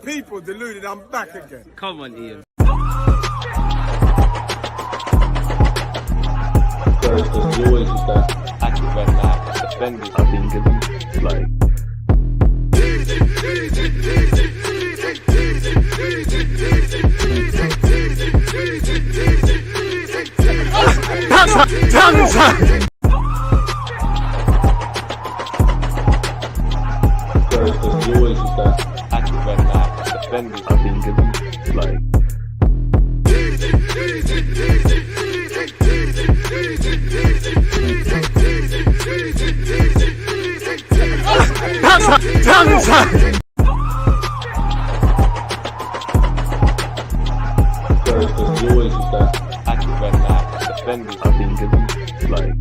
People deluded, I'm back again. Come on, Ian. There's always just that active red flag defenders have been given, like. There's always just that active red flag defenders have been given, like. There's always just that active red flag defenders have been given, like.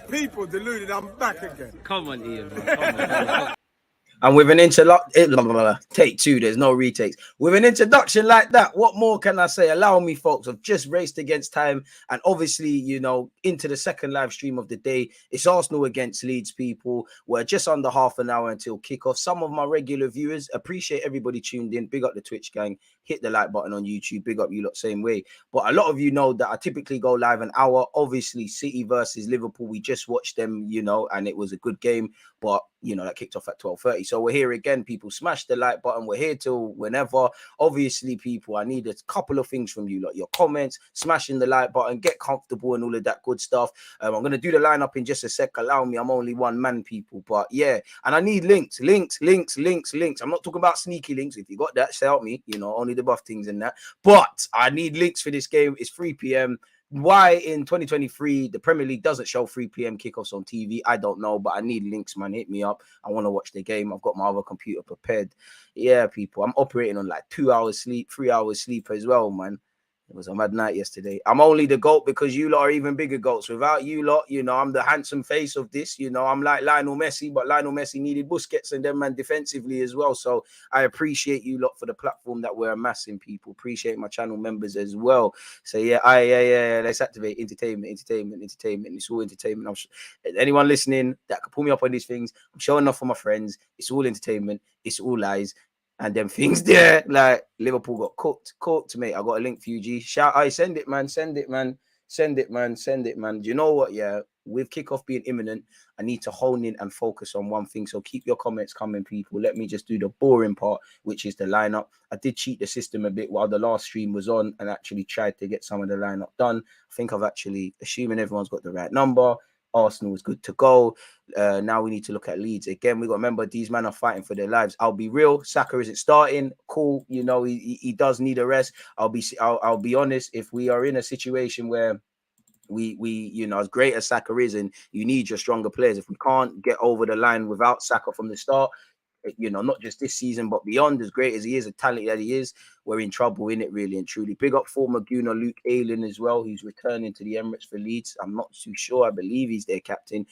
People deluded, I'm back again. Come on, Ian. Man. Come on. And with an take two, there's no retakes. With an introduction like that, what more can I say? Allow me, folks. I've just raced against time, and obviously, you know, into the second live stream of the day. It's Arsenal against Leeds, people. We're just under half an hour until kickoff. Some of my regular viewers, appreciate everybody tuned in. Big up the Twitch gang. Hit the like button on YouTube. Big up you lot, same way. But a lot of you know that I typically go live an hour. Obviously, City versus Liverpool. We just watched them, you know, and it was a good game. But you know, that kicked off at 12:30. So we're here again, people. Smash the like button. We're here till whenever. Obviously, people, I need a couple of things from you, like your comments, smashing the like button, get comfortable and all of that good stuff. I'm going to do the lineup in just a sec. Allow me. I'm only one man, people. But yeah, and I need links. I'm not talking about sneaky links. If you got that, shout me. You know, only the buff things and that. But I need links for this game. It's 3 p.m. Why in 2023 the Premier League doesn't show 3 p.m. kickoffs on TV, I don't know, but I need links, man. Hit me up. I want to watch the game. I've got my other computer prepared. Yeah, people, I'm operating on like 2 hours sleep, 3 hours sleep as well, man. It was a mad night yesterday. I'm only the GOAT because you lot are even bigger GOATs. Without you lot, you know, I'm the handsome face of this. You know, I'm like Lionel Messi, but Lionel Messi needed Busquets and them man defensively as well. So I appreciate you lot for the platform that we're amassing, people. Appreciate my channel members as well. So yeah, let's activate entertainment. It's all entertainment. Anyone listening that can pull me up on these things, I'm showing off for my friends. It's all entertainment. It's all lies. And them things there, like Liverpool got cooked, mate. I got a link for you, G. Send it, man. Do you know what? Yeah, with kickoff being imminent, I need to hone in and focus on one thing. So keep your comments coming, people. Let me just do the boring part, which is the lineup. I did cheat the system a bit while the last stream was on and actually tried to get some of the lineup done. I think I've actually, assuming everyone's got the right number, Arsenal is good to go. Now we need to look at Leeds again. We got to remember these men are fighting for their lives. I'll be real. Saka isn't starting. Cool. You know, he does need a rest. I'll be honest. If we are in a situation where we you know, as great as Saka is, and you need your stronger players, if we can't get over the line without Saka from the start, you know, not just this season but beyond, as great as he is, a talent that he is, we're in trouble, in it, really and truly. Big up former Gooner Luke Ayling as well, who's returning to the Emirates for Leeds. I'm not too sure. I believe he's their captain.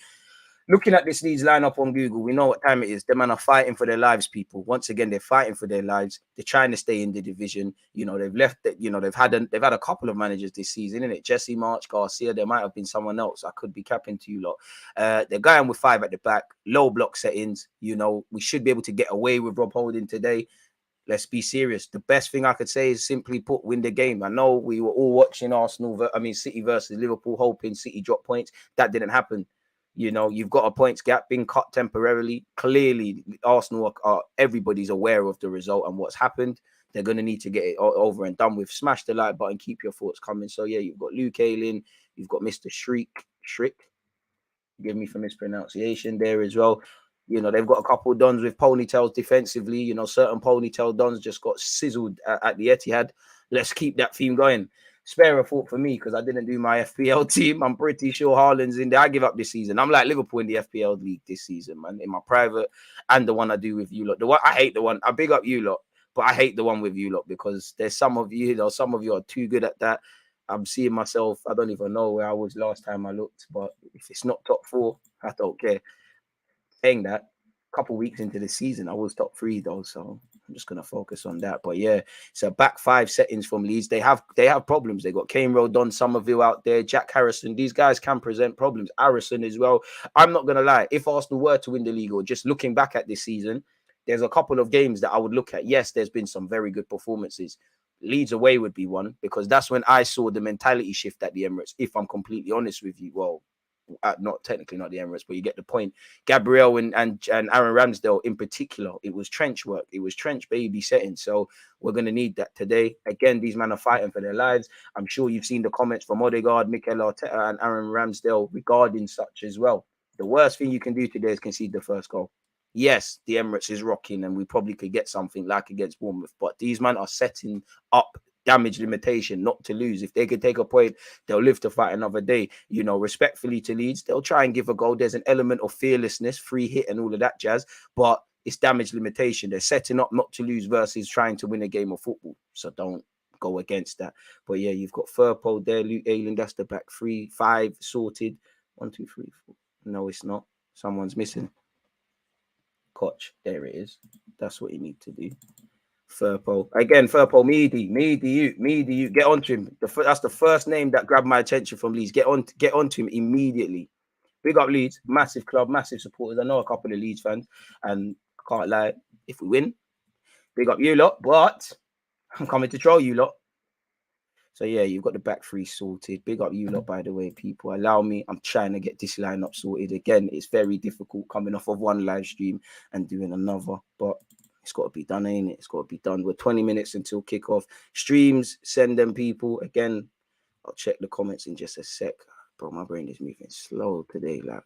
Looking at this Leeds lineup on Google, we know what time it is. The men are fighting for their lives, people. Once again, they're fighting for their lives. They're trying to stay in the division. You know, they've left that. You know, they've had a couple of managers this season, isn't it? Jesse March, Garcia. There might have been someone else. I could be capping to you lot. They're going with 5 at the back, low block settings. You know, we should be able to get away with Rob Holding today. Let's be serious. The best thing I could say is simply put, win the game. I know we were all watching City versus Liverpool, hoping City drop points. That didn't happen. You know, you've got a points gap being cut temporarily. Clearly, Arsenal are everybody's aware of the result and what's happened. They're going to need to get it over and done with. Smash the like button. Keep your thoughts coming. So, yeah, you've got Luke Ayling. You've got Mr. Shriek. Forgive me for mispronunciation there as well. You know, they've got a couple of dons with ponytails defensively. You know, certain ponytail dons just got sizzled at the Etihad. Let's keep that theme going. Spare a thought for me because I didn't do my FPL team. I'm pretty sure Haaland's in there. I give up this season. I'm like Liverpool in the FPL league this season, man. In my private and the one I do with you lot. The one I hate, the one I big up you lot. But I hate the one with you lot because there's some of you are too good at that. I'm seeing myself. I don't even know where I was last time I looked, but if it's not top 4, I don't care. Saying that, a couple weeks into the season, I was top 3 though, so I'm just gonna focus on that. But yeah, so back 5 settings from Leeds. They have problems. They got Kane, Rodon, Somerville out there, Jack Harrison. These guys can present problems. Harrison as well. I'm not gonna lie. If Arsenal were to win the league, or just looking back at this season, there's a couple of games that I would look at. Yes, there's been some very good performances. Leeds away would be one, because that's when I saw the mentality shift at the Emirates. If I'm completely honest with you, well, not technically not the Emirates, but you get the point. Gabriel and Aaron Ramsdale in particular, it was trench work. It was trench baby setting. So we're going to need that today. Again, these men are fighting for their lives. I'm sure you've seen the comments from Odegaard, Mikel Arteta and Aaron Ramsdale regarding such as well. The worst thing you can do today is concede the first goal. Yes, the Emirates is rocking and we probably could get something like against Bournemouth, but these men are setting up damage limitation not to lose. If they could take a point, they'll live to fight another day. You know, respectfully to Leeds, they'll try and give a goal. There's an element of fearlessness, free hit and all of that jazz, but it's damage limitation. They're setting up not to lose versus trying to win a game of football. So don't go against that. But yeah, you've got Firpo there, Luke Ayling, that's the back 3, 5 sorted. 1, 2, 3, 4. No, it's not. Someone's missing. Koch, there it is. That's what you need to do. Firpo again. Firpo, Meady, get onto him. That's the first name that grabbed my attention from Leeds. Get onto him immediately. Big up Leeds, massive club, massive supporters. I know a couple of Leeds fans, and I can't lie. If we win, big up you lot. But I'm coming to troll you lot. So yeah, you've got the back 3 sorted. Big up you lot, by the way, people. Allow me. I'm trying to get this lineup sorted. Again, it's very difficult coming off of one live stream and doing another, but it's got to be done, ain't it? It's got to be done. We're 20 minutes until kickoff. Streams, send them, people. Again, I'll check the comments in just a sec. Bro, my brain is moving slow today. Like,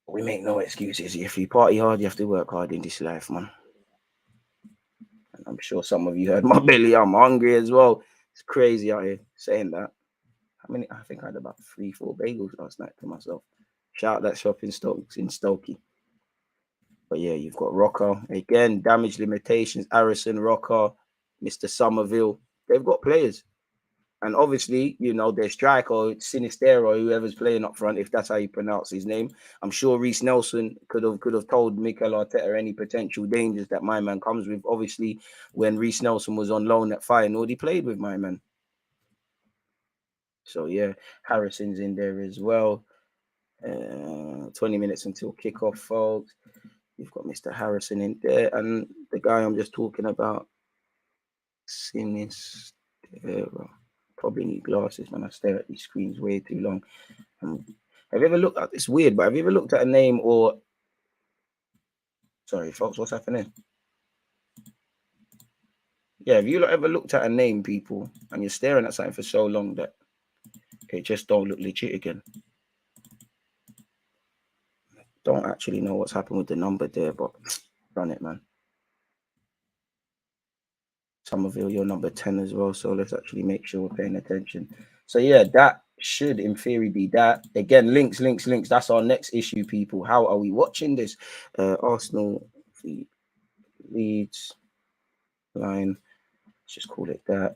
we make no excuses. If you party hard, you have to work hard in this life, man. And I'm sure some of you heard my belly. I'm hungry as well. It's crazy out here saying that. I think I had about 3-4 bagels last night to myself. Shout out that shop in Stokey. But yeah, you've got Rocker. Again, damage limitations. Harrison, Rocker, Mr. Somerville. They've got players. And obviously, you know, their striker, Sinistero, whoever's playing up front, if that's how you pronounce his name. I'm sure Reece Nelson could have told Mikel Arteta any potential dangers that my man comes with. Obviously, when Reece Nelson was on loan at Feyenoord, he played with my man. So yeah, Harrison's in there as well. 20 minutes until kickoff, folks. You've got Mr. Harrison in there, and the guy I'm just talking about, Sinistero. Probably need glasses when I stare at these screens way too long. Have you ever looked at it's weird, but have you ever looked at a name or sorry, folks, what's happening? Yeah, have you ever looked at a name, people, and you're staring at something for so long that it just don't look legit again? Don't actually know what's happened with the number there, but run it, man. Somerville, you're number 10 as well, so let's actually make sure we're paying attention. So yeah, that should in theory be that. Again, links. That's our next issue, people. How are we watching this? Arsenal, Leeds line. Let's just call it that.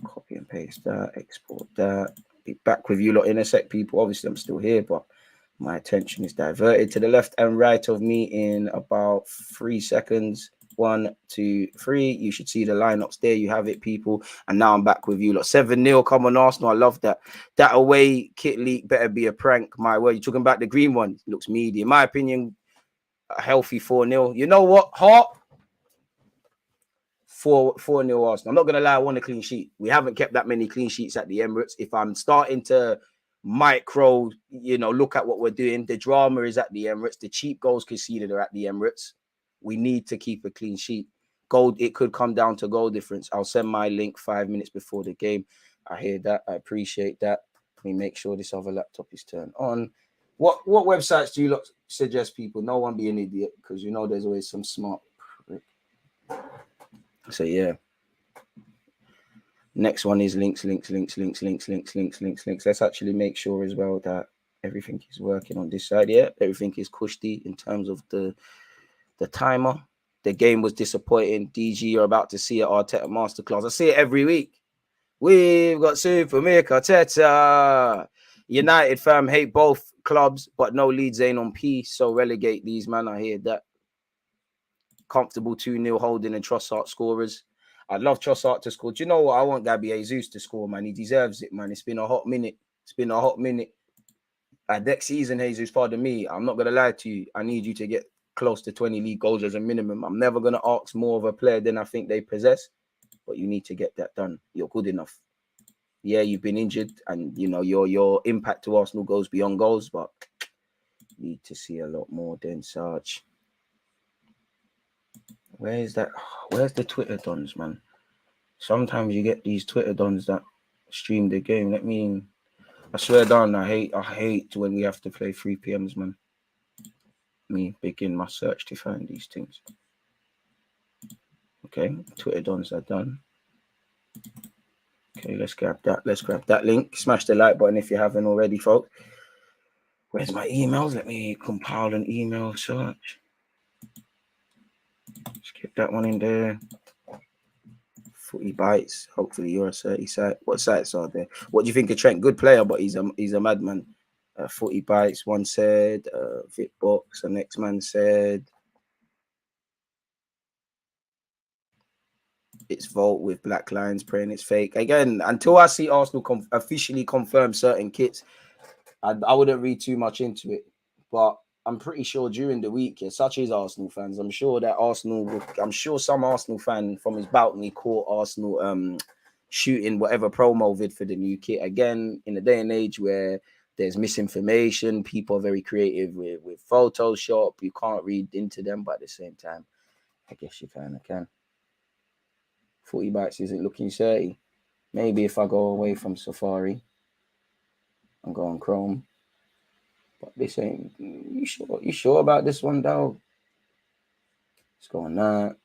Copy and paste that. Export that. Be back with you lot in a sec, people. Obviously, I'm still here, but my attention is diverted to the left and right of me in about 3 seconds. 1, 2, 3. You should see the lineups there. You have it, people. And now I'm back with you lot. 7-0. Come on, Arsenal. I love that. That away kit leak better be a prank. My word. You're talking about the green one. It looks meaty. In my opinion, a healthy 4-0. You know what? Hot. 4-0 Arsenal. I'm not going to lie. I want a clean sheet. We haven't kept that many clean sheets at the Emirates. If I'm starting to micro, look at what we're doing, the drama is at the Emirates. The cheap goals conceded are at the Emirates. We need to keep a clean sheet. Goal, it could come down to goal difference. I'll send my link 5 minutes before the game. I hear that. I appreciate that. Let me make sure this other laptop is turned on. What websites do you suggest, people? No one be an idiot, because there's always some smart. So yeah. Next one is links. Let's actually make sure as well that everything is working on this side. Yeah, everything is cushy in terms of the timer. The game was disappointing. DG, you're about to see an Arteta masterclass. I see it every week. We've got Super Mick Arteta. United fam hate both clubs, but no Leeds ain't on peace. So relegate these, man. I hear that. Comfortable 2-0 holding and Trossard scorers. I'd love Trossard to score. Do you know what? I want Gabby Jesus to score, man. He deserves it, man. It's been a hot minute. Next season, Jesus, pardon me, I'm not going to lie to you. I need you to get close to 20 league goals as a minimum. I'm never going to ask more of a player than I think they possess, but you need to get that done. You're good enough. Yeah, you've been injured, and you know your impact to Arsenal goes beyond goals, but you need to see a lot more than such. Where's the Twitter dons, man? Sometimes you get these Twitter dons that stream the game. I swear down, I hate when we have to play 3 PMs, man. Me begin my search to find these things. Okay, Twitter dons are done. Okay, let's grab that link. Smash the like button if you haven't already, folks. Where's my emails? Let me compile an email search. Let's get that one in there. Footy Bites. Hopefully you're a 30 site. What sites are there? What do you think of Trent? Good player, but he's a madman. Footy Bites, one said. Vitbox, the next man said. It's Volt with black lines praying it's fake. Again, until I see Arsenal officially confirm certain kits, I wouldn't read too much into it. But I'm pretty sure during the week, such as Arsenal fans, I'm sure some Arsenal fan from his balcony caught Arsenal shooting whatever promo vid for the new kit. Again, in a day and age where there's misinformation, people are very creative with Photoshop. You can't read into them, but at the same time, I guess you kind of can. 40 Bites isn't looking 30. Maybe if I go away from Safari and go on Chrome. But this ain't. You sure about this one, dog? Let's go on that.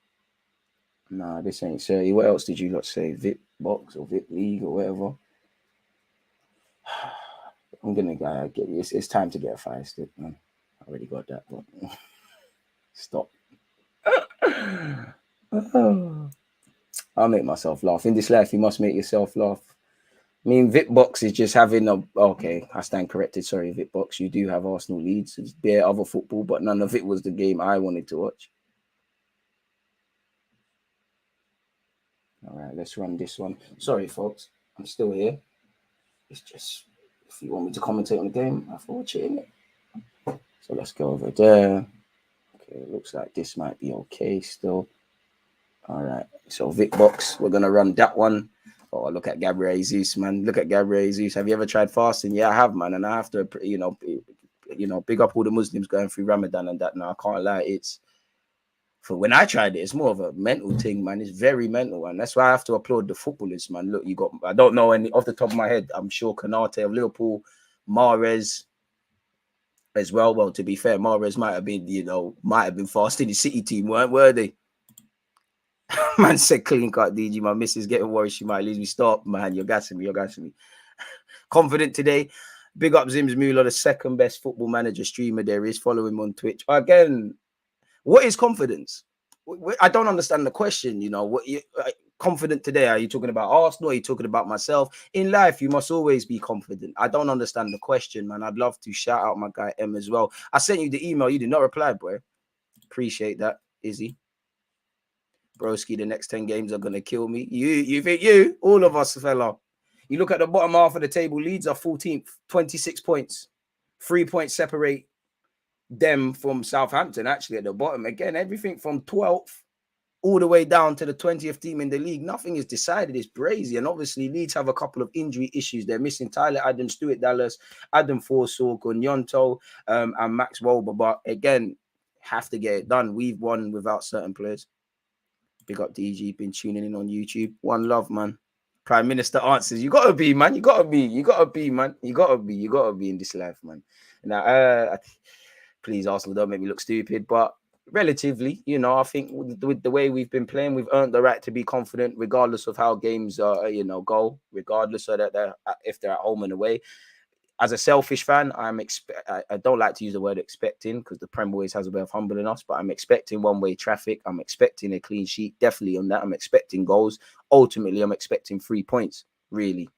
Nah, this ain't 30. What else did you lot say? VIP Box or VIP League or whatever? I'm gonna get you. It's time to get a 5 stick, man. I already got that, but stop. I'll make myself laugh. In this life, you must make yourself laugh. I mean, Vitbox is just having a... Okay, I stand corrected. Sorry, Vitbox. You do have Arsenal Leeds. It's bare other football, but none of it was the game I wanted to watch. All right, let's run this one. Sorry, folks. I'm still here. It's just... If you want me to commentate on the game, I have to watch it, innit? So let's go over there. Okay, it looks like this might be okay still. All right, so Vitbox, we're going to run that one. Oh, look at Gabriel Jesus, man. Look at Gabriel Jesus. Have you ever tried fasting? Yeah, I have, man. And I have to, big up all the Muslims going through Ramadan and that. Now, I can't lie. It's, for when I tried it, it's more of a mental thing, man. It's very mental. And that's why I have to applaud the footballers, man. Look, I don't know any off the top of my head. I'm sure Kanate of Liverpool, Mahrez as well. Well, to be fair, Mahrez might have been fasting. The City team, were they? Man said clean cut DG. My missus getting worried she might lose me. Stop, man. You're gassing me. Confident today. Big up Zims Mueller, the second best football manager streamer there is. Follow him on Twitch. Again, what is confidence? I don't understand the question. Confident today? Are you talking about Arsenal? Are you talking about myself? In life, you must always be confident. I don't understand the question, man. I'd love to shout out my guy M as well. I sent you the email. You did not reply, boy. Appreciate that, Izzy. Broski, the next 10 games are going to kill me. You think all of us, fella. You look at the bottom half of the table, Leeds are 14th, 26 points. 3 points separate them from Southampton, actually, at the bottom. Again, everything from 12th all the way down to the 20th team in the league. Nothing is decided. It's crazy. And obviously, Leeds have a couple of injury issues. They're missing Tyler Adams, Stuart Dallas, Adam Forshaw, Gunyonto, and Max Wolber. But again, have to get it done. We've won without certain players. Big up DG, been tuning in on YouTube. One love, man. Prime Minister answers. You gotta be, man. You gotta be, man. You gotta be in this life, man. Now, please, Arsenal, don't make me look stupid, but relatively, I think with the way we've been playing, we've earned the right to be confident, regardless of how games go, regardless of that if they're at home and away. as a selfish fan, I don't like to use the word expecting because the Prem always has a way of humbling us, but I'm expecting one-way traffic. I'm expecting a clean sheet, definitely on that. I'm expecting goals. Ultimately, I'm expecting 3 points, really.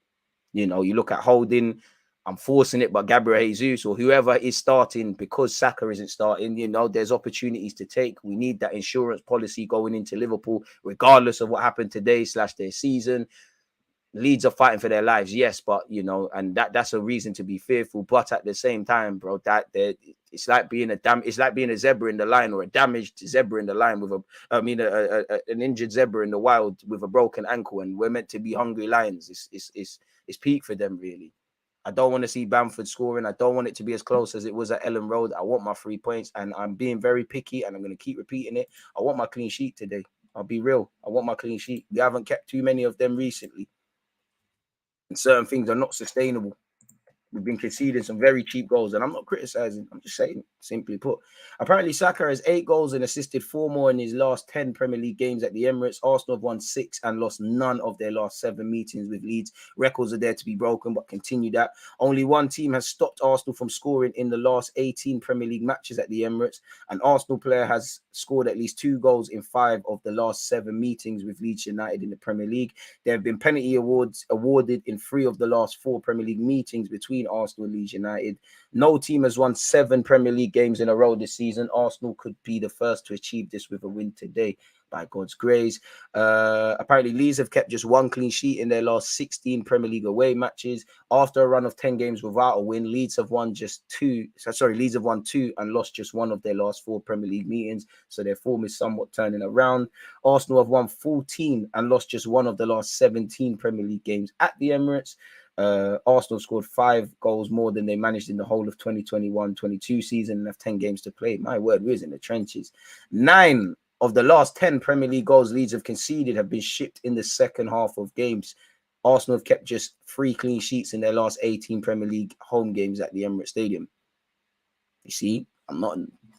You know, you look at Holding, I'm forcing it, but Gabriel Jesus or whoever is starting, because Saka isn't starting, you know, there's opportunities to take. We need that insurance policy going into Liverpool, regardless of what happened today / their season. Leeds are fighting for their lives, yes, but you know, and that's a reason to be fearful. But at the same time, bro, it's like being a zebra in the line, or a damaged zebra in the line with an injured zebra in the wild with a broken ankle, and we're meant to be hungry lions. It's peak for them, really. I don't want to see Bamford scoring. I don't want it to be as close as it was at Ellen Road. I want my 3 points, and I'm being very picky, and I'm going to keep repeating it. I want my clean sheet today. I'll be real. I want my clean sheet. We haven't kept too many of them recently, and certain things are not sustainable. We've been conceding some very cheap goals, and I'm not criticizing. I'm just saying, simply put. Apparently, Saka has 8 goals and assisted 4 more in his last 10 Premier League games at the Emirates. Arsenal have won 6 and lost none of their last 7 meetings with Leeds. Records are there to be broken, but continue that. Only one team has stopped Arsenal from scoring in the last 18 Premier League matches at the Emirates. An Arsenal player has scored at least 2 goals in 5 of the last 7 meetings with Leeds United in the Premier League. There have been penalty awards awarded in 3 of the last 4 Premier League meetings between Arsenal and Leeds United. No team has won 7 Premier League games in a row this season. Arsenal could be the first to achieve this with a win today, by God's grace. Apparently, Leeds have kept just 1 clean sheet in their last 16 Premier League away matches. After a run of 10 games without a win, Leeds have won 2 and lost just 1 of their last 4 Premier League meetings. So their form is somewhat turning around. Arsenal have won 14 and lost just 1 of the last 17 Premier League games at the Emirates. Arsenal scored 5 goals more than they managed in the whole of 2021-22 season and have 10 games to play. My word, we're in the trenches. 9 of the last 10 Premier League goals Leeds have conceded have been shipped in the second half of games. Arsenal have kept just 3 clean sheets in their last 18 Premier League home games at the Emirates Stadium. You see,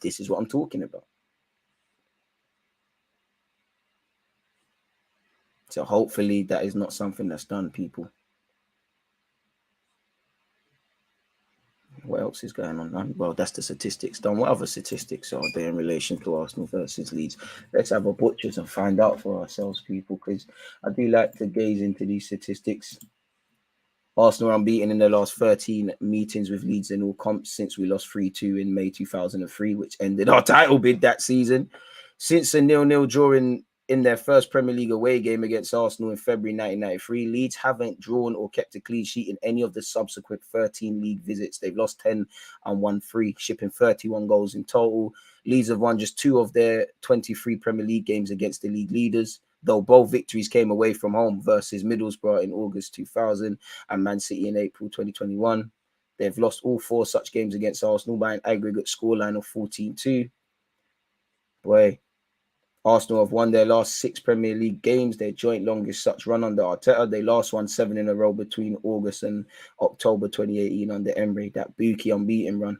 this is what I'm talking about. So hopefully that is not something that's done, people. What else is going on? Well, that's the statistics done. What other statistics are there in relation to Arsenal versus Leeds? Let's have a butchers and find out for ourselves, people, because I do like to gaze into these statistics. Arsenal are unbeaten in their last 13 meetings with Leeds in all comps since we lost 3-2 in May 2003, which ended our title bid that season. Since a 0-0 drawing in their first Premier League away game against Arsenal in February 1993, Leeds haven't drawn or kept a clean sheet in any of the subsequent 13 league visits. They've lost 10 and won 3, shipping 31 goals in total. Leeds have won just 2 of their 23 Premier League games against the league leaders, though both victories came away from home versus Middlesbrough in August 2000 and Man City in April 2021. They've lost all 4 such games against Arsenal by an aggregate scoreline of 14-2. Boy, Arsenal have won their last 6 Premier League games, their joint longest such run under Arteta. They last won 7 in a row between August and October 2018 under Emery, that Buki unbeaten run.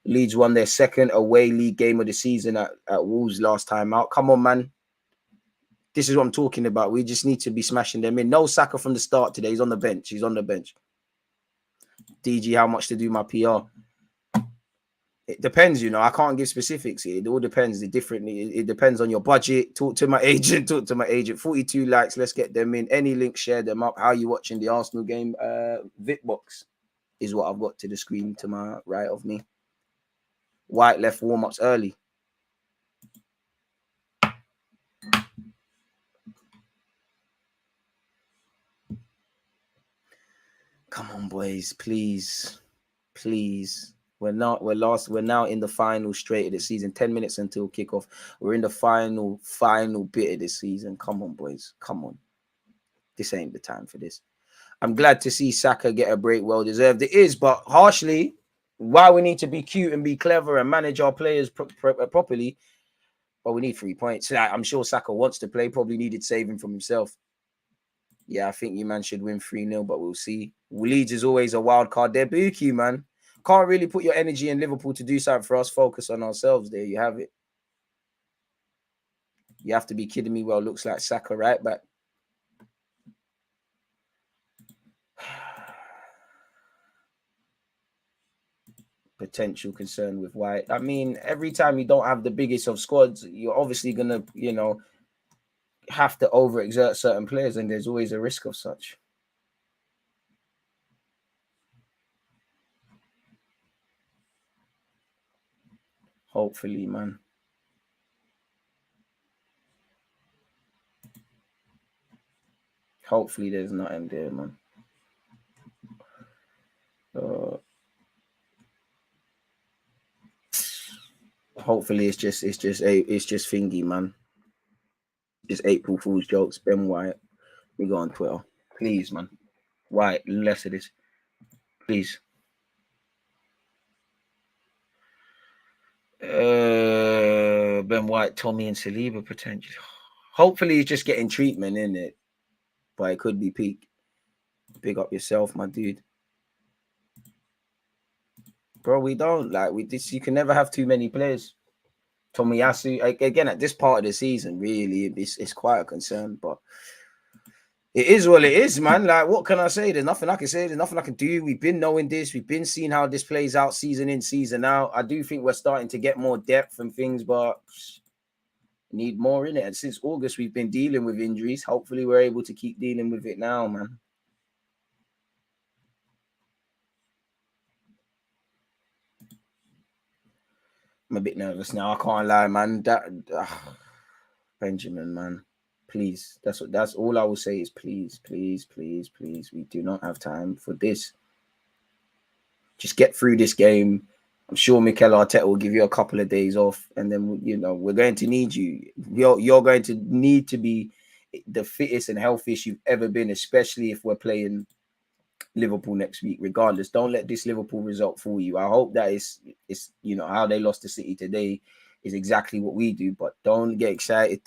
Leeds won their second away league game of the season at Wolves last time out. Come on, man. This is what I'm talking about. We just need to be smashing them in. No Saka from the start today. He's on the bench. He's on the bench. DG, how much to do my PR? It depends, I can't give specifics here. It all depends. It depends on your budget. Talk to my agent. 42 likes. Let's get them in. Any link, share them up. How are you watching the Arsenal game? Vitbox is what I've got to the screen to my right of me. White left warm-ups early. Come on, boys. Please. We're now in the final straight of the season. 10 minutes until kickoff. We're in the final bit of the season. Come on, boys. Come on. This ain't the time for this. I'm glad to see Saka get a break. Well deserved. It is, but harshly, while we need to be cute and be clever and manage our players properly, but we need 3 points. I'm sure Saka wants to play. Probably needed saving from himself. Yeah, I think you man should win 3-0, but we'll see. Leeds is always a wild card. They're bookie, man. Can't really put your energy in Liverpool to do something for us. Focus on ourselves. There you have it. You have to be kidding me. Well, it looks like Saka right back. potential concern with White. I mean, every time you don't have the biggest of squads, you're obviously gonna, you know, have to overexert certain players, and there's always a risk of such. Hopefully, man. Hopefully, there's nothing there, man. Hopefully, it's just thingy, man. Just April Fool's jokes. Ben White, we go on Twitter, please, man. White, less of this, please. Ben White, Tommy, and Saliba potentially. Hopefully, he's just getting treatment in it, but it could be peak. Big up yourself, my dude. Bro, we don't like with this. You can never have too many players. Tomiyasu, again, at this part of the season, really, it's quite a concern, but it is what it is, man. Like, what can I say? There's nothing I can say. There's nothing I can do. We've been knowing this. We've been seeing how this plays out season in, season out. I do think we're starting to get more depth and things, but need more in it. And since August, we've been dealing with injuries. Hopefully, we're able to keep dealing with it now, man. I'm a bit nervous now. I can't lie, man. Benjamin, man. Please, that's all I will say is please. We do not have time for this. Just get through this game. I'm sure Mikel Arteta will give you a couple of days off, and then we're going to need you. You're going to need to be the fittest and healthiest you've ever been, especially if we're playing Liverpool next week. Regardless, don't let this Liverpool result fool you. I hope that it's how they lost to City today is exactly what we do, but don't get excited.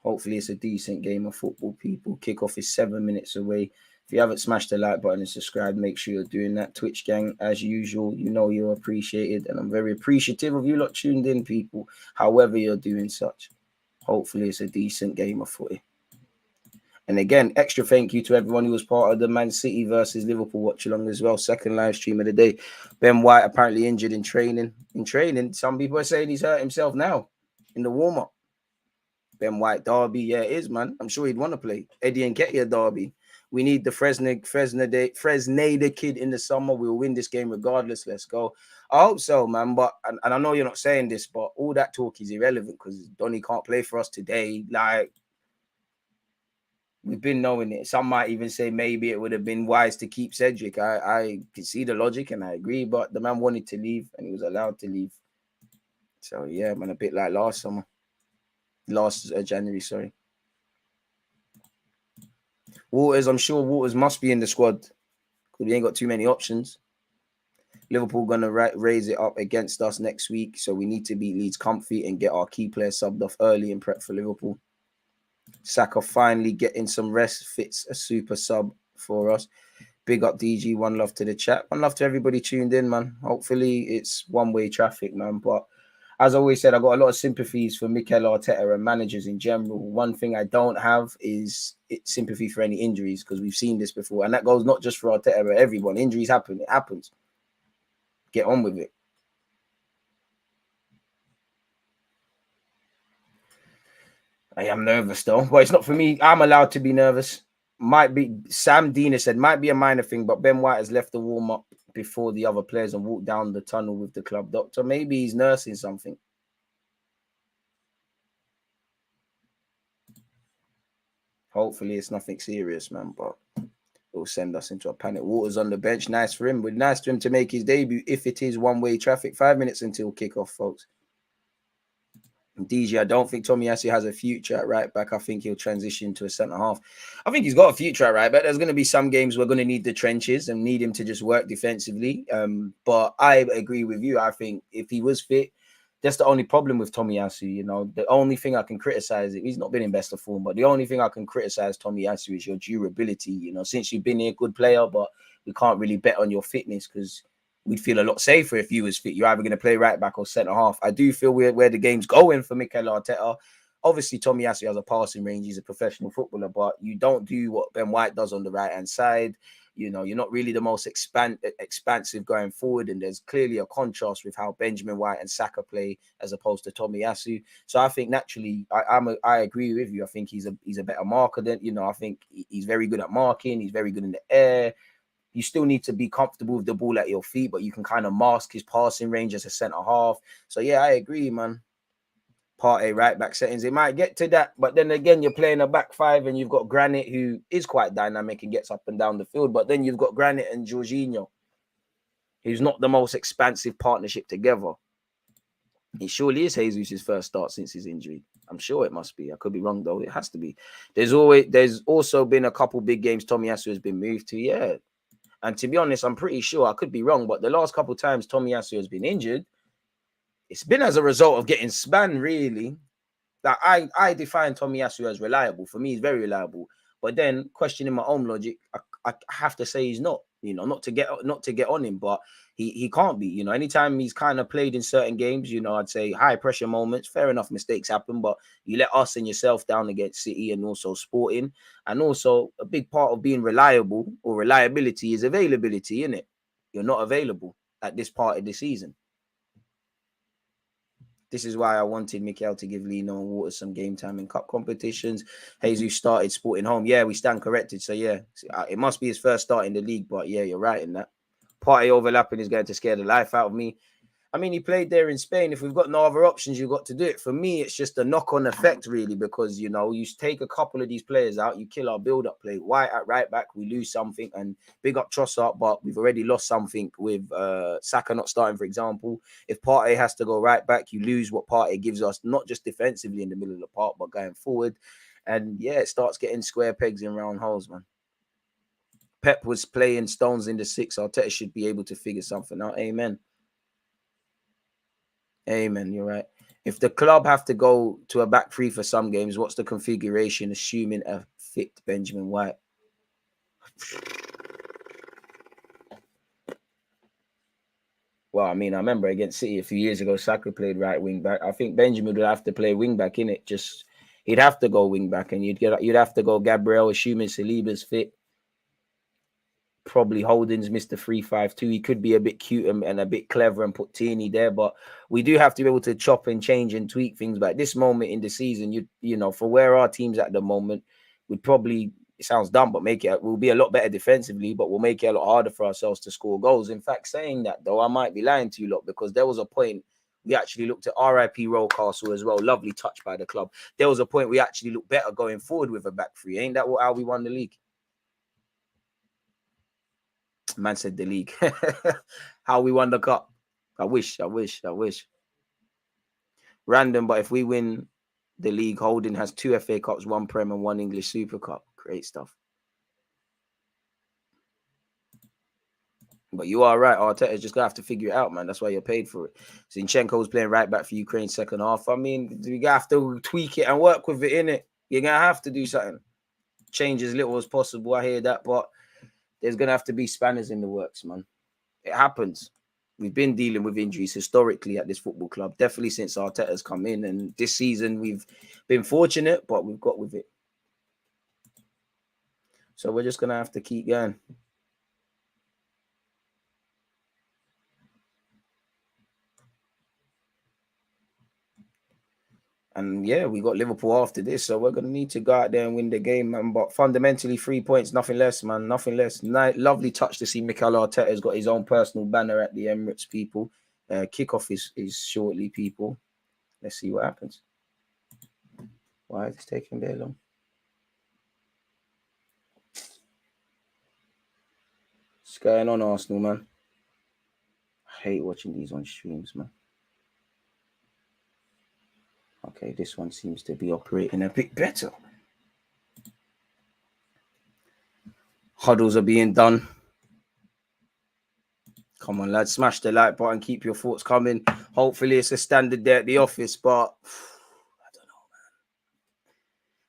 Hopefully, it's a decent game of football, people. Kickoff is 7 minutes away. If you haven't smashed the like button and subscribed, make sure you're doing that. Twitch gang, as usual, you're appreciated. And I'm very appreciative of you lot tuned in, people, however you're doing such. Hopefully, it's a decent game of footy. And again, extra thank you to everyone who was part of the Man City versus Liverpool watch along as well. Second live stream of the day. Ben White apparently injured in training. Some people are saying he's hurt himself now in the warm-up. Ben White derby, yeah, it is, man. I'm sure he'd want to play. Eddie and Nketiah derby. We need the Fresneda kid in the summer. We'll win this game regardless. Let's go. I hope so, man. But and I know you're not saying this, but all that talk is irrelevant because Donny can't play for us today. Like, we've been knowing it. Some might even say maybe it would have been wise to keep Cedric. I can see the logic and I agree, but the man wanted to leave and he was allowed to leave. So yeah, man, a bit like last January, sorry. Waters, I'm sure Waters must be in the squad because we ain't got too many options. Liverpool going to raise it up against us next week, so we need to beat Leeds comfy and get our key players subbed off early and prep for Liverpool. Saka finally getting some rest, fits a super sub for us. Big up DG, one love to the chat. One love to everybody tuned in, man. Hopefully it's one-way traffic, man, but as I always said, I got a lot of sympathies for Mikel Arteta and managers in general. One thing I don't have is sympathy for any injuries because we've seen this before. And that goes not just for Arteta, but everyone. Injuries happen. It happens. Get on with it. I am nervous, though. But it's not for me. I'm allowed to be nervous. Might be, Sam Dina said, might be a minor thing, but Ben White has left the warm-up before the other players and walked down the tunnel with the club doctor. Maybe he's nursing something. Hopefully it's nothing serious, man, but it will send us into a panic. Waters on the bench. Nice for him. But nice for him to make his debut if it is one-way traffic. 5 minutes until kickoff, folks. DJ, I don't think Tomiyasu has a future at right back. I think he'll transition to a centre half. I think he's got a future at right back. There's going to be some games we're going to need the trenches and need him to just work defensively. But I agree with you. I think if he was fit, that's the only problem with Tomiyasu. The only thing I can criticize, he's not been in best of form, but the only thing I can criticize Tomiyasu is your durability. Since you've been here, good player, but we can't really bet on your fitness because we'd feel a lot safer if you was fit. You're either going to play right back or centre half. I do feel where the game's going for Mikel Arteta. Obviously, Tomiyasu has a passing range. He's a professional footballer, but you don't do what Ben White does on the right-hand side. You know, you're not really the most expansive going forward, and there's clearly a contrast with how Benjamin White and Saka play as opposed to Tomiyasu. So I think naturally, I agree with you. I think he's a better marker than, you know. I think he's very good at marking. He's very good in the air. You still need to be comfortable with the ball at your feet, but you can kind of mask his passing range as a centre half. So yeah, I agree, man. Partey right back settings, it might get to that, but then again, you're playing a back five and you've got Granit, who is quite dynamic and gets up and down the field, but then you've got Granit and Jorginho, who's not the most expansive partnership together. It surely is Jesus' first start since his injury. I'm sure it must be. I could be wrong though. It has to be. There's also been a couple big games Tomiyasu has been moved to, yeah. And to be honest, I'm pretty sure, I could be wrong, but the last couple of times Tomiyasu has been injured, it's been as a result of getting spun, really. Like I define Tomiyasu as reliable. For me, he's very reliable. But then, questioning my own logic, I have to say he's not. You know, not to get on him, but he can't be. You know, anytime he's kind of played in certain games, you know, I'd say high pressure moments. Fair enough, mistakes happen, but you let us and yourself down against City and also Sporting, and also a big part of being reliable or reliability is availability, isn't it? You're not available at this part of the season. This is why I wanted Mikel to give Lino and Waters some game time in cup competitions. Jesus started Sporting home. Yeah, we stand corrected. So, yeah, it must be his first start in the league. But, yeah, you're right in that. Partey overlapping is going to scare the life out of me. I mean, he played there in Spain. If we've got no other options, you've got to do it. For me, it's just a knock-on effect, really, because, you know, you take a couple of these players out, you kill our build-up play. White at right back, we lose something, and big up Trossard, but we've already lost something with Saka not starting, for example. If Partey has to go right back, you lose what Partey gives us, not just defensively in the middle of the park, but going forward. And, yeah, it starts getting square pegs in round holes, man. Pep was playing Stones in the six. Arteta should be able to figure something out. Amen. Amen. You're right. If the club have to go to a back three for some games, what's the configuration, assuming a fit Benjamin White? Well, I mean, I remember against City a few years ago, Saka played right wing back. I think Benjamin would have to play wing back in it. Just he'd have to go wing back, and you'd have to go Gabriel, assuming Saliba's fit. Probably Holding's Mr. 3-5-2. He could be a bit cute and a bit clever and put Tierney there, but we do have to be able to chop and change and tweak things. But at this moment in the season, you know, for where our team's at the moment, we'd probably, it sounds dumb, but we'll be a lot better defensively, but we'll make it a lot harder for ourselves to score goals. In fact, saying that though, I might be lying to you lot, because there was a point we actually looked at RIP Rollcastle as well. Lovely touch by the club. There was a point we actually looked better going forward with a back three. Ain't that how we won the league? Man said the league. How we won the cup. I wish. Random, but if we win the league, Holding has 2 FA Cups, 1 Prem and 1 English Super Cup. Great stuff. But you are right, Arteta's just going to have to figure it out, man. That's why you're paid for it. Zinchenko's playing right back for Ukraine second half. I mean, we have to tweak it and work with it, innit? You're going to have to do something. Change as little as possible. I hear that, but there's going to have to be spanners in the works, man. It happens. We've been dealing with injuries historically at this football club, definitely since Arteta's come in. And this season, we've been fortunate, but we've got with it. So we're just going to have to keep going. And yeah, we got Liverpool after this, so we're going to need to go out there and win the game, man. But fundamentally, 3 points, nothing less, man, nothing less. Lovely touch to see Mikel Arteta's got his own personal banner at the Emirates, people. Kickoff is shortly, people. Let's see what happens. Why is this taking very long? What's going on, Arsenal, man? I hate watching these on streams, man. Okay, this one seems to be operating a bit better. Huddles are being done. Come on, lads, smash the like button. Keep your thoughts coming. Hopefully, it's a standard there at the office, but I don't know, man.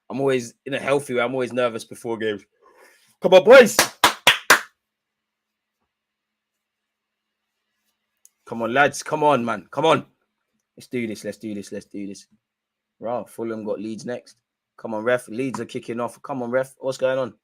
I'm always in a healthy way. I'm always nervous before games. Come on, boys. Come on, lads. Come on, man. Come on. Let's do this. Right, Fulham got Leeds next. Come on, ref. Leeds are kicking off. Come on, ref. What's going on?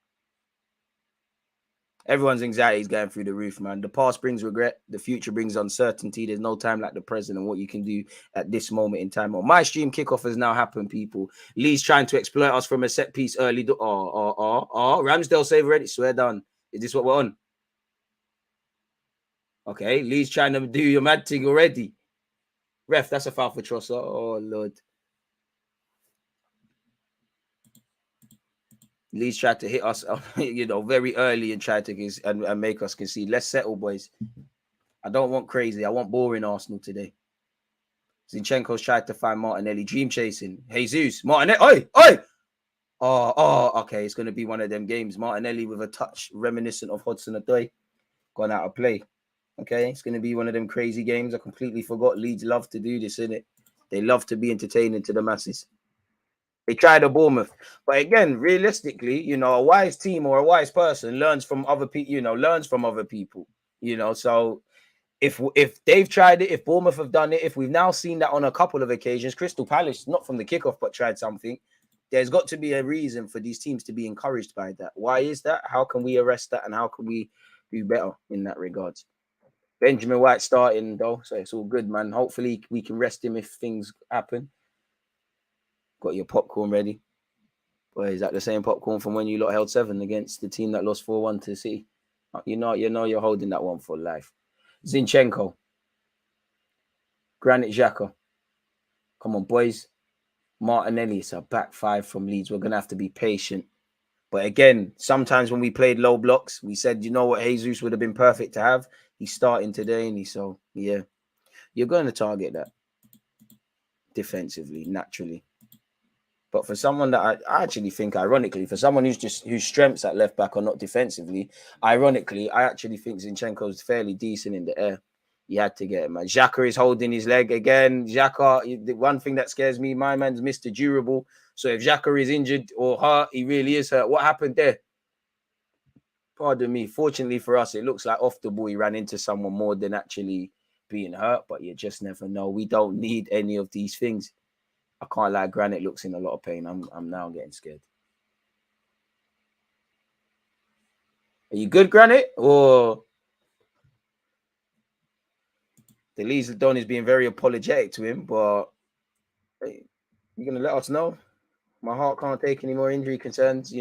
Everyone's anxiety is going through the roof, man. The past brings regret. The future brings uncertainty. There's no time like the present and what you can do at this moment in time. On my stream, kickoff has now happened, people. Lee's trying to exploit us from a set piece early. Ramsdale save already. Swear down. Is this what we're on? Okay, Lee's trying to do your mad thing already. Ref, that's a foul for Trossard. Oh, Lord. Leeds tried to hit us, very early and tried to and make us concede. Let's settle, boys. I don't want crazy. I want boring Arsenal today. Zinchenko's tried to find Martinelli. Dream chasing. Jesus. Martinelli. Oi! Okay. It's going to be one of them games. Martinelli with a touch reminiscent of Hudson-Odoi. Gone out of play. Okay. It's going to be one of them crazy games. I completely forgot. Leeds love to do this, innit? They love to be entertaining to the masses. They tried a Bournemouth. But again, realistically, a wise team or a wise person learns from other people, So if they've tried it, if Bournemouth have done it, if we've now seen that on a couple of occasions, Crystal Palace, not from the kickoff, but tried something, there's got to be a reason for these teams to be encouraged by that. Why is that? How can we arrest that? And how can we do better in that regards? Benjamin White starting, though, so it's all good, man. Hopefully we can rest him if things happen. Got your popcorn ready. Boy, is that the same popcorn from when you lot held 7 against the team that lost 4-1 to City? You know you're holding that one for life. Zinchenko. Granit Xhaka. Come on, boys. Martinelli, it's a back 5 from Leeds. We're going to have to be patient. But again, sometimes when we played low blocks, we said, what Jesus would have been perfect to have. He's starting today, and yeah. You're going to target that defensively, naturally. But for someone that I actually think, ironically, for someone whose strengths at left back are not defensively, ironically, I actually think Zinchenko's fairly decent in the air. You had to get him, man. Xhaka is holding his leg again. Xhaka, the one thing that scares me, my man's Mr. Durable. So if Xhaka is injured or hurt, he really is hurt. What happened there? Pardon me. Fortunately for us, it looks like off the ball he ran into someone more than actually being hurt. But you just never know. We don't need any of these things. I can't lie, Granit looks in a lot of pain. I'm now getting scared. Are you good, Granit? Or the Leeds Don is being very apologetic to him, but hey, you're gonna let us know? My heart can't take any more injury concerns.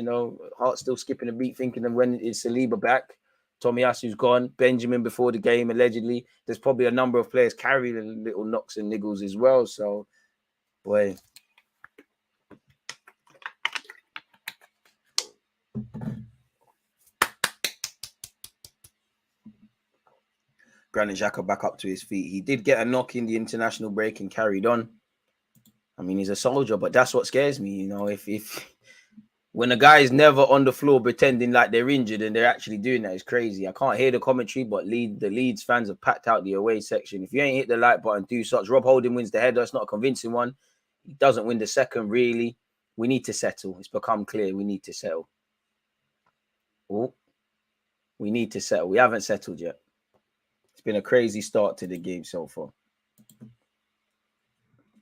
Heart still skipping a beat, thinking of when is Saliba back. Tomiyasu's gone. Benjamin before the game, allegedly. There's probably a number of players carrying little knocks and niggles as well. So, boy. Granit Xhaka back up to his feet. He did get a knock in the international break and carried on. I mean, he's a soldier, but that's what scares me. If when a guy is never on the floor pretending like they're injured and they're actually doing that, it's crazy. I can't hear the commentary, but the Leeds fans have packed out the away section. If you ain't hit the like button, do such. Rob Holding wins the header. It's not a convincing one. He doesn't win the second, really. We need to settle. It's become clear we need to settle. Oh, we need to settle. We haven't settled yet. It's been a crazy start to the game so far.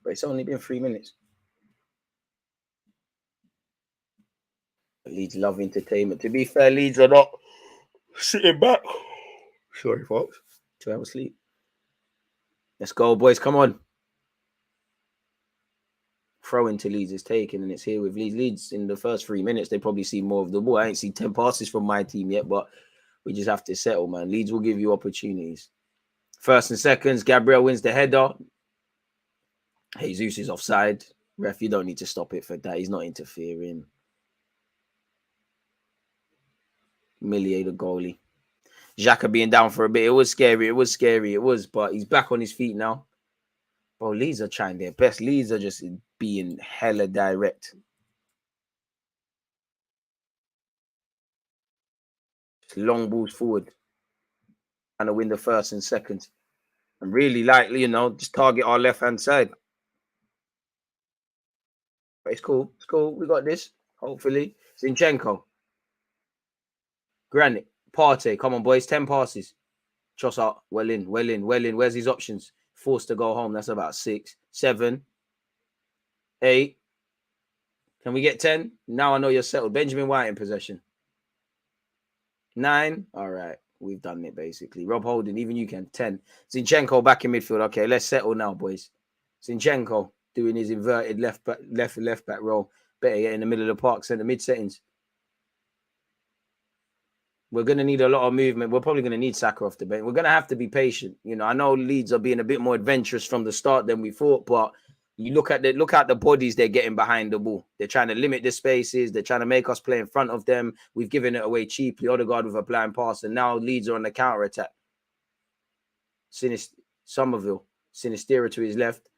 But it's only been 3 minutes. Leeds love entertainment. To be fair, Leeds are not sitting back. Sorry, folks. 2 hours sleep. Let's go, boys. Come on. Throw into Leeds is taken, and it's here with Leeds. Leeds in the first 3 minutes, they probably see more of the ball. I ain't seen 10 passes from my team yet, but we just have to settle, man. Leeds will give you opportunities. First and seconds, Gabriel wins the header. Jesus is offside. Ref, you don't need to stop it for that. He's not interfering. Millier, the goalie. Xhaka being down for a bit. It was scary. But he's back on his feet now. Bro, Leeds are trying their best. Leeds are just being hella direct. Long balls forward. And to win the first and second. And really likely, just target our left-hand side. But it's cool. It's cool. We got this. Hopefully. Zinchenko. Granit. Partey. Come on, boys. 10 passes. Trossard. Well in. Where's his options? Forced to go home. That's about 6, 7, 8. Can we get 10? Now I know you're settled. Benjamin White in possession. 9. All right. We've done it basically. Rob Holding, even you can. 10. Zinchenko back in midfield. Okay, let's settle now, boys. Zinchenko doing his inverted left back role. Better get in the middle of the park, centre mid settings. We're going to need a lot of movement. We're probably going to need Saka off the bench. We're going to have to be patient. You know, I know Leeds are being a bit more adventurous from the start than we thought, but you look at the bodies they're getting behind the ball. They're trying to limit the spaces. They're trying to make us play in front of them. We've given it away cheaply. Odegaard with a blind pass, and now Leeds are on the counter attack. Somerville, Sinistera to his left,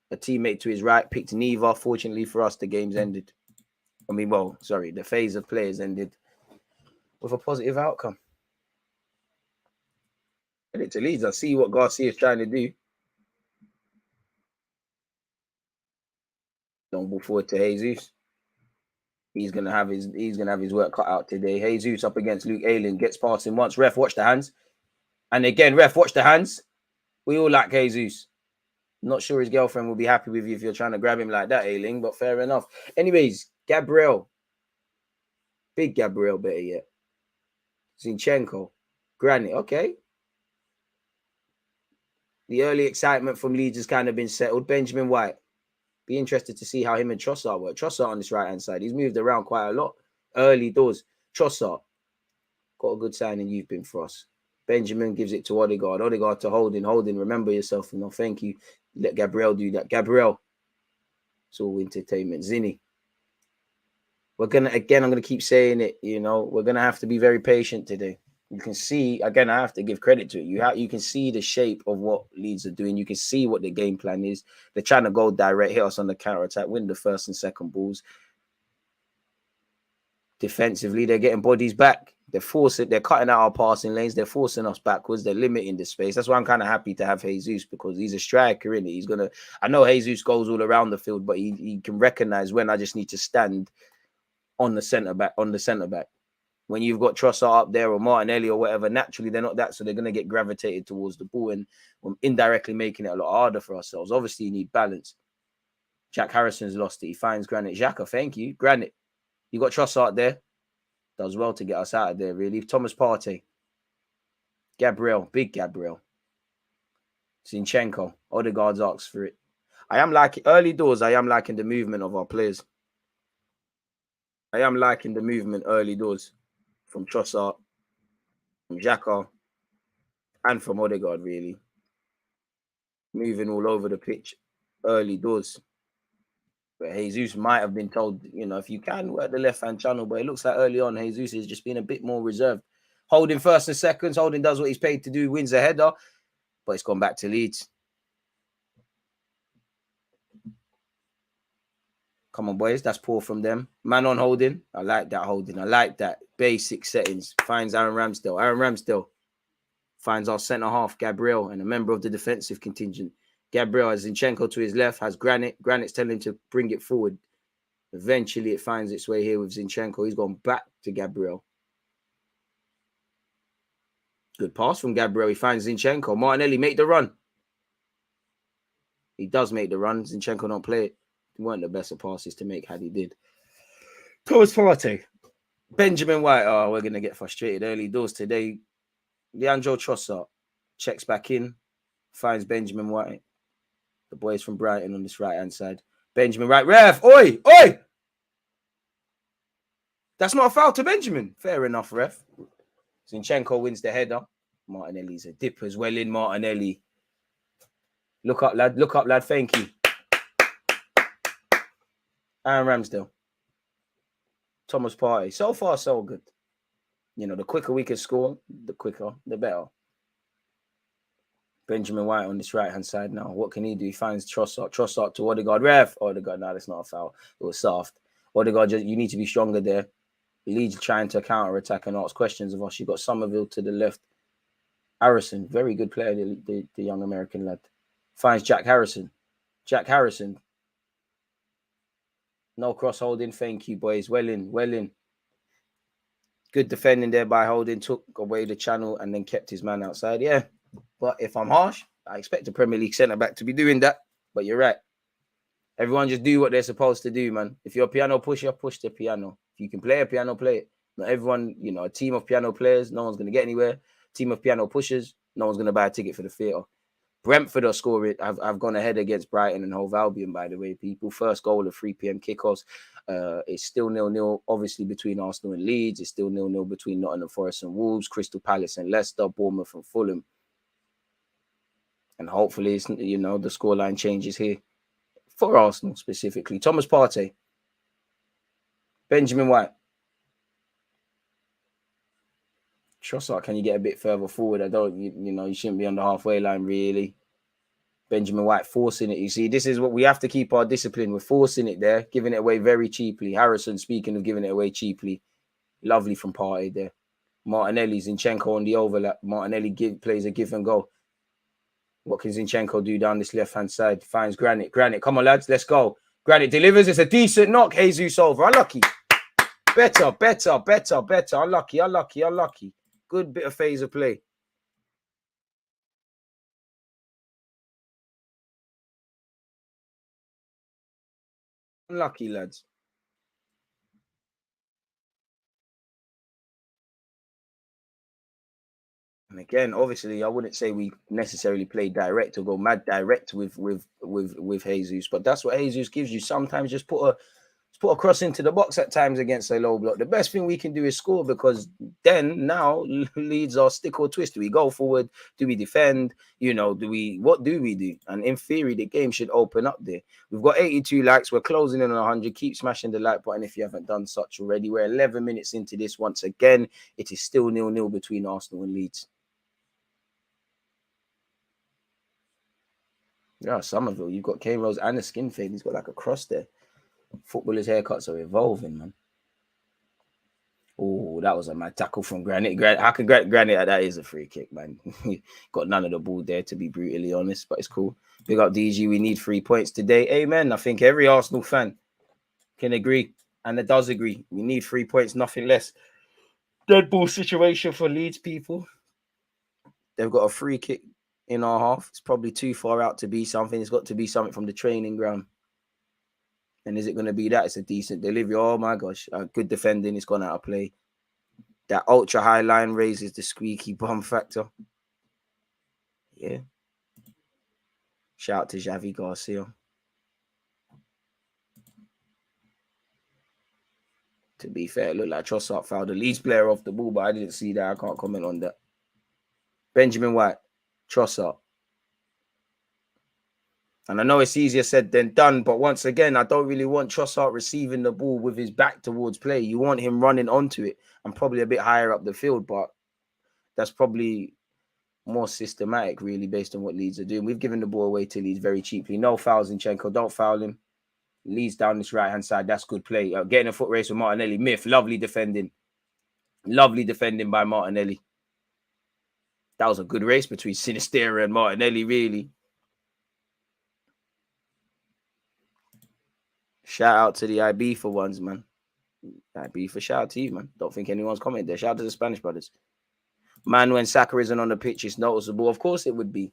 a teammate to his right, picked Neva. Fortunately for us, the game's ended. The phase of players ended with a positive outcome. Credit to Leeds. I see what Garcia's trying to do. Long ball forward to Jesus. He's gonna have his work cut out today. Jesus up against Luke Ayling, gets past him once. Ref, watch the hands. And again, ref, watch the hands. We all like Jesus. Not sure his girlfriend will be happy with you if you're trying to grab him like that, Ayling, but fair enough. Anyways, Gabriel. Big Gabriel, better yet. Zinchenko. Granit, okay. The early excitement from Leeds has kind of been settled. Benjamin White. Be interested to see how him and Trossard work. Trossard on this right-hand side. He's moved around quite a lot. Early doors. Trossard. Got a good signing you've been for us. Benjamin gives it to Odegaard. Odegaard to Holding. Holding, remember yourself. No, thank you. Let Gabriel do that. Gabriel. It's all entertainment. Zinni. I'm going to keep saying it, you know. We're going to have to be very patient today. You can see, again, I have to give credit to it. You can see the shape of what Leeds are doing. You can see what the game plan is. They're trying to go direct, hit us on the counter-attack, win the first and second balls. Defensively, they're getting bodies back. They're cutting out our passing lanes. They're forcing us backwards. They're limiting the space. That's why I'm kind of happy to have Jesus, because he's a striker, isn't he? I know Jesus goes all around the field, but he can recognize when I just need to stand on the centre back. When you've got Trossard up there or Martinelli or whatever, naturally they're not that, so they're going to get gravitated towards the ball and indirectly making it a lot harder for ourselves. Obviously, you need balance. Jack Harrison's lost it. He finds Granit Xhaka. Thank you. Granit, you got Trossard there. Does well to get us out of there, really. Thomas Partey. Gabriel. Big Gabriel. Zinchenko. Odegaard's asked for it. Early doors, I am liking the movement of our players. I am liking the movement early doors. From Trossard, from Xhaka, and from Odegaard, really. Moving all over the pitch, early doors. But Jesus might have been told, you know, if you can work the left-hand channel, but it looks like early on, Jesus is just being a bit more reserved. Holding first and seconds, Holding does what he's paid to do, wins a header, but it's gone back to Leeds. Come on, boys. That's poor from them. Man on Holding. I like that Holding. I like that. Basic settings. Finds Aaron Ramsdale. Aaron Ramsdale finds our centre-half, Gabriel, and a member of the defensive contingent. Gabriel has Zinchenko to his left, has Granit. Granit's telling him to bring it forward. Eventually, it finds its way here with Zinchenko. He's gone back to Gabriel. Good pass from Gabriel. He finds Zinchenko. Martinelli, make the run. He does make the run. Zinchenko don't play it. Weren't the best of passes to make had he did. Thomas Partey. Benjamin White. Oh, we're going to get frustrated early doors today. Leandro Trossard checks back in. Finds Benjamin White. The boys from Brighton on this right-hand side. Benjamin White. Ref. Oi! Oi! That's not a foul to Benjamin. Fair enough, ref. Zinchenko wins the header. Martinelli's a dip as well in Martinelli. Look up, lad. Look up, lad. Thank you. Aaron Ramsdale. Thomas Partey. So far, so good. You know, the quicker we can score, the quicker, the better. Benjamin White on this right-hand side now. What can he do? He finds Trossard. Trossard to Odegaard. Ref. Odegaard, no, that's not a foul. It was soft. Odegaard, you need to be stronger there. Leeds trying to counter-attack and ask questions of us. You've got Somerville to the left. Harrison, very good player, the young American lad. Finds Jack Harrison. Jack Harrison. No cross-holding. Thank you, boys. Well in, well in. Good defending there by Holding. Took away the channel and then kept his man outside. Yeah, but if I'm harsh, I expect a Premier League centre-back to be doing that. But you're right. Everyone just do what they're supposed to do, man. If you're a piano pusher, push the piano. If you can play a piano, play it. Not everyone, you know, a team of piano players, no one's going to get anywhere. Team of piano pushers, no one's going to buy a ticket for the theatre. Brentford are scoring. I've gone ahead against Brighton and Hove Albion, by the way, people. First goal of 3 p.m. kickoffs. It's still 0-0, obviously, between Arsenal and Leeds. It's still 0-0 between Nottingham Forest and Wolves, Crystal Palace and Leicester, Bournemouth and Fulham. And hopefully, it's, you know, the scoreline changes here for Arsenal specifically. Thomas Partey, Benjamin White. Trossard, can you get a bit further forward? You know, you shouldn't be on the halfway line, really. Benjamin White forcing it. You see, this is what we have to keep our discipline. We're forcing it there, giving it away very cheaply. Harrison, speaking of giving it away cheaply, lovely from Partey there. Martinelli, Zinchenko on the overlap. Martinelli plays a give and go. What can Zinchenko do down this left-hand side? Finds Granit. Granit, come on, lads, let's go. Granit delivers. It's a decent knock. Jesus over. Unlucky. Better. Unlucky. Good bit of phase of play. Unlucky, lads. And again, obviously, I wouldn't say we necessarily play direct or go mad direct with Jesus, but that's what Jesus gives you. Sometimes just put a cross into the box at times against a low block. The best thing we can do is score, because then now Leeds are stick or twist. Do we go forward? Do we defend? You know, what do we do? And in theory, the game should open up there. We've got 82 likes. We're closing in on 100. Keep smashing the like button if you haven't done such already. We're 11 minutes into this. Once again, it is still 0-0 between Arsenal and Leeds. Yeah, Somerville, you've got Kane Rose and a skin fade. He's got like a cross there. Footballers' haircuts are evolving, man. Oh, that was a mad tackle from Granit. How can Granit? That is a free kick, man. Got none of the ball there, to be brutally honest, but it's cool. Big up DG. We need 3 points today. Amen. I think every Arsenal fan can agree, and it does agree. We need 3 points, nothing less. Dead ball situation for Leeds people. They've got a free kick in our half. It's probably too far out to be something. It's got to be something from the training ground. And is it going to be that? It's a decent delivery. Oh my gosh. Good defending. It's gone out of play. That ultra high line raises the squeaky bum factor. Yeah. Shout out to Xavi Garcia. To be fair, it looked like Trossard fouled the Leeds player off the ball, but I didn't see that. I can't comment on that. Benjamin White. Trossard. And I know it's easier said than done, but once again, I don't really want Trossard receiving the ball with his back towards play. You want him running onto it and probably a bit higher up the field, but that's probably more systematic, really, based on what Leeds are doing. We've given the ball away to Leeds very cheaply. No fouls, Zinchenko. Don't foul him. Leeds down this right-hand side. That's good play. Getting a foot race with Martinelli. Myth. Lovely defending. Lovely defending by Martinelli. That was a good race between Sinistera and Martinelli, really. Shout out to the IB for ones, man. IB for shout out to you, man. Don't think anyone's commented there. Shout out to the Spanish brothers. Man, when Saka isn't on the pitch, it's noticeable. Of course it would be.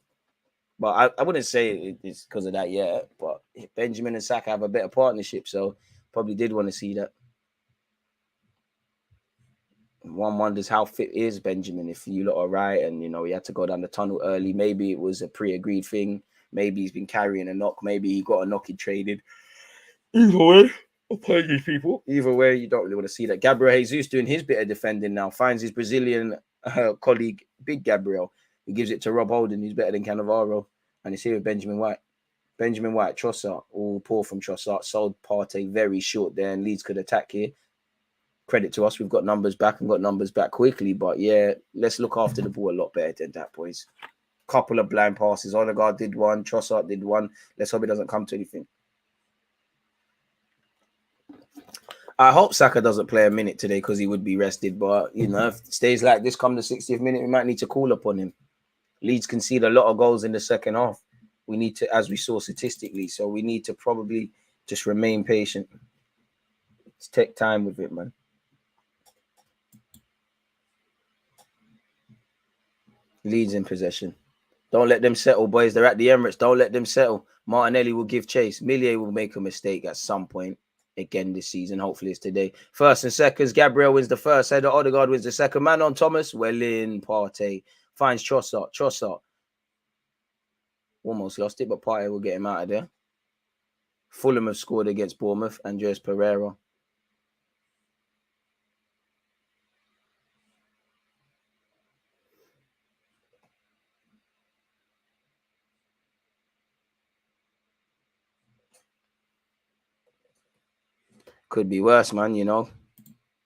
But I wouldn't say it's because of that yet. But Benjamin and Saka have a better partnership, so probably did want to see that. One wonders how fit is Benjamin if you lot are right and, you know, he had to go down the tunnel early. Maybe it was a pre-agreed thing. Maybe he's been carrying a knock. Maybe he got a knock he traded. Either way, apologies, people. Either way, you don't really want to see that. Gabriel Jesus doing his bit of defending now. Finds his Brazilian colleague, Big Gabriel. He gives it to Rob Holden, who's better than Cannavaro. And he's here with Benjamin White. Benjamin White, Trossard. All poor from Trossard. Sold Partey very short there, and Leeds could attack here. Credit to us. We've got numbers back and got numbers back quickly. But yeah, let's look after the ball a lot better than that, boys. Couple of blind passes. Odegaard did one. Trossard did one. Let's hope it doesn't come to anything. I hope Saka doesn't play a minute today because he would be rested. But, you know, if it stays like this come the 60th minute, we might need to call upon him. Leeds concede a lot of goals in the second half. We need to, as we saw statistically, so we need to probably just remain patient. Let's take time with it, man. Leeds in possession. Don't let them settle, boys. They're at the Emirates. Don't let them settle. Martinelli will give chase. Millier will make a mistake at some point. again this season. Hopefully it's today. First and seconds, Gabriel wins the first header. Odegaard wins the second. Man on Thomas. Well in. Partey finds Trossard. Trossard almost lost it, but Partey will get him out of there. Fulham have scored against Bournemouth. Andres Pereira. Could be worse, man, you know.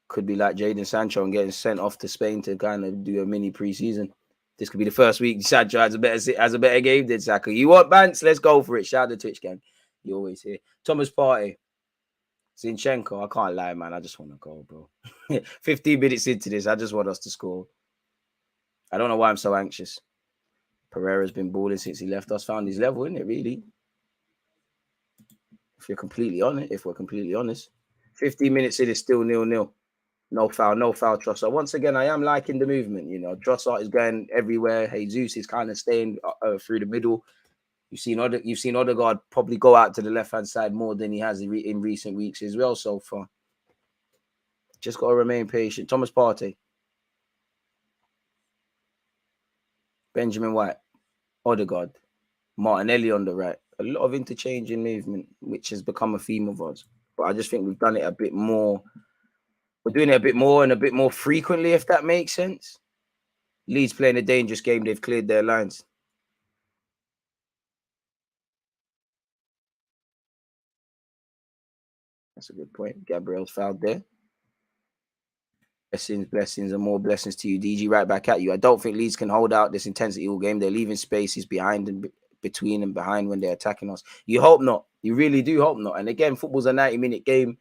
Could be like Jadon Sancho and getting sent off to Spain to kind of do a mini pre-season. This could be the first week Sancho has a better game than Saka. You want Bants? Let's go for it. Shout out to Twitch gang. You always hear. Thomas Partey. Zinchenko. I can't lie, man. I just want to go, bro. 15 minutes into this, I just want us to score. I don't know why I'm so anxious. Pereira's been balling since he left us. Found his level, isn't it, really? If we're completely honest. 15 minutes in, it's still 0-0. No foul, Trossard. Once again, I am liking the movement. You know, Trossard is going everywhere. Jesus is kind of staying through the middle. You've seen Odegaard probably go out to the left-hand side more than he has in recent weeks as well so far. Just got to remain patient. Thomas Partey. Benjamin White. Odegaard. Martinelli on the right. A lot of interchange in movement, which has become a theme of ours. But I just think we've done it a bit more. We're doing it a bit more and a bit more frequently, if that makes sense. Leeds playing a dangerous game. They've cleared their lines. That's a good point. Gabriel's fouled there. Blessings, and more blessings to you. DG right back at you. I don't think Leeds can hold out this intensity all game. They're leaving spaces behind and between and behind when they're attacking us. You hope not. You really do hope not. And again, football's a 90-minute game.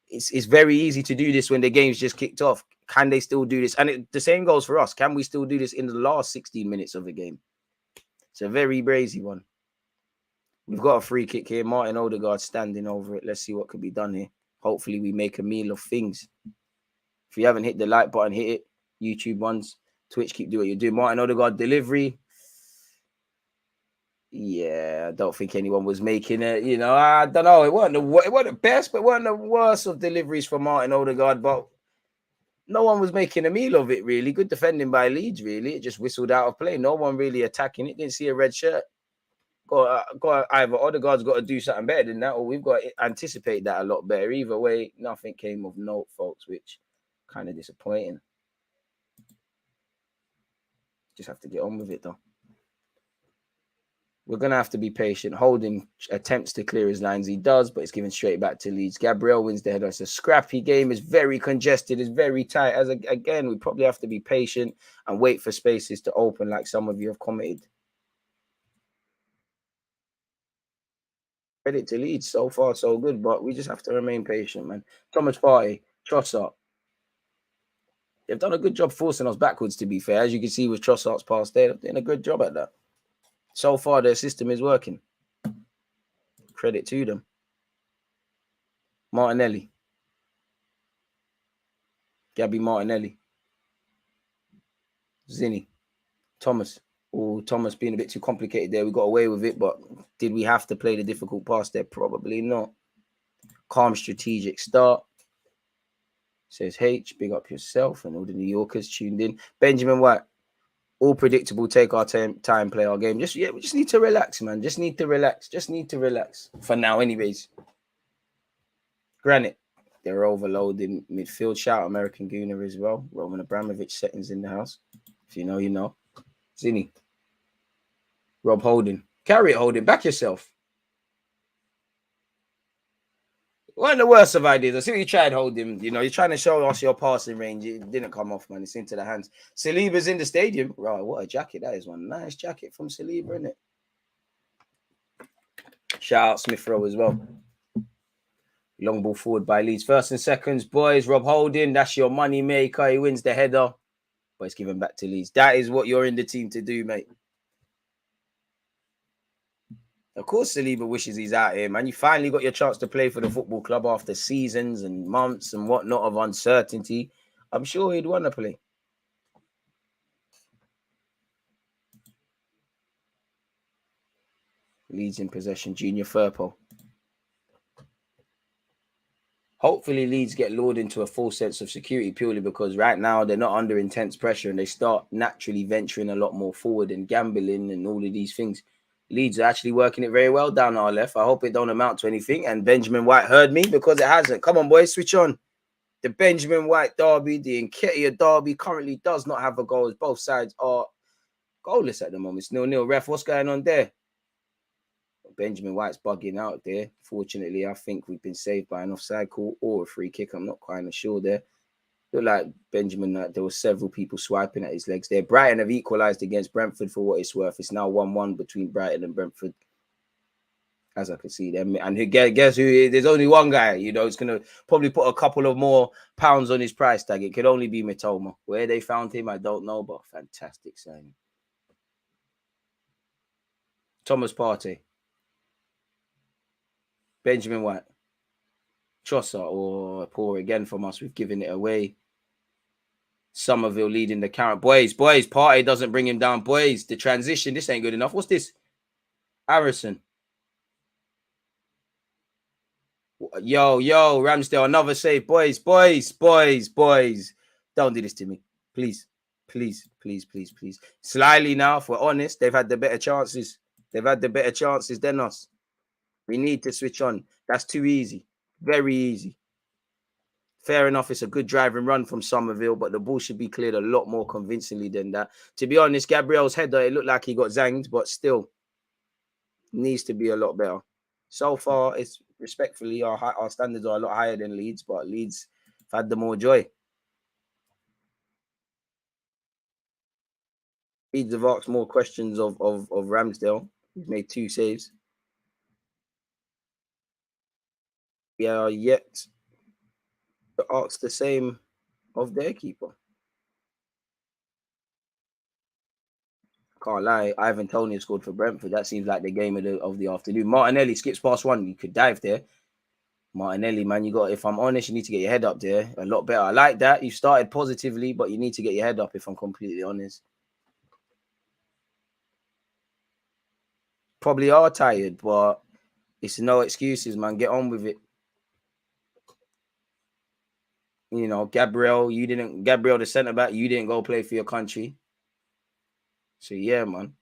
It's very easy to do this when the game's just kicked off. Can they still do this? And the same goes for us. Can we still do this in the last 16 minutes of the game? It's a very brazy one. We've got a free kick here. Martin Odegaard standing over it. Let's see what could be done here. Hopefully we make a meal of things. If you haven't hit the like button, hit it. YouTube ones. Twitch, keep doing what you're doing. Martin Odegaard delivery. Yeah, I don't think anyone was making it. You know, I don't know. It wasn't the best, but it wasn't the worst of deliveries for Martin Odegaard. But no one was making a meal of it, really. Good defending by Leeds, really. It just whistled out of play. No one really attacking it. Didn't see a red shirt. Either Odegaard's got to do something better than that, or we've got to anticipate that a lot better. Either way, nothing came of note, folks, which kind of disappointing. Just have to get on with it, though. We're going to have to be patient. Holding attempts to clear his lines. He does, but it's given straight back to Leeds. Gabriel wins the header. It's a scrappy game. It's very congested. It's very tight. Again, we probably have to be patient and wait for spaces to open like some of you have commented. Credit to Leeds. So far, so good, but we just have to remain patient, man. Thomas Partey, Trossard. They've done a good job forcing us backwards, to be fair. As you can see with Trossard's pass there, they're doing a good job at that. So far, their system is working. Credit to them. Martinelli. Gabby Martinelli. Zinni. Thomas. Oh, Thomas being a bit too complicated there. We got away with it, but did we have to play the difficult pass there? Probably not. Calm, strategic start. Says H, big up yourself and all the New Yorkers tuned in. Benjamin White. All predictable, take our time, play our game. We just need to relax, man. Just need to relax. For now, anyways. Granite, they're overloading midfield. Shout out American Gooner as well. Roman Abramovich settings in the house. If you know, you know. Zinni. Rob Holding. Carry it, Holding. Back yourself. One of the worst of ideas. I see what you tried holding. You know, you're trying to show us your passing range. It didn't come off, man. It's into the hands. Saliba's in the stadium. Right, what a jacket that is. One nice jacket from Saliba, isn't it? Shout out Smith Rowe as well. Long ball forward by Leeds. First and seconds, boys. Rob Holding. That's your money maker. He wins the header. But it's given back to Leeds. That is what you're in the team to do, mate. Of course, Saliba wishes he's out here, man. You finally got your chance to play for the football club after seasons and months and whatnot of uncertainty. I'm sure he'd want to play. Leeds in possession, Junior Firpo. hopefully Leeds get lured into a full sense of security purely because right now they're not under intense pressure and they start naturally venturing a lot more forward and gambling and all of these things. Leeds are actually working it very well down our left. I hope it don't amount to anything. And Benjamin White heard me because it hasn't. Come on, boys, switch on. The Benjamin White derby, the Nketiah derby currently does not have a goal as both sides are goalless at the moment. It's 0-0. Ref, what's going on there? Benjamin White's bugging out there. Fortunately, I think we've been saved by an offside call or a free kick. I'm not quite sure there. Look like Benjamin, there were several people swiping at his legs there. Brighton have equalised against Brentford for what it's worth. It's now 1-1 between Brighton and Brentford. As I can see them. And guess who? There's only one guy, you know, it's going to probably put a couple of more pounds on his price tag. It could only be Mitoma. Where they found him, I don't know, but fantastic signing. Thomas Partey. Benjamin White. Trossard or poor again from us. We've given it away. Somerville leading the count. Boys, Partey doesn't bring him down. Boys, the transition, this ain't good enough. What's this? Harrison. Yo, Ramsdale, another save. Boys. Don't do this to me. Please. Slyly now, if we're honest, they've had the better chances. They've had the better chances than us. We need to switch on. That's too easy. Very easy. Fair enough, it's a good drive and run from Somerville, but the ball should be cleared a lot more convincingly than that. To be honest, Gabriel's header, it looked like he got zanged, but still needs to be a lot better. So far, it's respectfully, our standards are a lot higher than Leeds, but Leeds have had the more joy. Leeds have asked more questions of Ramsdale. He's made 2 saves. We are yet to ask the same of their keeper. Can't lie, Ivan Toney scored for Brentford. That seems like the game of the afternoon. Martinelli skips past one. You could dive there. Martinelli, man, if I'm honest, you need to get your head up there a lot better. I like that. You started positively, but you need to get your head up if I'm completely honest. Probably are tired, but it's no excuses, man. Get on with it. You know, Gabriel, the centre back, you didn't go play for your country. So yeah, man.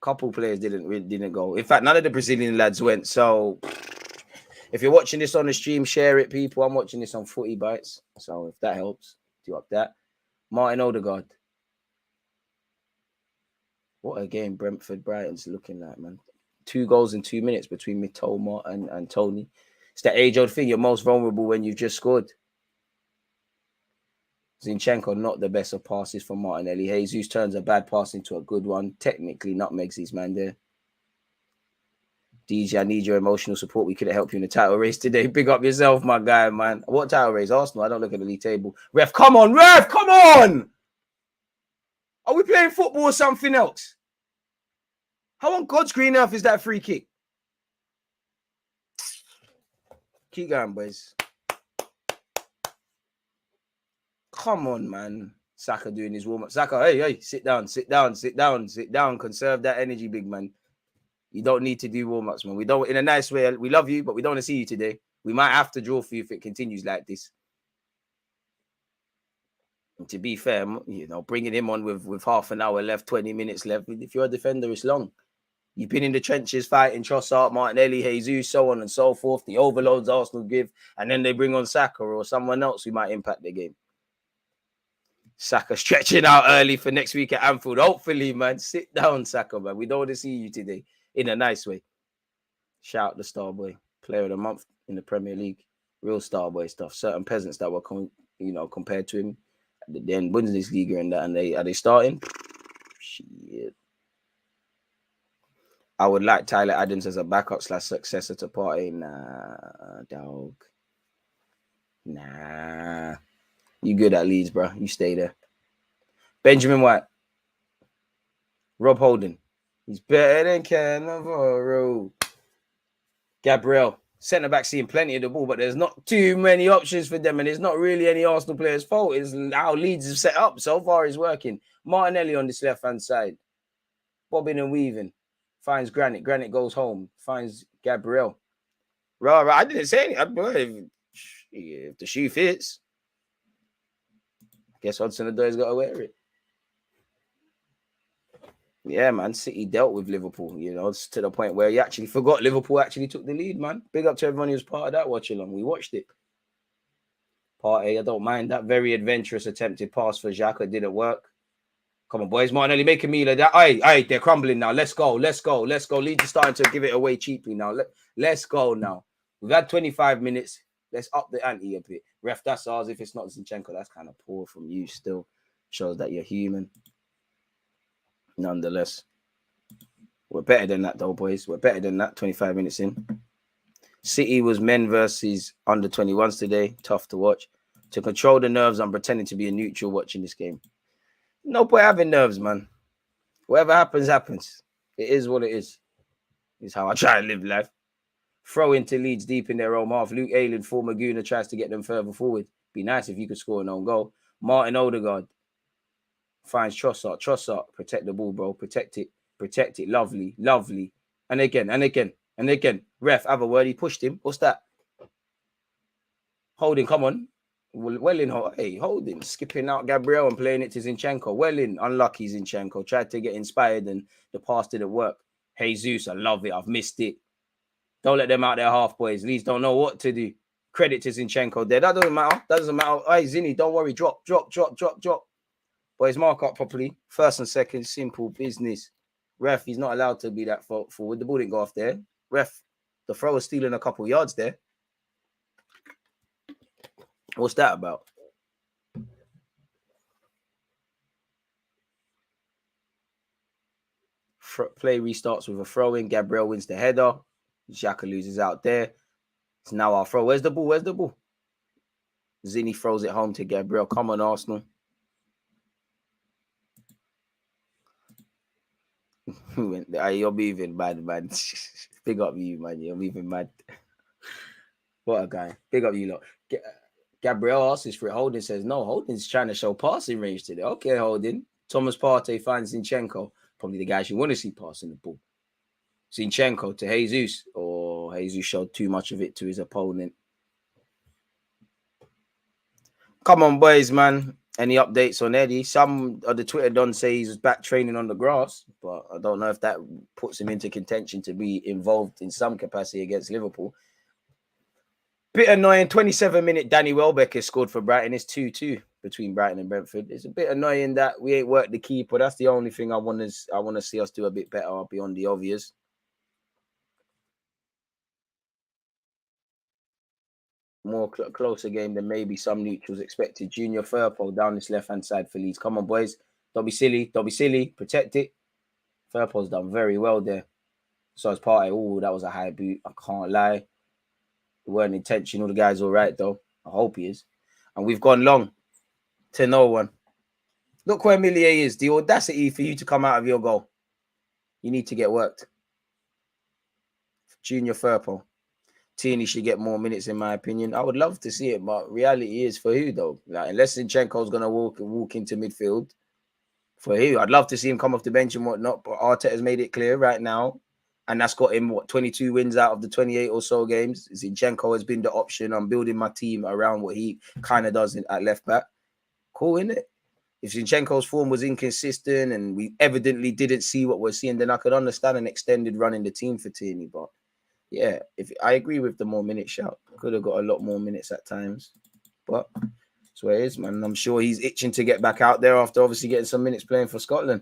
Couple players didn't go. In fact, none of the Brazilian lads went. So if you're watching this on the stream, share it, people. I'm watching this on Footy Bites. So if that helps, do up that. Martin Odegaard. What a game Brentford Brighton's looking like, man. 2 goals in 2 minutes between Mitoma and Toney. It's that age-old thing. You're most vulnerable when you've just scored. Zinchenko, not the best of passes from Martinelli. Jesus turns a bad pass into a good one. Technically, nutmegs his man there. DJ, I need your emotional support. We couldn't help you in the title race today. Big up yourself, my guy, man. What title race? Arsenal. I don't look at the league table. Ref, come on. Ref, come on. Are we playing football or something else? How on God's green earth is that free kick? Keep going, boys. Come on, man. Saka doing his warm-up. Saka, hey, sit down. Conserve that energy, big man. You don't need to do warm-ups, man. We don't, in a nice way, we love you, but we don't want to see you today. We might have to draw for you if it continues like this. And to be fair, you know, bringing him on with half an hour left, 20 minutes left, if you're a defender, it's long. You've been in the trenches fighting Trossard, Martinelli, Jesus, so on and so forth. The overloads Arsenal give, and then they bring on Saka or someone else who might impact the game. Saka stretching out early for next week at Anfield. Hopefully, man. Sit down, Saka, man. We don't want to see you today in a nice way. Shout out the Starboy. Player of the month in the Premier League. Real Starboy stuff. Certain peasants that were, compared to him. Then Bundesliga and that. And are they starting? Shit. I would like Tyler Adams as a backup / successor to Partey. Nah, dog. Nah. You good at Leeds, bro. You stay there. Benjamin White. Rob Holding. He's better than Cannavaro. Gabriel. Centre-back seeing plenty of the ball, but there's not too many options for them, and it's not really any Arsenal player's fault. It's how Leeds have set up. So far, it's working. Martinelli on this left-hand side. Bobbing and weaving. Finds Granit. Granit goes home. Finds Gabriel. Right. I didn't say anything. If the shoe fits, I guess Hudson-Odoi's got to wear it. Yeah, man. City dealt with Liverpool, you know, to the point where you actually forgot Liverpool actually took the lead, man. Big up to everyone who was part of that watch along. We watched it. Partey, I don't mind that very adventurous attempted pass for Xhaka. It didn't work. Come on, boys. Martinelli, make a meal of that. Aye, they're crumbling now. Let's go. Leeds is starting to give it away cheaply now. Let's go now. We've had 25 minutes. Let's up the ante a bit. Ref, that's ours. If it's not Zinchenko, that's kind of poor from you still. Shows that you're human. Nonetheless, we're better than that, though, boys. We're better than that. 25 minutes in. City was men versus under 21s today. Tough to watch. To control the nerves, I'm pretending to be a neutral watching this game. No point having nerves, man. Whatever happens, happens. It is what it is. It's how I try to live life. Throw into Leeds deep in their own half. Luke Ayling, former Gooner, tries to get them further forward. Be nice if you could score an own goal. Martin Odegaard finds Trossard. Trossard, protect the ball, bro. Protect it. Protect it. Lovely. Lovely. And again. Ref, have a word. He pushed him. What's that? Holding, come on. Well in, hey, holding. Skipping out Gabriel and playing it to Zinchenko. Well in. Unlucky Zinchenko. Tried to get inspired and the pass didn't work. Jesus, I love it. I've missed it. Don't let them out there half, boys. Leeds don't know what to do. Credit to Zinchenko there. That doesn't matter. Hey, Zinni, don't worry. Drop. Boys, mark up properly. First and second, simple business. Ref, he's not allowed to be that forward. The ball didn't go off there. Ref, the throw was stealing a couple yards there. What's that about? Play restarts with a throw-in. Gabriel wins the header. Xhaka loses out there. It's now our throw. Where's the ball? Zinni throws it home to Gabriel. Come on, Arsenal. You're moving mad, man. Big up you, man. You're moving mad. What a guy. Big up you lot. Gabriel asks for it. Holding says, no, Holding's trying to show passing range today. Okay, Holding. Thomas Partey finds Zinchenko. Probably the guys you want to see passing the ball. Zinchenko to Jesus. Or Jesus showed too much of it to his opponent. Come on, boys, man. Any updates on Eddie? Some of the Twitter dons say he's back training on the grass, but I don't know if that puts him into contention to be involved in some capacity against Liverpool. Bit annoying. 27-minute Danny Welbeck has scored for Brighton. It's 2-2 between Brighton and Brentford. It's a bit annoying that we ain't worked the keeper. That's the only thing I want to see us do a bit better beyond the obvious. More closer game than maybe some neutrals expected. Junior Firpo down this left-hand side for Leeds. Come on, boys. Don't be silly. Protect it. Firpo's done very well there. So as Partey, oh, that was a high boot. I can't lie. It weren't intentional. The guy's all right, though. I hope he is. And we've gone long to no one. Look where Millier is. The audacity for you to come out of your goal. You need to get worked. Junior Firpo. Tierney should get more minutes, in my opinion. I would love to see it, but reality is for who, though? Like, unless Zinchenko's going to walk into midfield, for who? I'd love to see him come off the bench and whatnot, but Arteta's made it clear right now, and that's got him, 22 wins out of the 28 or so games. Zinchenko has been the option. I'm building my team around what he kind of does at left back. Cool, isn't it? If Zinchenko's form was inconsistent and we evidently didn't see what we're seeing, then I could understand an extended run in the team for Tierney, but yeah, if I agree with the more minute shout. Could have got a lot more minutes at times. But that's where it is, man. I'm sure he's itching to get back out there after obviously getting some minutes playing for Scotland.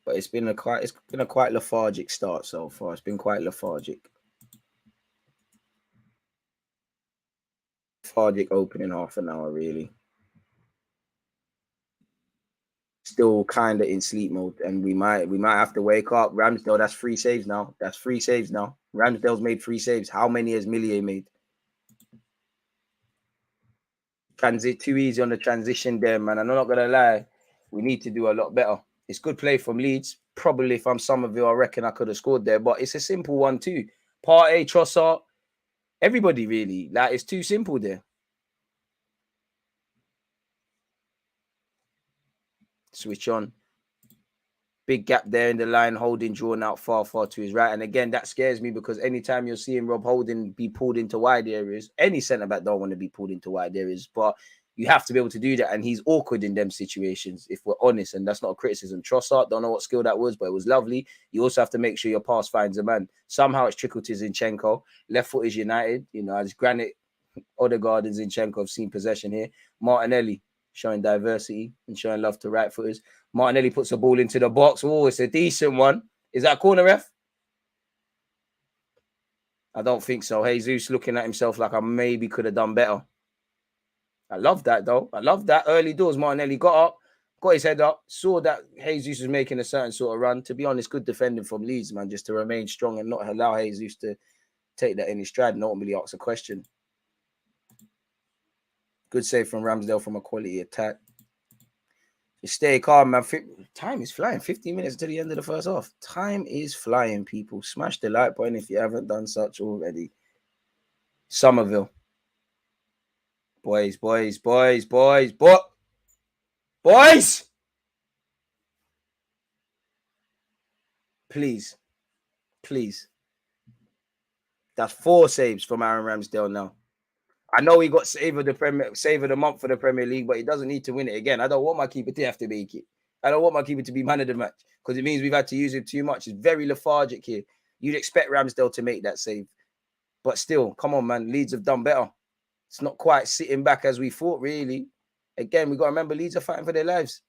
But it's been a quite lethargic start so far. It's been quite lethargic. Lethargic opening half an hour, really. Still kind of in sleep mode, and we might have to wake up. Ramsdale, that's 3 saves now. Ramsdale's made 3 saves. How many has Millier made? Too easy on the transition there, man. I'm not gonna lie. We need to do a lot better. It's good play from Leeds. Probably if I'm Somerville, I reckon I could have scored there, but it's a simple one too. Partey, Trossard, everybody really. Like, it's too simple there. Switch on. Big gap there in the line, Holding drawn out far to his right. And again, that scares me because anytime you're seeing Rob Holding be pulled into wide areas, any centre-back don't want to be pulled into wide areas, but you have to be able to do that. And he's awkward in them situations, if we're honest. And that's not a criticism. Trossard, don't know what skill that was, but it was lovely. You also have to make sure your pass finds a man. Somehow it's trickled to Zinchenko. Left foot is United. You know, as Granit, Odegaard and Zinchenko have seen possession here. Martinelli showing diversity and showing love to right footers. Martinelli puts the ball into the box. Oh, it's a decent one. Is that a corner, ref? I don't think so. Jesus looking at himself like I maybe could have done better. I love that, though. I love that. Early doors, Martinelli got up, got his head up, saw that Jesus was making a certain sort of run. To be honest, good defending from Leeds, man, just to remain strong and not allow Jesus to take that in his stride and ultimately ask a question. Good save from Ramsdale from a quality attack. Just stay calm, man. Time is flying. 15 minutes to the end of the first half. Time is flying, people. Smash the like button if you haven't done such already. Somerville. Boys. Please. That's 4 saves from Aaron Ramsdale now. I know he got save of the month for the Premier League, but he doesn't need to win it again. I don't want my keeper to have to make it. I don't want my keeper to be man of the match because it means we've had to use him too much. It's very lethargic here. You'd expect Ramsdale to make that save. But still, come on, man. Leeds have done better. It's not quite sitting back as we thought, really. Again, we got to remember Leeds are fighting for their lives.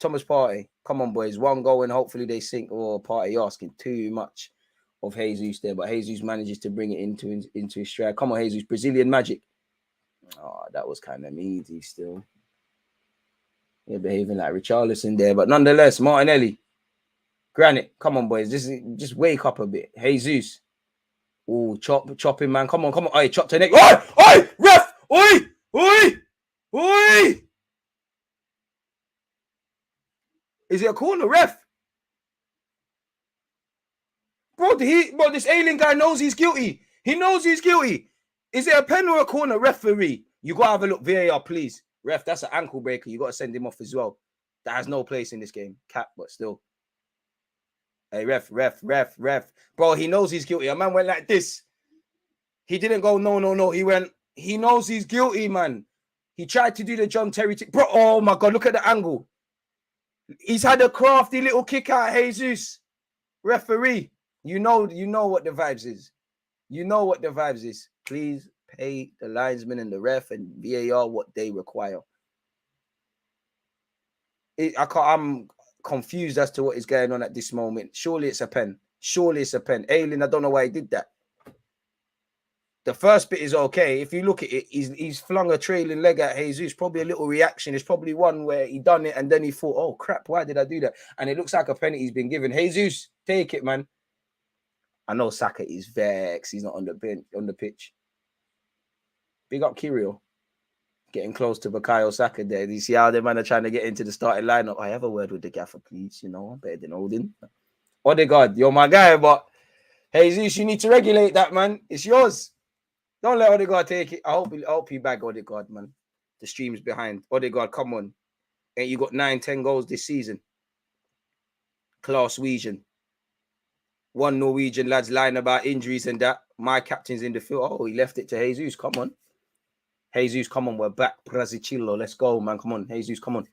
Thomas Partey. Come on, boys. 1 goal and hopefully they sink. Oh, Partey asking too much of Jesus there, but Jesus manages to bring it into his stride. Come on, Jesus, Brazilian magic. Oh, that was kind of easy still. You're behaving like Richarlison there, but nonetheless, Martinelli. Granite, come on, boys. Just wake up a bit. Jesus. Oh, chopping, man. Come on. Oi, chop to neck. Oi, ref! Oi! Is it a corner, ref? Bro, this alien guy knows he's guilty. He knows he's guilty. Is it a pen or a corner, referee? You got to have a look. VAR, please. Ref, that's an ankle breaker. You got to send him off as well. That has no place in this game. Cap, but still. Hey, ref. Bro, he knows he's guilty. A man went like this. He didn't go, no. He knows he's guilty, man. He tried to do the John Terry thing. Bro, oh my God, look at the angle. He's had a crafty little kick out, Jesus. Referee. You know what the vibes is. You know what the vibes is. Please pay the linesman and the ref and VAR what they require. I'm confused as to what is going on at this moment. Surely it's a pen. Ailing, I don't know why he did that. The first bit is okay. If you look at it, he's flung a trailing leg at Jesus. Probably a little reaction. It's probably one where he done it and then he thought, oh, crap, why did I do that? And it looks like a penalty he's been given. Jesus, take it, man. I know Saka is vexed. He's not on the pitch. Big up Kirill. Getting close to Bukayo Saka there. You see how the man are trying to get into the starting lineup. I have a word with the gaffer, please. You know, better than Holding. Odegaard, you're my guy, but Jesus, you need to regulate that, man. It's yours. Don't let Odegaard take it. I hope you bag Odegaard, man. The stream's behind. Odegaard, come on. Ain't you got 9-10 goals this season? Class Norwegian. 1 Norwegian lad's lying about injuries and that. My captain's in the field. Oh, he left it to Jesus. Come on. Jesus, come on. We're back. Brasicillo. Let's go, man. Come on. Jesus, come on.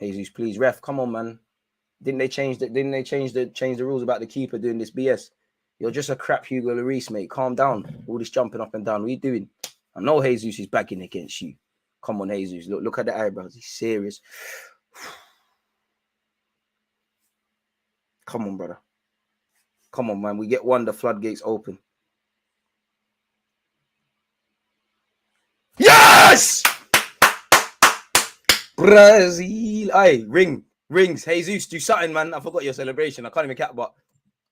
Jesus, please. Ref, come on, man. Didn't they change the rules about the keeper doing this BS? You're just a crap Hugo Lloris, mate. Calm down. All this jumping up and down. What are you doing? I know Jesus is bagging against you. Come on, Jesus. Look at the eyebrows. He's serious. Come on, brother. Come on, man. We get one, the floodgates open. Yes! Brazil. Aye, rings. Jesus, do something, man. I forgot your celebration. I can't even cap, but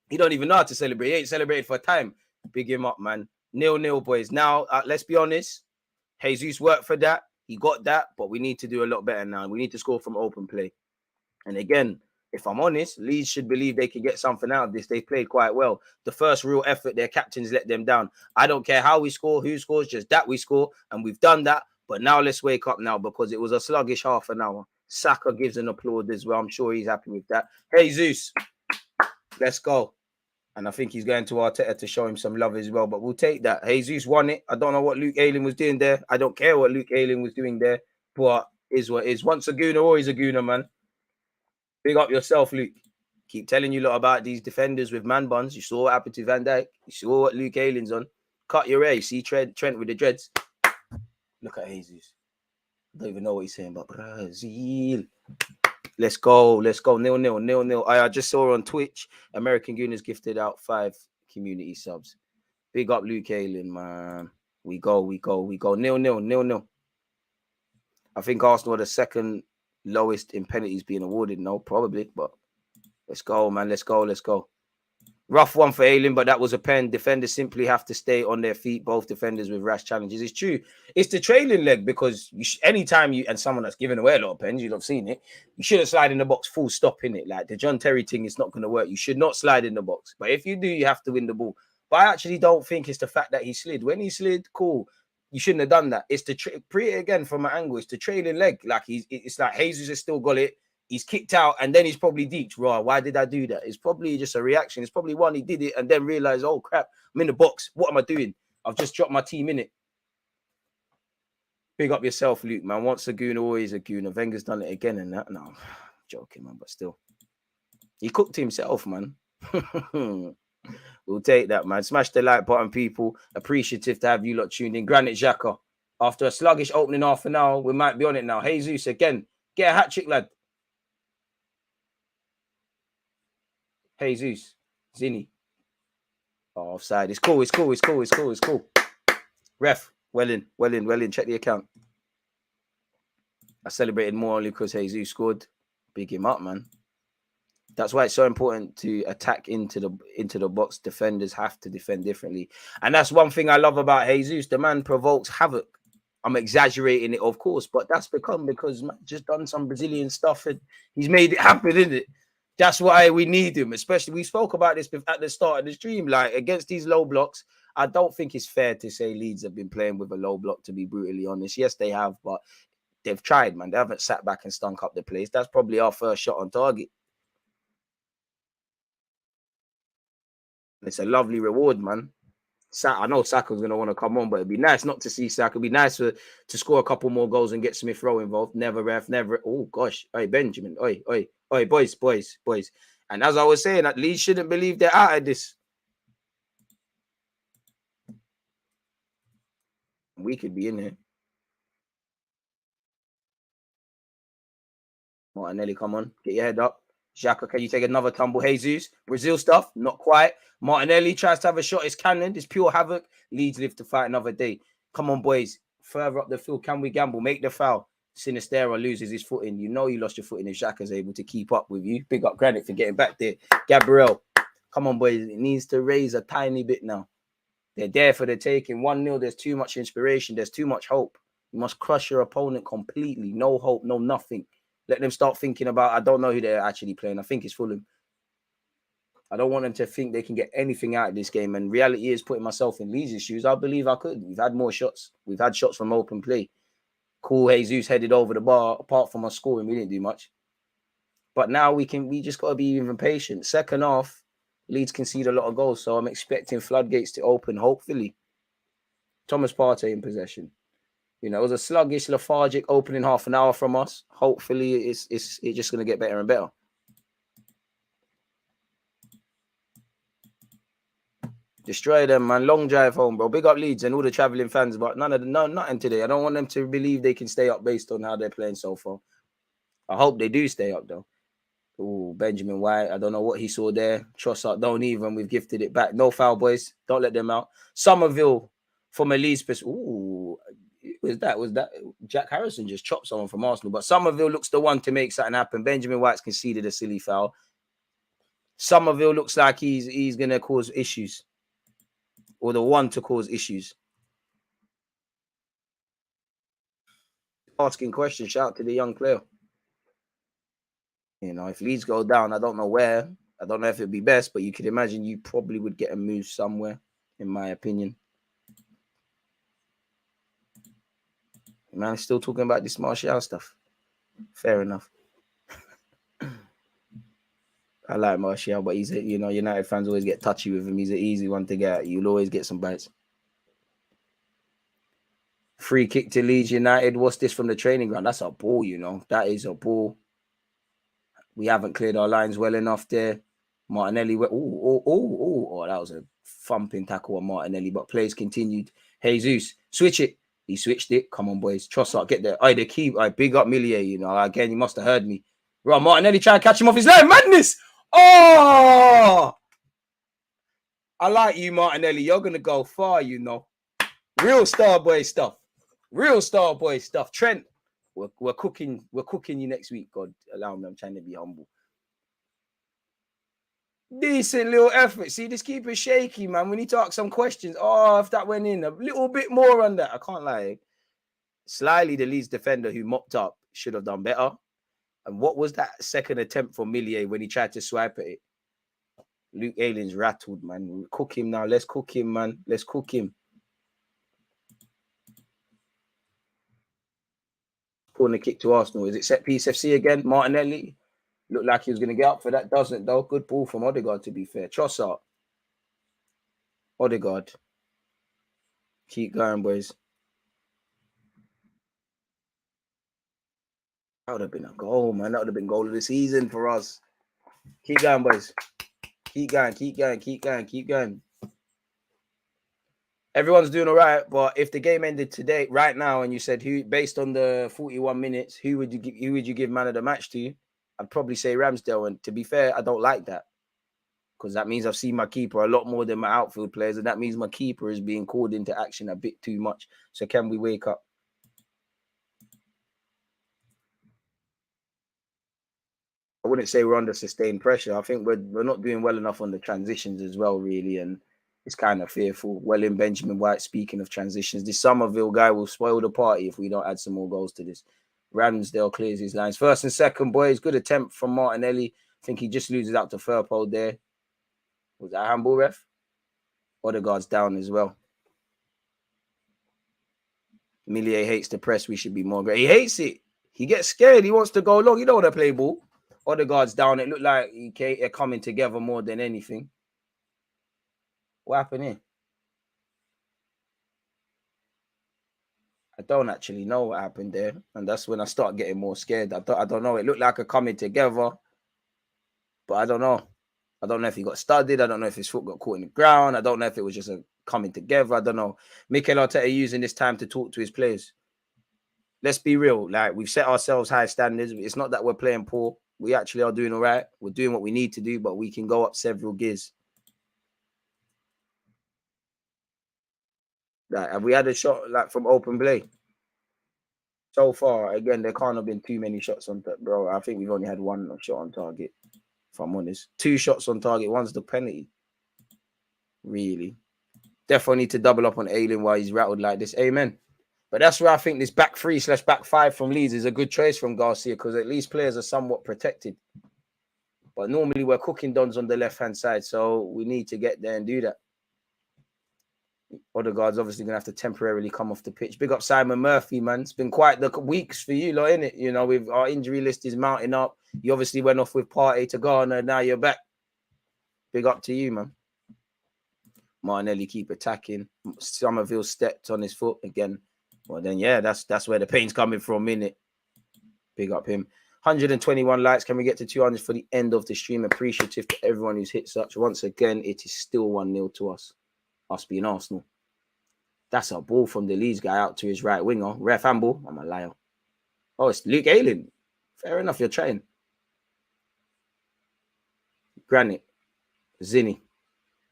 he don't even know how to celebrate. He ain't celebrated for a time. Big him up, man. 0-0, boys. Now, let's be honest. Jesus worked for that. He got that, but we need to do a lot better now. We need to score from open play. And again, if I'm honest, Leeds should believe they can get something out of this. They played quite well. The first real effort, their captains let them down. I don't care how we score, who scores, just that we score. And we've done that. But now let's wake up now because it was a sluggish half an hour. Saka gives an applaud as well. I'm sure he's happy with that. Jesus, let's go. And I think he's going to Arteta to show him some love as well. But we'll take that. Jesus won it. I don't know what Luke Ayling was doing there. I don't care what Luke Ayling was doing there. But is what is. Once a Gooner, always a Gooner, man. Big up yourself, Luke. Keep telling you a lot about these defenders with man buns. You saw what happened to Van Dijk. You saw what Luke Ayling's on. Cut your hair. See Trent with the dreads. Look at Jesus. I don't even know what he's saying, but Brazil. Let's go. Let's go. 0-0. I just saw on Twitch, American Gooners gifted out 5 community subs. Big up Luke Ayling, man. We go. 0-0. I think Arsenal are the second lowest in penalties being awarded. No, probably, but let's go, man. Let's go. Rough one for Ayling, but that was a pen. Defenders simply have to stay on their feet. Both defenders with rash challenges. It's true. It's the trailing leg because anytime you and someone that's giving away a lot of pens, you'd have seen it. You shouldn't slide in the box full stop in it. Like the John Terry thing is not going to work. You should not slide in the box. But if you do, you have to win the ball. But I actually don't think it's the fact that he slid. When he slid, cool. You shouldn't have done that. It's the pre again from an angle. It's the trailing leg. Like it's like Jesus has still got it. He's kicked out and then he's probably deeped. Right, why did I do that? It's probably just a reaction. It's probably one, he did it and then realized, oh crap, I'm in the box. What am I doing? I've just dropped my team in it. Big up yourself, Luke, man. Once a Gooner, always a Gooner. Wenger's done it again and that. No, I'm joking, man, but still. He cooked himself, man. We'll take that, man. Smash the like button, people. Appreciative to have you lot tuned in. Granit Xhaka. After a sluggish opening half an hour, we might be on it now. Jesus, again. Get a hat trick, lad. Jesus. Zinni. Oh, offside. It's cool. Ref. Well in. Check the account. I celebrated more only because Jesus scored. Big him up, man. That's why it's so important to attack into the box. Defenders have to defend differently. And that's one thing I love about Jesus. The man provokes havoc. I'm exaggerating it, of course, but that's because man just done some Brazilian stuff and he's made it happen, isn't it? That's why we need him, especially we spoke about this at the start of the stream. Like against these low blocks, I don't think it's fair to say Leeds have been playing with a low block, to be brutally honest. Yes, they have, but they've tried, man. They haven't sat back and stunk up the place. That's probably our first shot on target. It's a lovely reward, man. I know Saka's going to want to come on, but it'd be nice not to see Saka. It'd be nice to score a couple more goals and get Smith Rowe involved. Never, ref, never. Oh, gosh. Hey, Benjamin. Oi, boys. And as I was saying, at least shouldn't believe they're out of this. We could be in here. Martinelli, come on. Get your head up. Xhaka, can you take another tumble? Jesus. Brazil stuff, not quite. Martinelli tries to have a shot. It's cannon. It's pure havoc. Leeds live to fight another day. Come on, boys. Further up the field, can we gamble? Make the foul. Sinistera loses his footing. You know you lost your footing if Xhaka's able to keep up with you. Big up Granit for getting back there. Gabriel, come on, boys. It needs to raise a tiny bit now. They're there for the taking. 1-0. There's too much inspiration. There's too much hope. You must crush your opponent completely. No hope, no nothing. Let them start thinking about, I don't know who they're actually playing. I think it's Fulham. I don't want them to think they can get anything out of this game. And reality is, putting myself in Leeds' shoes, I believe I could. We've had more shots. We've had shots from open play. Cool, Jesus headed over the bar. Apart from us scoring, we didn't do much. But now we just got to be even patient. Second half, Leeds concede a lot of goals. So I'm expecting floodgates to open, hopefully. Thomas Partey in possession. You know, it was a sluggish, lethargic opening half an hour from us. Hopefully, it's just going to get better and better. Destroy them, man. Long drive home, bro. Big up Leeds and all the travelling fans, but nothing today. I don't want them to believe they can stay up based on how they're playing so far. I hope they do stay up, though. Oh, Benjamin White. I don't know what he saw there. Trossard, don't even. We've gifted it back. No foul, boys. Don't let them out. Somerville, from a Leeds perspective. Ooh, was that Jack Harrison just chopped someone from Arsenal? But Somerville looks the one to make something happen. Benjamin White's conceded a silly foul. Somerville looks like he's going to cause issues. Or the one to cause issues. Asking questions. Shout out to the young player. You know, if Leeds go down, I don't know where. I don't know if it'd be best, but you could imagine you probably would get a move somewhere, in my opinion. Man, still talking about this Martial stuff. Fair enough. I like Martial, but he's United fans always get touchy with him. He's an easy one to get. You'll always get some bites. Free kick to Leeds United. What's this from the training ground? That's a ball, That is a ball. We haven't cleared our lines well enough there. Martinelli went, oh, that was a thumping tackle on Martinelli, but plays continued. Jesus, switch it. He switched it. Come on, boys. Trossard, get there. The key. Big up Millier, Again, he must have heard me. Right, Martinelli trying to catch him off his line. Madness! Oh! I like you, Martinelli. You're going to go far, Real star boy stuff. Real star boy stuff. Trent, we're cooking you next week. God, allow me. I'm trying to be humble. Decent little effort. See, this keeper's shaky, man. We need to ask some questions. Oh, if that went in a little bit more on that, I can't lie. Slyly, the Leeds defender who mopped up, should have done better. And what was that second attempt for Millier when he tried to swipe at it? Luke Aylin's rattled, man. We'll cook him now. Let's cook him, man. Let's cook him. Corner kick to Arsenal. Is it set piece FC again? Martinelli. Looked like he was going to get up for that. Doesn't, though. Good ball from Odegaard, to be fair. Trossard. Odegaard. Keep going, boys. That would have been a goal, man. That would have been goal of the season for us. Keep going, boys. Keep going, keep going, keep going, keep going. Everyone's doing all right, but if the game ended today, right now, and you said who, based on the 41 minutes, who would you give man of the match to? I'd probably say Ramsdale. And to be fair, I don't like that because that means I've seen my keeper a lot more than my outfield players, and that means my keeper is being called into action a bit too much. So can we wake up? I wouldn't say we're under sustained pressure. I think we're not doing well enough on the transitions as well, really, and it's kind of fearful. Well, in Benjamin White, speaking of transitions, this Somerville guy will spoil the party if we don't add some more goals to this. Ramsdale clears his lines. First and second, boys. Good attempt from Martinelli. I think he just loses out to Firpo there. Was that a handball, ref? Odegaard's down as well. Millier hates the press. We should be more great. He hates it. He gets scared. He wants to go long. You don't want to play ball. Odegaard's down. It looked like they're coming together more than anything. What happened here? I don't actually know what happened there. And that's when I start getting more scared. I don't know. It looked like a coming together. But I don't know. I don't know if he got studded. I don't know if his foot got caught in the ground. I don't know if it was just a coming together. I don't know. Mikel Arteta using this time to talk to his players. Let's be real. Like, we've set ourselves high standards. It's not that we're playing poor. We actually are doing all right. We're doing what we need to do, but we can go up several gears. Like, have we had a shot like from open play? So far, again, there can't have been too many shots on target, bro. I think we've only had one shot on target, if I'm honest. 2 shots on target. One's the penalty. Really. Definitely need to double up on Aylin while he's rattled like this. Amen. But that's where I think this back 3/back 5 from Leeds is a good choice from Garcia, because at least players are somewhat protected. But normally we're cooking dons on the left-hand side, so we need to get there and do that. Odegaard's obviously going to have to temporarily come off the pitch. Big up Simon Murphy, man. It's been quite the weeks for you, lot, innit? You know, with our injury list is mounting up. You obviously went off with Partey to Ghana. Now you're back. Big up to you, man. Martinelli keep attacking. Somerville stepped on his foot again. Well, then, yeah, that's where the pain's coming from, innit? Big up him. 121 likes. Can we get to 200 for the end of the stream? Appreciative to everyone who's hit such. Once again, it is still 1-0 to us. Us being Arsenal. That's a ball from the Leeds guy out to his right winger. Ref handball. I'm a liar. Oh, it's Luke Aylin. Fair enough, you're trying. Granite. Zinni.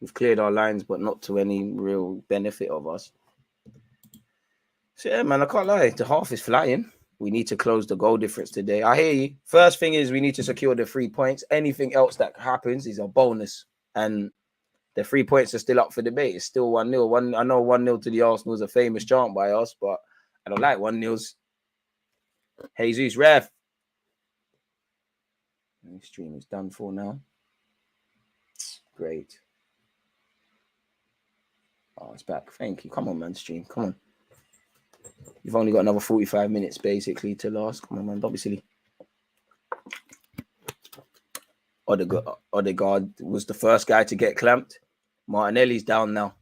We've cleared our lines, but not to any real benefit of us. So, yeah, man, I can't lie. The half is flying. We need to close the goal difference today. I hear you. First thing is we need to secure the 3 points. Anything else that happens is a bonus. And the 3 points are still up for debate. It's still 1-0. I know 1-0 to the Arsenal is a famous chant by us, but I don't like 1-0s. Jesus, ref. The stream is done for now. Great. Oh, it's back. Thank you. Come on, man, stream. Come on. You've only got another 45 minutes, basically, to last. Come on, man. Don't be silly. Odegaard was the first guy to get clamped. Martinelli's down now.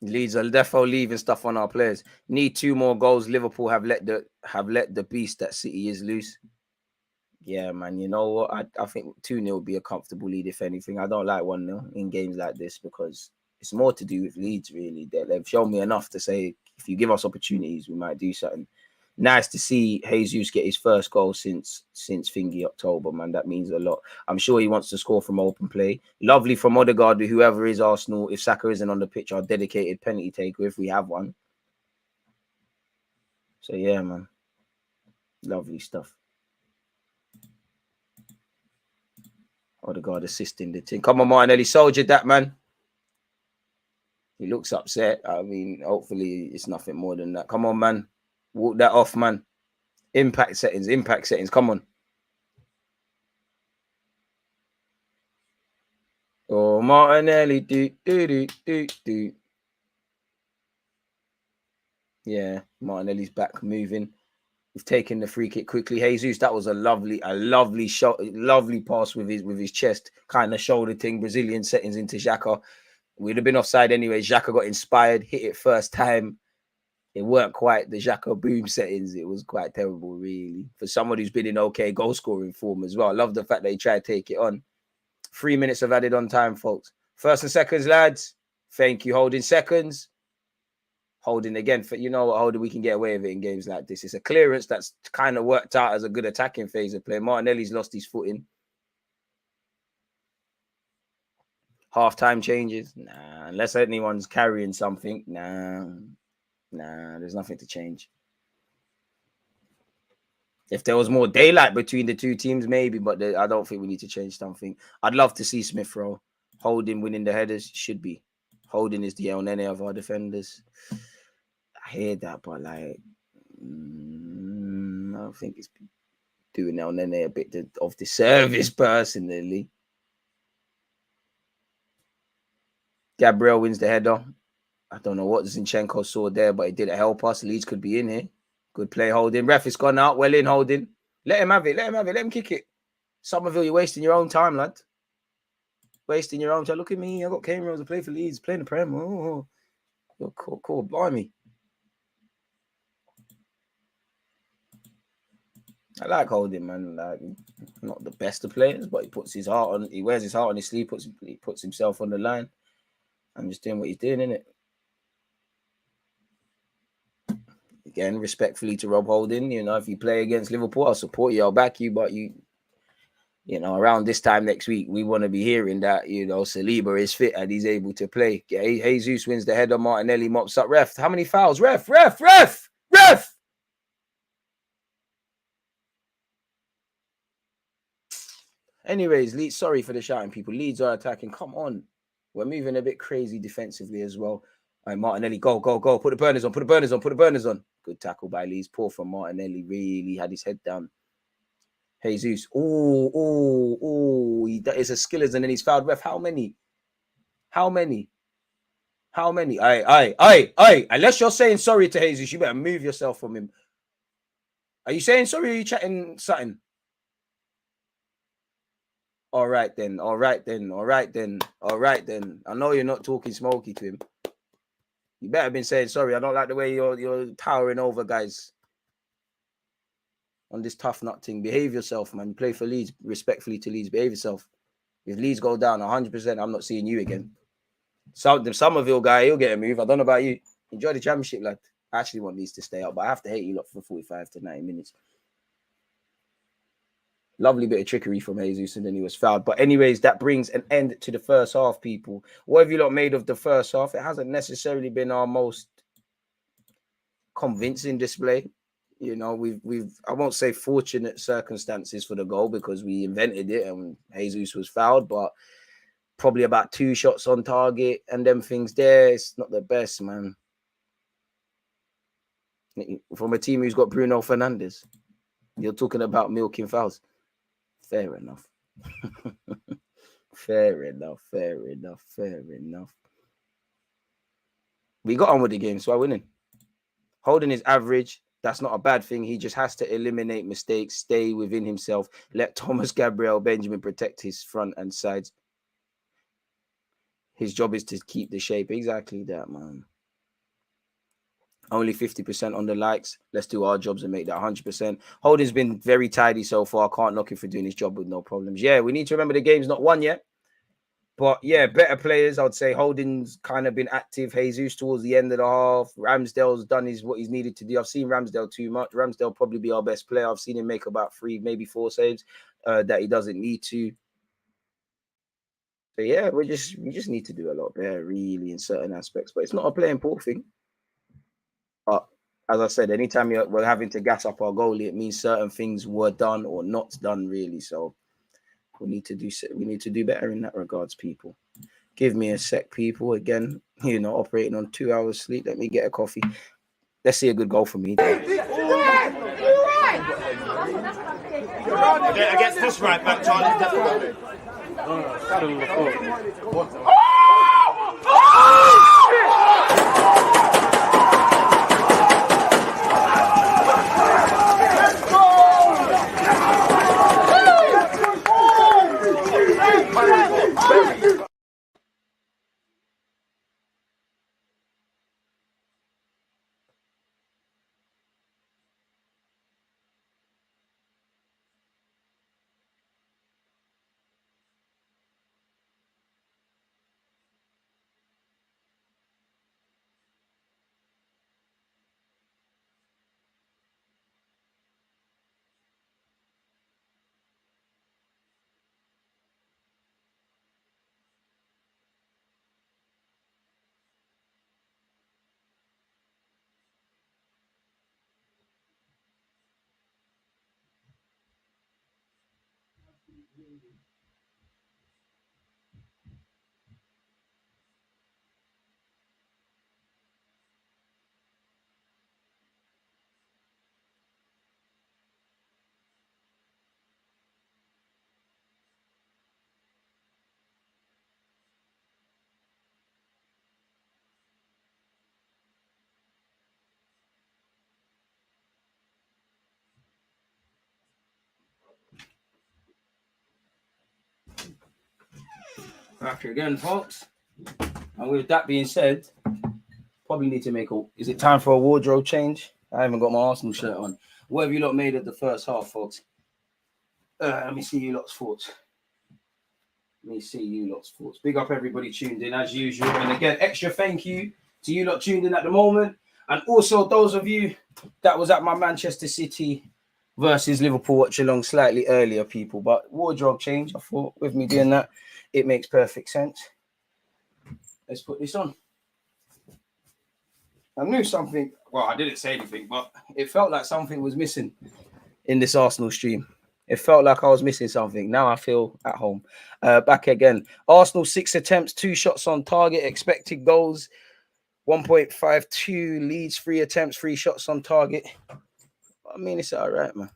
Leeds are definitely leaving stuff on our players. Need 2 more goals. Liverpool have let the beast that City is loose. Yeah, man. You know what? I think 2-0 would be a comfortable lead, if anything. I don't like 1-0 in games like this because it's more to do with Leeds, really. They've shown me enough to say if you give us opportunities, we might do something. Nice to see Jesus get his first goal since thingy October, man. That means a lot. I'm sure he wants to score from open play. Lovely from Odegaard, whoever is Arsenal. If Saka isn't on the pitch, our dedicated penalty taker, if we have one. So, yeah, man. Lovely stuff. Odegaard assisting the team. Come on, Martinelli. Soldiered that, man. He looks upset. I mean, hopefully it's nothing more than that. Come on, man. Walk that off, man. Impact settings. Come on. Oh, Martinelli. Do. Yeah, Martinelli's back moving. We've taken the free kick quickly. Jesus, that was a lovely shot, lovely pass with his chest, kind of shoulder thing, Brazilian settings into Xhaka. We'd have been offside anyway. Xhaka got inspired, hit it first time. It weren't quite the Xhaka boom settings. It was quite terrible, really. For someone who's been in okay goal scoring form as well. I love the fact that he tried to take it on. 3 minutes of added on time, folks. First and seconds, lads. Thank you. Holding seconds. Holding again. For you know what, Holding, we can get away with it in games like this. It's a clearance that's kind of worked out as a good attacking phase of play. Martinelli's lost his footing. Half-time changes. Nah, unless anyone's carrying something. Nah, there's nothing to change. If there was more daylight between the two teams, maybe, but I don't think we need to change something. I'd love to see Smith Rowe. Holding winning the headers. Should be. Holding is the El Nene of our defenders. I hear that, but like, I don't think it's doing El Nene a bit of disservice personally. Gabriel wins the header. I don't know what Zinchenko saw there, but it didn't help us. Leeds could be in here. Good play, Holding. Ref has gone out. Well in, Holding. Let him have it. Let him kick it. Somerville, you're wasting your own time, lad. Wasting your own time. Look at me. I got Cameron to play for Leeds, playing the Prem. Oh, you're cool. Blimey. I like Holding, man. Like, not the best of players, but he puts his heart on. He wears his heart on his sleeve. He puts himself on the line. I'm just doing what he's doing, innit? Again, respectfully to Rob Holding, you know, if you play against Liverpool, I'll support you, I'll back you, but you know, around this time next week, we want to be hearing that, you know, Saliba is fit and he's able to play. Jesus wins the header, Martinelli mops up. Ref, how many fouls? Ref! Anyways, Leeds, sorry for the shouting, people. Leeds are attacking. Come on. We're moving a bit crazy defensively as well. All right, Martinelli, go. Put the burners on. Good tackle by Leeds. Poor from Martinelli. Really had his head down. Jesus. That is a skillers and then he's fouled. Ref, how many? Aye. Unless you're saying sorry to Jesus, you better move yourself from him. Are you saying sorry or are you chatting something? All right then. I know you're not talking smoky to him. You better have been saying sorry. I don't like the way you're towering over guys on this tough nut thing. Behave yourself, man. You play for Leeds, respectfully to Leeds. Behave yourself. If Leeds go down 100%, I'm not seeing you again. So the Somerville guy, he'll get a move. I don't know about you. Enjoy the championship, lad. I actually want Leeds to stay up, but I have to hate you lot for 45 to 90 minutes. Lovely bit of trickery from Jesus, and then he was fouled. But anyways, that brings an end to the first half, people. What have you lot made of the first half? It hasn't necessarily been our most convincing display. You know, we've I won't say fortunate circumstances for the goal because we invented it and Jesus was fouled, but probably about 2 shots on target and them things there. It's not the best, man. From a team who's got Bruno Fernandes, you're talking about milking fouls. Fair enough. Fair enough. We got on with the game, so we're winning. Holding is average. That's not a bad thing. He just has to eliminate mistakes, stay within himself, let Thomas Gabriel Benjamin protect his front and sides. His job is to keep the shape. Exactly that, man. Only 50% on the likes. Let's do our jobs and make that 100%. Holding's been very tidy so far. Can't knock him for doing his job with no problems. Yeah, we need to remember the game's not won yet. But yeah, better players. I'd say Holding's kind of been active. Jesus towards the end of the half. Ramsdale's done what he's needed to do. I've seen Ramsdale too much. Ramsdale probably be our best player. I've seen him make about 3, maybe 4 saves that he doesn't need to. So yeah, we just need to do a lot better, really, in certain aspects. But it's not a playing poor thing. But as I said, anytime we're having to gas up our goalie, it means certain things were done or not done, really. So we need to do better in that regards, people. Give me a sec, people. Again, operating on 2 hours sleep. Let me get a coffee. Let's see a good goal for me. Get against this right back, Charlie. Back again, folks. And with that being said, probably need to make is it time for a wardrobe change? I haven't got my Arsenal shirt on. What have you lot made of the first half, folks? Let me see you lot's thoughts. Big up everybody tuned in as usual. And again, extra thank you to you lot tuned in at the moment. And also those of you that was at my Manchester City versus Liverpool watch along slightly earlier, people. But wardrobe change, I thought with me doing that, it makes perfect sense. Let's put this on. I knew something. Well, I didn't say anything, but it felt like something was missing in this Arsenal stream. It felt like I was missing something. Now I feel at home. Back again. Arsenal 6 attempts, 2 shots on target, expected goals 1.52. Leeds 3 attempts, 3 shots on target. I mean, it's all right, man.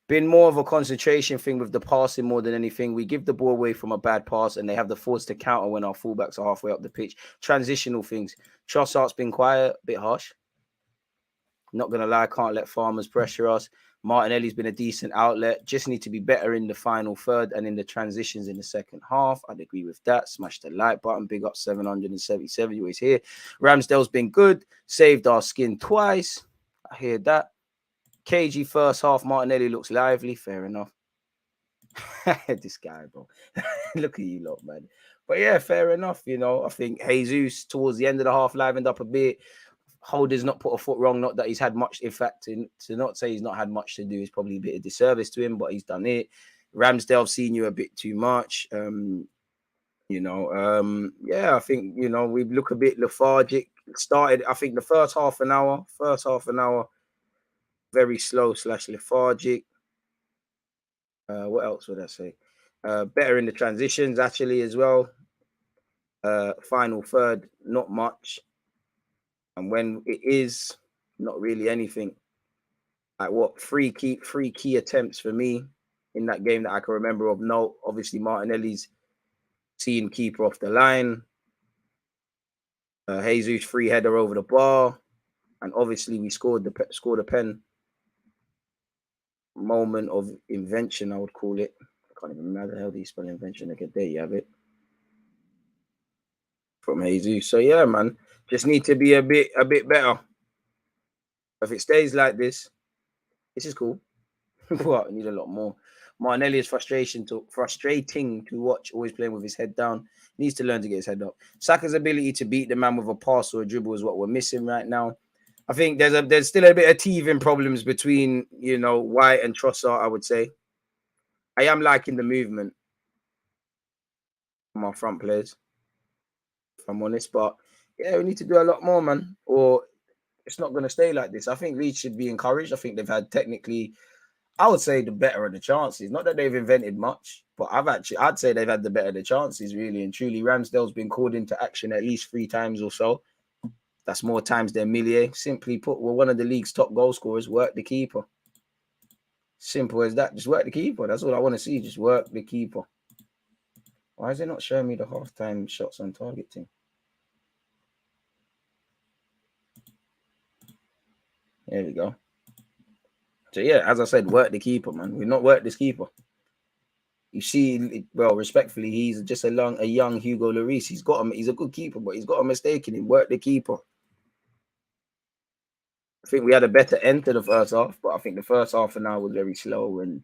Been more of a concentration thing with the passing more than anything. We give the ball away from a bad pass and they have the force to counter when our fullbacks are halfway up the pitch. Transitional things. Trossard's been quiet, a bit harsh. Not going to lie, can't let Farmers pressure us. Martinelli's been a decent outlet. Just need to be better in the final third and in the transitions in the second half. I'd agree with that. Smash the like button. Big up 777. You always here. Ramsdale's been good. Saved our skin twice. I hear that. KG first half. Martinelli looks lively. Fair enough. This guy, bro. Look at you lot, man. But yeah, fair enough. I think Jesus towards the end of the half livened up a bit. Holder's not put a foot wrong. Not that he's had much. In fact, to not say he's not had much to do is probably a bit of disservice to him, but he's done it. Ramsdale, I've seen you a bit too much. Yeah, I think, we look a bit lethargic. Started, I think, the first half an hour, very slow / lethargic. What else would I say? Better in the transitions, actually, as well. Final third, not much. And when it is, not really anything. Like what? Three key attempts for me in that game that I can remember of note. Obviously, Martinelli's seeing keeper off the line. Jesus free header over the bar, and obviously we scored a pen. Moment of invention, I would call it. I can't even remember how you spell invention again. There you have it. From Jesus. So yeah, man, just need to be a bit better. If it stays like this is cool. What? I need a lot more. Martinelli is frustrating to watch, always playing with his head down. Needs to learn to get his head up. Saka's ability to beat the man with a pass or a dribble is what we're missing right now. I think there's still a bit of teething problems between, you know, White and Trossard, I would say. I am liking the movement from our front players, if I'm honest. But yeah, we need to do a lot more, man. Or it's not going to stay like this. I think Leeds should be encouraged. I think they've had technically, I would say, the better of the chances. Not that they've invented much, but I'd say they've had the better of the chances, really and truly. Ramsdale's been called into action at least 3 times or so. That's more times than Millier. Simply put, we're one of the league's top goal scorers. Work the keeper. Simple as that. Just work the keeper. That's all I want to see. Just work the keeper. Why is it not showing me the half-time shots on target thing? There we go. So yeah, as I said, work the keeper, man. We've not worked this keeper. You see, well, respectfully, he's just a young Hugo Lloris. He's a good keeper, but he's got a mistake in him. Work the keeper. I think we had a better end to the first half, but I think the first half an hour was very slow and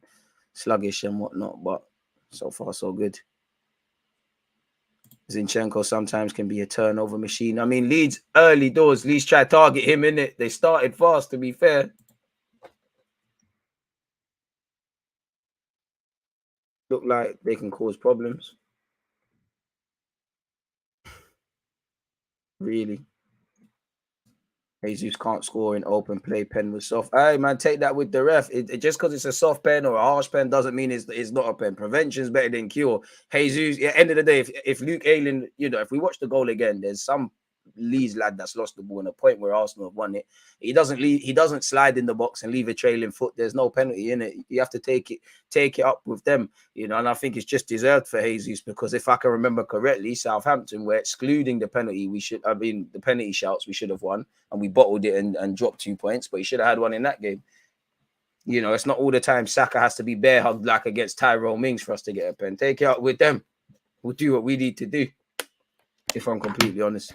sluggish and whatnot. But so far, so good. Zinchenko sometimes can be a turnover machine. I mean, Leeds early doors. Leeds tried to target him, innit? They started fast, to be fair. Look like they can cause problems. Really. Jesus can't score in open play. Pen was soft. Hey, man, take that with the ref. Just because it's a soft pen or a harsh pen doesn't mean it's not a pen. Prevention is better than cure. Jesus, at the end of the day, if Luke Ayling, you know, if we watch the goal again, there's some Leeds lad that's lost the ball in a point where Arsenal have won it. He doesn't slide in the box and leave a trailing foot. There's no penalty in it. You have to take it up with them, you know. And I think it's just deserved for Jesus, because if I can remember correctly, Southampton were excluding the penalty. The penalty shouts we should have won, and we bottled it and dropped 2 points. But he should have had one in that game. You know, it's not all the time Saka has to be bear hugged like against Tyrone Mings for us to get a pen. Take it out with them. We'll do what we need to do, if I'm completely honest.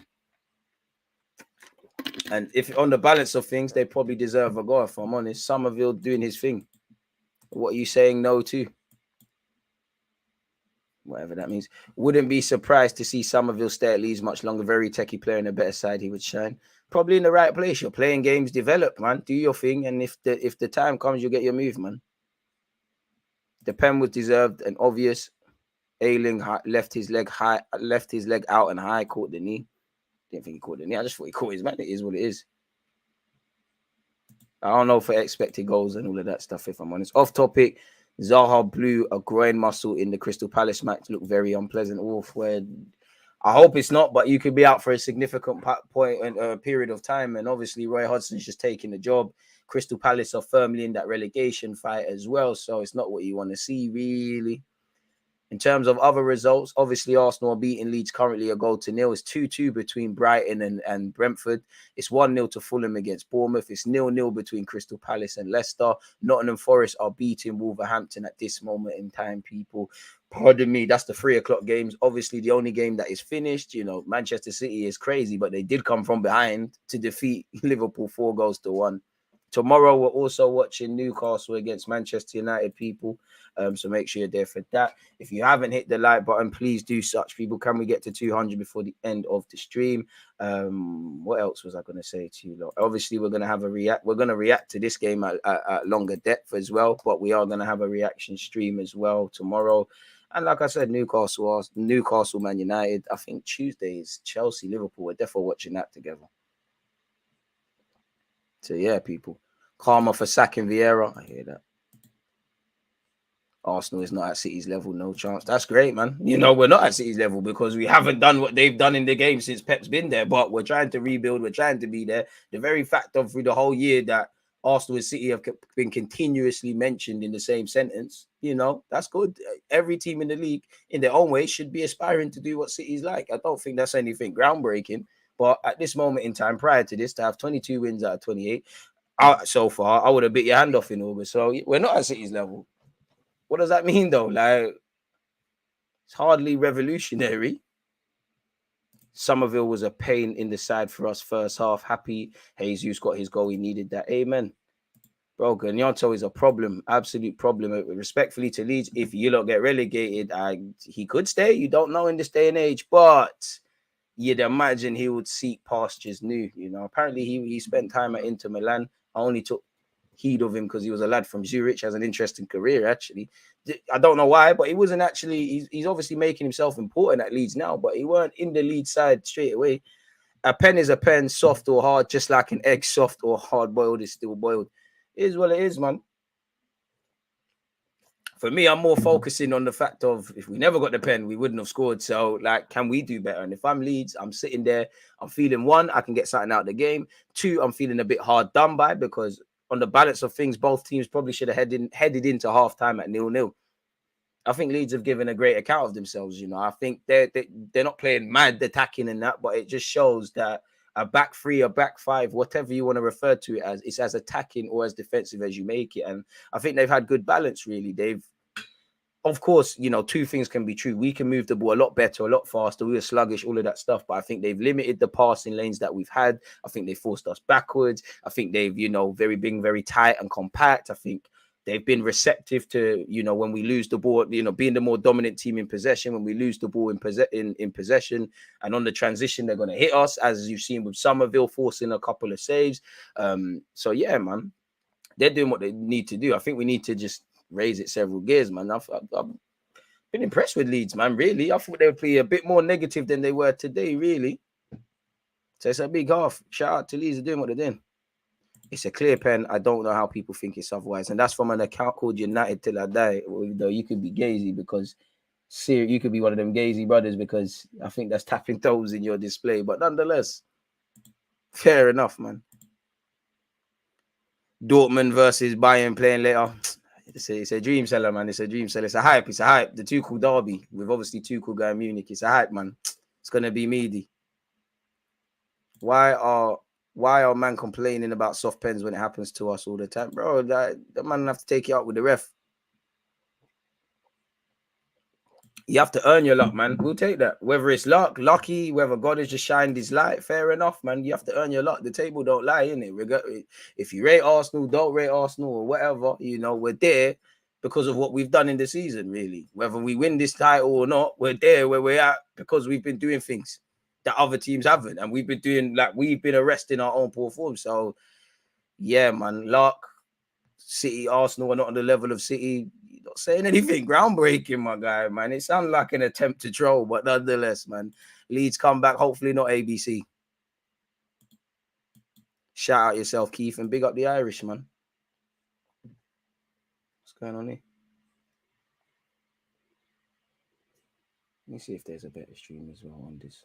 And if on the balance of things, they probably deserve a goal, if I'm honest. Somerville doing his thing. What are you saying no to? Whatever that means. Wouldn't be surprised to see Somerville stay at Leeds much longer. Very techie player in a better side, he would shine. Probably in the right place. You're playing games, develop, man. Do your thing. And if the time comes, you'll get your move, man. The pen was deserved and obvious. Ayling left his leg out and high, caught the knee. Didn't think he caught the knee. I just thought he caught his man. It is what it is. I don't know for expected goals and all of that stuff, if I'm honest. Off topic, Zaha blew a groin muscle in the Crystal Palace match. Looked very unpleasant. Where I hope it's not, but you could be out for a significant point and period of time. And obviously, Roy Hodgson's just taking the job. Crystal Palace are firmly in that relegation fight as well. So it's not what you want to see, really. In terms of other results, obviously Arsenal are beating Leeds currently 1-0. It's 2-2 between Brighton and Brentford. It's 1-0 to Fulham against Bournemouth. It's 0-0 between Crystal Palace and Leicester. Nottingham Forest are beating Wolverhampton at this moment in time, people. Pardon me, that's the 3 o'clock games. Obviously, the only game that is finished, you know, Manchester City is crazy, but they did come from behind to defeat Liverpool 4-1. Tomorrow, we're also watching Newcastle against Manchester United, people. So make sure you're there for that. If you haven't hit the like button, please do such, people. Can we get to 200 before the end of the stream? What else was I going to say to you? Obviously, we're going to have a react. We're going to react to this game at longer depth as well. But we are going to have a reaction stream as well tomorrow. And like I said, Newcastle, Man United. I think Tuesday is Chelsea, Liverpool. We're definitely watching that together. So yeah, people. Karma for sacking Vieira. I hear that. Arsenal is not at City's level, no chance. That's great, man. You know, we're not at City's level because we haven't done what they've done in the game since Pep's been there, but we're trying to rebuild. We're trying to be there. The very fact of through the whole year that Arsenal and City have been continuously mentioned in the same sentence, you know, that's good. Every team in the league in their own way should be aspiring to do what City's like. I don't think that's anything groundbreaking, But at this moment in time, prior to this, to have 22 wins out of 28 so far, I would have bit your hand off in August. So we're not at City's level. What does that mean, though? Like, it's hardly revolutionary. Somerville was a pain in the side for us first half. Happy Jesus got his goal. He needed that. Amen. Bro, Gnonto is a problem. Absolute problem. Respectfully to Leeds, if you lot get relegated, he could stay. You don't know in this day and age. But you'd imagine he would seek pastures new. You know, apparently he spent time at Inter Milan. I only took heed of him because he was a lad from Zurich, has an interesting career, actually. I don't know why, but he wasn't actually, he's obviously making himself important at Leeds now, but he weren't in the Leeds side straight away. A pen is a pen, soft or hard, just like an egg, soft or hard boiled is still boiled. It is what it is, man. For me, I'm more focusing on the fact of if we never got the pen, we wouldn't have scored. So, like, can we do better? And if I'm Leeds, I'm sitting there, I'm feeling one, I can get something out of the game. Two, I'm feeling a bit hard done by because on the balance of things, both teams probably should have headed into half-time at 0-0. I think Leeds have given a great account of themselves. You know, I think they're not playing mad attacking and that, but it just shows that a back three, a back five, whatever you want to refer to it as, it's as attacking or as defensive as you make it. And I think they've had good balance, really. Of course, you know, two things can be true. We can move the ball a lot better, a lot faster. We were sluggish, all of that stuff. But I think they've limited the passing lanes that we've had. I think they forced us backwards. I think they've, you know, being very tight and compact. I think they've been receptive to, you know, when we lose the ball, you know, being the more dominant team in possession. When we lose the ball in possession and on the transition, they're going to hit us, as you've seen with Somerville forcing a couple of saves. So, yeah, man, they're doing what they need to do. I think we need to just raise it several gears, man. I've been impressed with Leeds, man, really. I thought they would play a bit more negative than they were today, really. So it's a big half. Shout out to Leeds, they're doing what they're doing. It's a clear pen. I don't know how people think it's otherwise. And that's from an account called United Till I Die. Though you could be Gazy because you could be one of them Gazy brothers because I think that's tapping toes in your display. But nonetheless, fair enough, man. Dortmund versus Bayern playing later. It's a dream seller, man. It's a dream seller. It's a hype. It's a hype. The Tuchel derby with obviously Tuchel going Munich. It's a hype, man. It's gonna be meaty. Why are man complaining about soft pens when it happens to us all the time, bro? The man have to take it out with the ref. You have to earn your luck, man. We'll take that. Whether it's lucky, whether God has just shined his light, fair enough, man. You have to earn your luck. The table don't lie, innit? If you rate Arsenal, don't rate Arsenal or whatever, you know, we're there because of what we've done in the season, really. Whether we win this title or not, we're there where we're at because we've been doing things that other teams haven't. And we've been arresting our own poor form. So, yeah, man, luck. City, Arsenal are not on the level of City. You're not saying anything groundbreaking, my guy, man. It sounds like an attempt to troll, but nonetheless, man. Leeds come back, hopefully not ABC. Shout out yourself, Keith, and big up the Irish, man. What's going on here? Let me see if there's a better stream as well on this.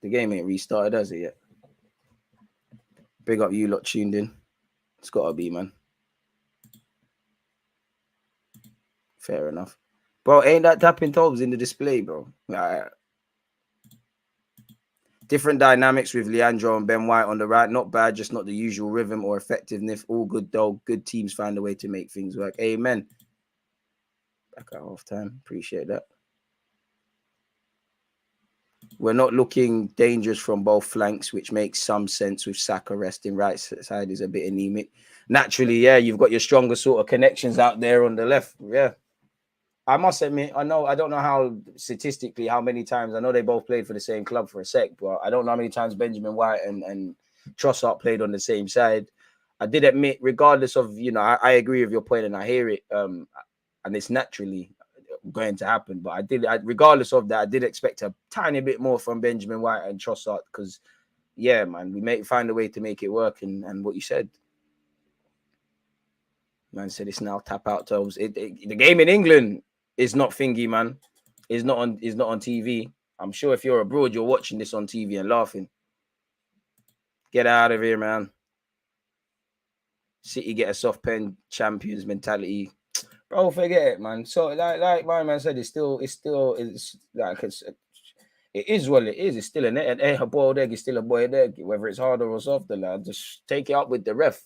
The game ain't restarted, has it yet? Big up you lot tuned in. It's got to be, man. Fair enough. Bro, ain't that tapping toes in the display, bro? Different dynamics with Leandro and Ben White on the right. Not bad, just not the usual rhythm or effectiveness. All good, though. Good teams find a way to make things work. Amen. Back at half time. Appreciate that. We're not looking dangerous from both flanks, which makes some sense with Saka resting. Right side is a bit anemic. Naturally, yeah, you've got your stronger sort of connections out there on the left. Yeah. I must admit, I don't know how statistically, how many times, I know they both played for the same club for a sec, but I don't know how many times Benjamin White and Trossard played on the same side. I did admit, regardless of, you know, I agree with your point and I hear it, and it's naturally going to happen. But regardless of that, I did expect a tiny bit more from Benjamin White and Trossard because, yeah, man, we may find a way to make it work. And what you said, man said it's now tap out toes. The game in England is not thingy, man. Is not on TV. I'm sure if you're abroad, you're watching this on TV and laughing. Get out of here, man. City get a soft pen champions mentality. Bro, forget it, man. So like my man said, it's like It is what it is. It's still a boiled egg is still a boiled egg, whether it's harder or softer, lad. Just take it up with the ref.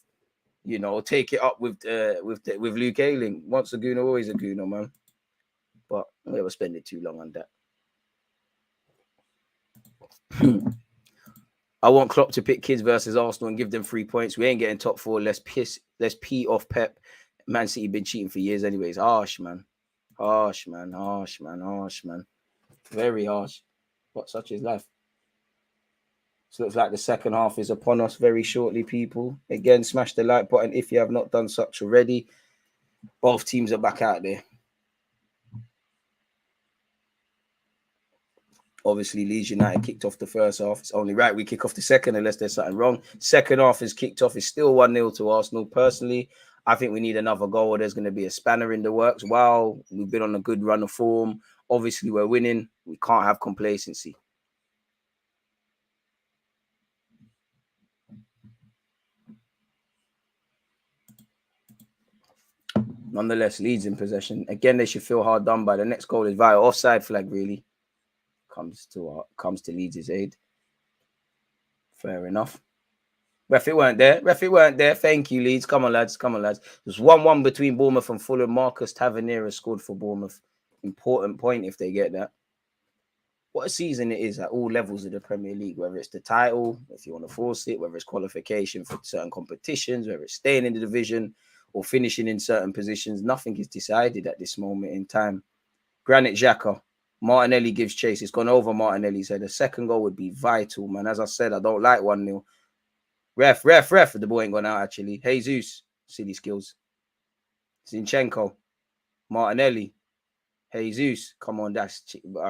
You know, take it up with Luke Ayling. Once a Gooner, always a Gooner, man. But we never spend it too long on that. I want Klopp to pick kids versus Arsenal and give them 3 points. We ain't getting top 4. Let's pee off Pep. Man City been cheating for years anyways. Harsh, man. Harsh, man. Harsh, man. Harsh, man. Very harsh. But such is life. So it looks like the second half is upon us very shortly, people. Again, smash the like button if you have not done such already. Both teams are back out there. Obviously, Leeds United kicked off the first half. It's only right we kick off the second unless there's something wrong. Second half is kicked off. It's still 1-0 to Arsenal. Personally, I think we need another goal or there's going to be a spanner in the works. While we've been on a good run of form, obviously we're winning. We can't have complacency. Nonetheless, Leeds in possession. Again, they should feel hard done by. The next goal is via offside flag, really. Comes to Leeds' aid. Fair enough. Ref, it weren't there. Ref, it weren't there. Thank you, Leeds. Come on, lads. Come on, lads. There's 1-1 between Bournemouth and Fulham. Marcus Tavernier scored for Bournemouth. Important point if they get that. What a season it is at all levels of the Premier League, whether it's the title, if you want to force it, whether it's qualification for certain competitions, whether it's staying in the division or finishing in certain positions. Nothing is decided at this moment in time. Granit Xhaka. Martinelli gives chase. It's gone over Martinelli. So the second goal would be vital, man. As I said, I don't like 1-0. Ref. The ball ain't gone out, actually. Jesus. Silly skills. Zinchenko. Martinelli. Jesus. Come on,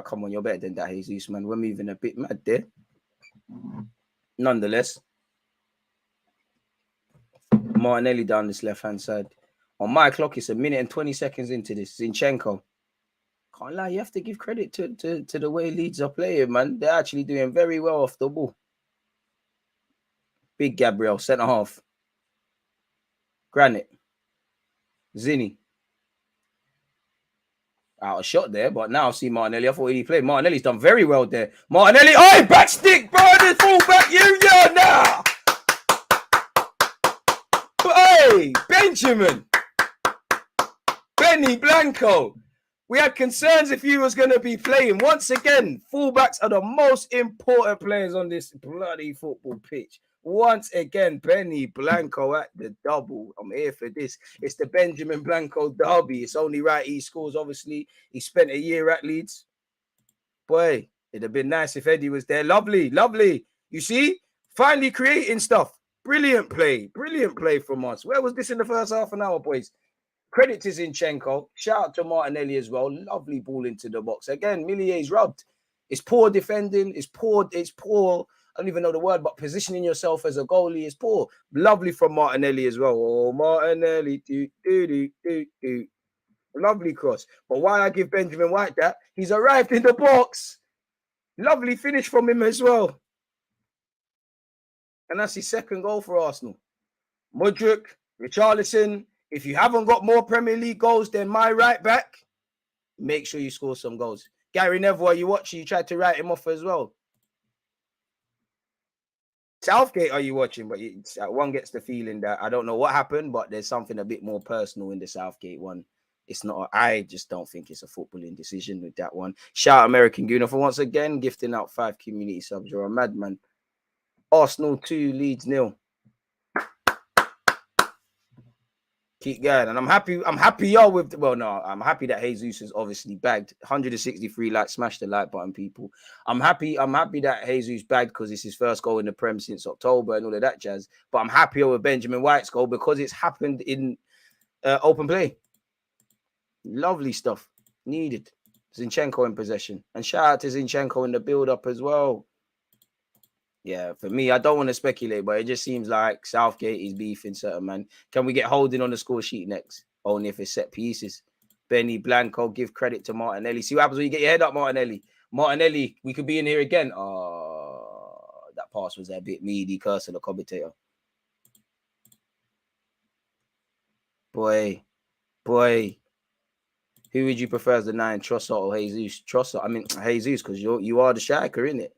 come on, you're better than that, Jesus, man. We're moving a bit mad there. Nonetheless. Martinelli down this left-hand side. On my clock, it's 1 minute and 20 seconds into this. Zinchenko. Can't lie, you have to give credit to the way Leeds are playing, man. They're actually doing very well off the ball. Big Gabriel, centre half. Granit. Zinni. Out of shot there, but now I see Martinelli. I thought he played. Martinelli's done very well there. Martinelli, oi, back stick, bro, the fullback union now. Hey, Benjamin. Benny Blanco. We had concerns if he was going to be playing. Once again, fullbacks are the most important players on this bloody football pitch. Once again, Benny Blanco at the double. I'm here for this. It's the Benjamin Blanco derby. It's only right he scores, obviously. He spent a year at Leeds. Boy, it'd have been nice if Eddie was there. Lovely, lovely. You see? Finally creating stuff. Brilliant play. Brilliant play from us. Where was this in the first half an hour, boys? Credit to Zinchenko. Shout out to Martinelli as well. Lovely ball into the box. Again, Millier's rubbed. It's poor defending. It's poor. I don't even know the word, but positioning yourself as a goalie is poor. Lovely from Martinelli as well. Oh, Martinelli. Lovely cross. But why I give Benjamin White that? He's arrived in the box. Lovely finish from him as well. And that's his second goal for Arsenal. Mudryk, Richarlison. If you haven't got more Premier League goals than my right back, make sure you score some goals. Gary Neville, are you watching? You tried to write him off as well. Southgate, are you watching? But one gets the feeling that I don't know what happened, but there's something a bit more personal in the Southgate one. It's not. I just don't think it's a footballing decision with that one. Shout out American Gooner for once again gifting out 5 community subs. You're a madman. Arsenal 2, Leeds 0. Keep going, and I'm happy y'all with. Well, no, I'm happy that Jesus is obviously bagged 163 likes. Smash the like button, people. I'm happy that Jesus bagged because it's his first goal in the Prem since October and all of that jazz. But I'm happier with Benjamin White's goal because it's happened in open play. Lovely stuff. Needed. Zinchenko in possession, and shout out to Zinchenko in the build-up as well. Yeah, for me, I don't want to speculate, but it just seems like Southgate is beefing certain man. Can we get Holding on the score sheet next? Only if it's set pieces. Benny Blanco, give credit to Martinelli. See what happens when you get your head up, Martinelli. Martinelli, we could be in here again. Oh, that pass was a bit meaty, cursing the commentator. Boy. Who would you prefer as the 9, Trossard or Jesus? Trossard, I mean Jesus, because you are the striker, innit?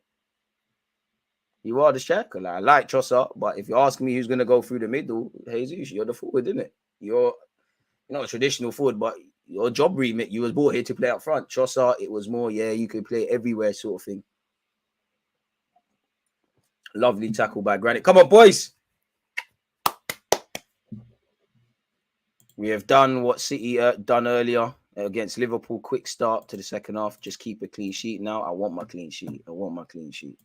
You are the striker. Like, I like Trossard, but if you're asking me who's going to go through the middle, Jesus, you're the forward, innit? You're not a traditional forward, but your job remit, you was brought here to play up front. Trossard, it was more, yeah, you could play everywhere sort of thing. Lovely tackle by Granit. Come on, boys. We have done what City done earlier against Liverpool. Quick start to the second half. Just keep a clean sheet now. I want my clean sheet. I want my clean sheet.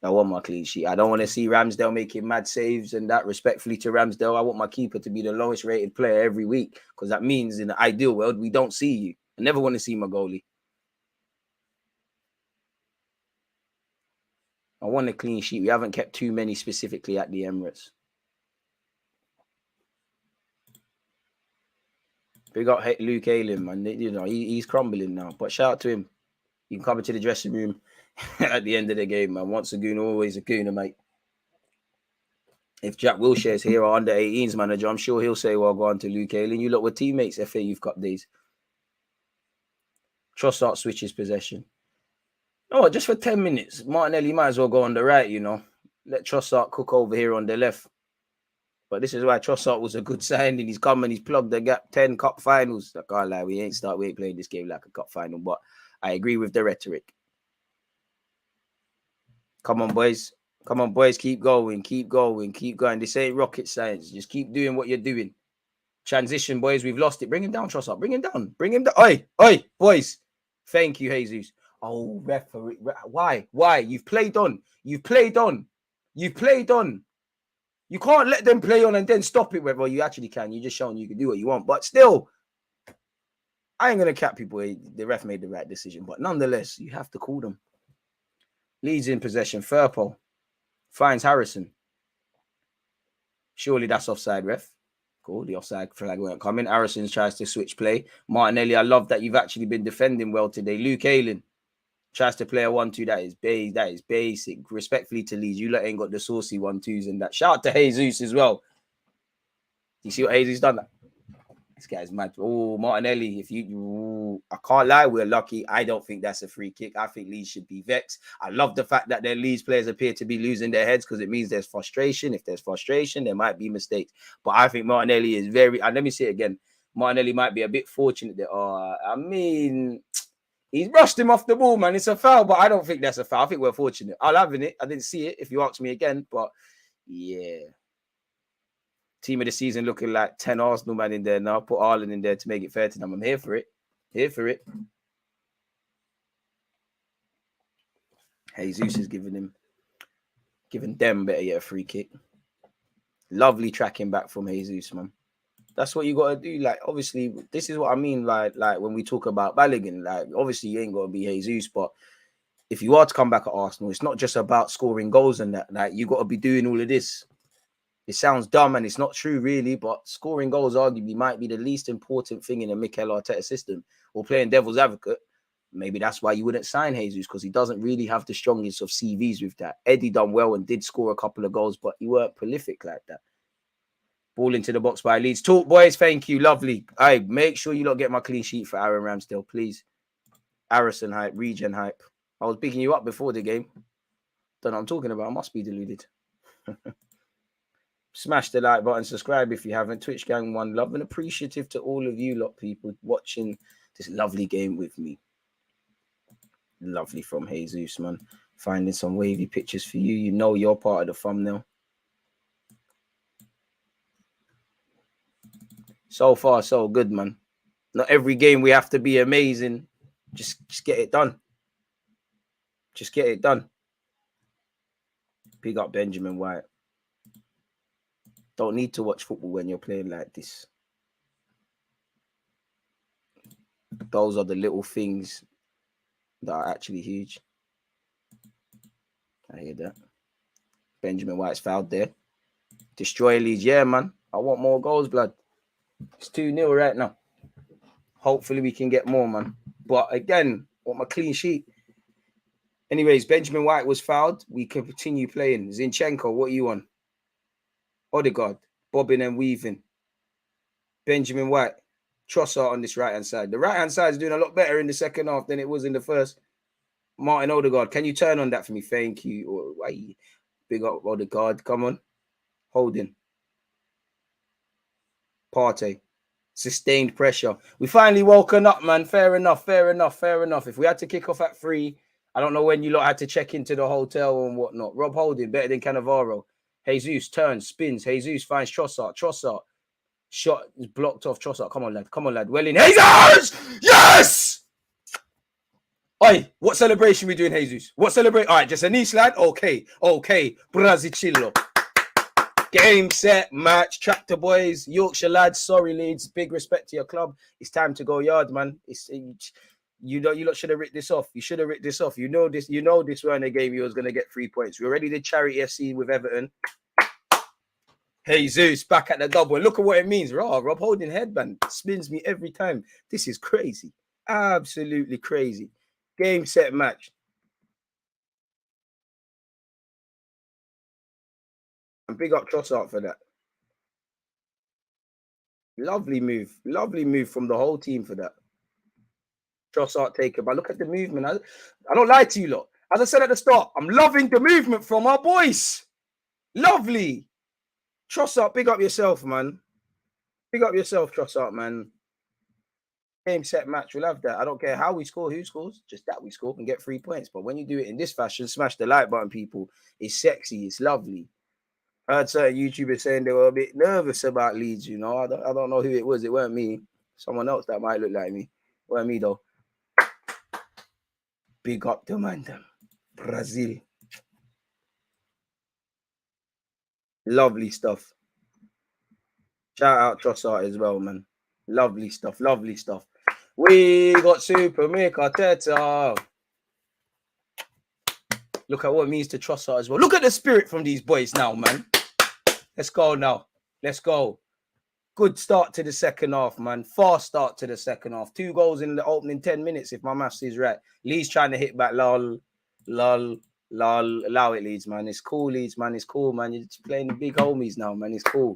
I don't want to see Ramsdale making mad saves and that. Respectfully to Ramsdale, I want my keeper to be the lowest rated player every week, because that means in the ideal world, we don't see you. I never want to see my goalie. I want a clean sheet. We haven't kept too many specifically at the Emirates. Big up Luke Ayling, man. You know, he's crumbling now. But shout out to him. You can come into the dressing room at the end of the game, man. Once a Gooner, always a Gooner, mate. If Jack Wilshere's here, our under 18s manager, I'm sure he'll say, well, go on to Luke Ayling. You lot were teammates, FA Youth Cup days. Trossard switches possession. Oh, just for 10 minutes. Martinelli might as well go on the right, you know. Let Trossard cook over here on the left. But this is why Trossard was a good signing. He's come and he's plugged the gap. 10 cup finals. I can't lie, we ain't playing this game like a cup final. But I agree with the rhetoric. Come on, boys. Come on, boys. Keep going. Keep going. Keep going. This ain't rocket science. Just keep doing what you're doing. Transition, boys. We've lost it. Bring him down, Trossard. Bring him down. Bring him down. Oi, boys. Thank you, Jesus. Oh, referee. Why? You've played on. You can't let them play on and then stop it. Well, you actually can. You're just showing you can do what you want. But still, I ain't going to cap people. The ref made the right decision. But nonetheless, you have to call them. Leeds in possession. Firpo finds Harrison. Surely that's offside, ref. Cool. The offside flag won't come in. Harrison tries to switch play. Martinelli, I love that you've actually been defending well today. Luke Ayling tries to play a 1-2. That is basic. Respectfully to Leeds, you lot ain't got the saucy 1-2s and that. Shout out to Jesus as well. You see what Jesus done? This guy's mad. Oh, Martinelli, I can't lie, we're lucky. I don't think that's a free kick. I think Leeds should be vexed. I love the fact that their Leeds players appear to be losing their heads, because it means there's frustration. If there's frustration, there might be mistakes. But I think Martinelli is very, and let me say it again, Martinelli might be a bit fortunate that, he's brushed him off the ball, man. It's a foul, but I don't think that's a foul. I think we're fortunate. I'll have it. I didn't see it if you ask me again, but yeah. Team of the season looking like 10 Arsenal man in there now. Put Ireland in there to make it fair to them. I'm here for it. Jesus is giving them better yet a free kick. Lovely tracking back from Jesus, man. That's what you got to do. Like, obviously, this is what I mean. Like when we talk about Balogun, like, obviously you ain't got to be Jesus, but if you are to come back at Arsenal, it's not just about scoring goals and that. Like, you got to be doing all of this. It sounds dumb and it's not true, really, but scoring goals arguably might be the least important thing in a Mikel Arteta system. Or playing devil's advocate, maybe that's why you wouldn't sign Jesus, because he doesn't really have the strongest of CVs with that. Eddie done well and did score a couple of goals, but he weren't prolific like that. Ball into the box by Leeds. Talk, boys. Thank you. Lovely. Hey, make sure you lot get my clean sheet for Aaron Ramsdale, please. Harrison hype, regen hype. I was picking you up before the game. Don't know what I'm talking about. I must be deluded. Smash the like button, subscribe if you haven't. Twitch gang, one love, and appreciative to all of you lot people watching this lovely game with me. Lovely from Jesus, man. Finding some wavy pictures for you. You know you're part of the thumbnail. So far, so good, man. Not every game we have to be amazing. Just get it done. Just get it done. Big up Benjamin White. Don't need to watch football when you're playing like this. Those are the little things that are actually huge. I hear that. Benjamin White's fouled there. Destroy Leeds. Yeah, man. I want more goals, blood. It's 2-0 right now. Hopefully we can get more, man. But again, I want my clean sheet. Anyways, Benjamin White was fouled. We can continue playing. Zinchenko, what are you on? Odegaard, bobbing and weaving. Benjamin White Trossard on this right-hand side. The right-hand side is doing a lot better in the second half than it was in the first. Martin Odegaard, can you turn on that for me? Thank you. Why? Big up Odegaard. Come on. Holding. Partey. Sustained pressure. We finally woken up, man. Fair enough. If we had to kick off at 3, I don't know when you lot had to check into the hotel and whatnot. Rob Holding, better than Cannavaro. Jesus turns, spins. Jesus finds Trossard. Trossard. Shot is blocked off. Trossard. Come on, lad. Well in. Jesus! Yes! Oi, what celebration we doing, Jesus? What celebrate? All right, just a knee slide. Okay. Brazicillo. Game, set, match, tractor boys, Yorkshire lads, sorry Leeds, big respect to your club. It's time to go yard, man. You lot should have ripped this off. You should have ripped this off. You know this weren't a game you was gonna get 3 points. We already did Charity FC with Everton. Jesus back at the double. And look at what it means. Rob Holding headband spins me every time. This is crazy. Absolutely crazy. Game, set, match. And big up Trossard for that. Lovely move from the whole team for that. Trossard taken, but look at the movement. I don't lie to you lot. As I said at the start, I'm loving the movement from our boys. Lovely. Trossard, big up yourself, man. Big up yourself, Trossard, man. Game, set, match. We'll have that. I don't care how we score, who scores, just that we score and get 3 points. But when you do it in this fashion, smash the like button, people. It's sexy. It's lovely. I heard certain YouTubers saying they were a bit nervous about Leeds, you know. I don't know who it was. It weren't me. Someone else that might look like me. It weren't me, though. Big up the man, them. Brazil. Lovely stuff. Shout out Trossard as well, man. Lovely stuff. We got Super Mick Arteta. Look at what it means to Trossard as well. Look at the spirit from these boys now, man. Let's go now. Let's go. Good start to the second half, man. Fast start to the second half. 2 goals in the opening 10 minutes, if my maths is right. Leeds trying to hit back. Lol. Allow it, Leeds, man. It's cool, Leeds, man. It's cool, man. You're just playing the big homies now, man. It's cool.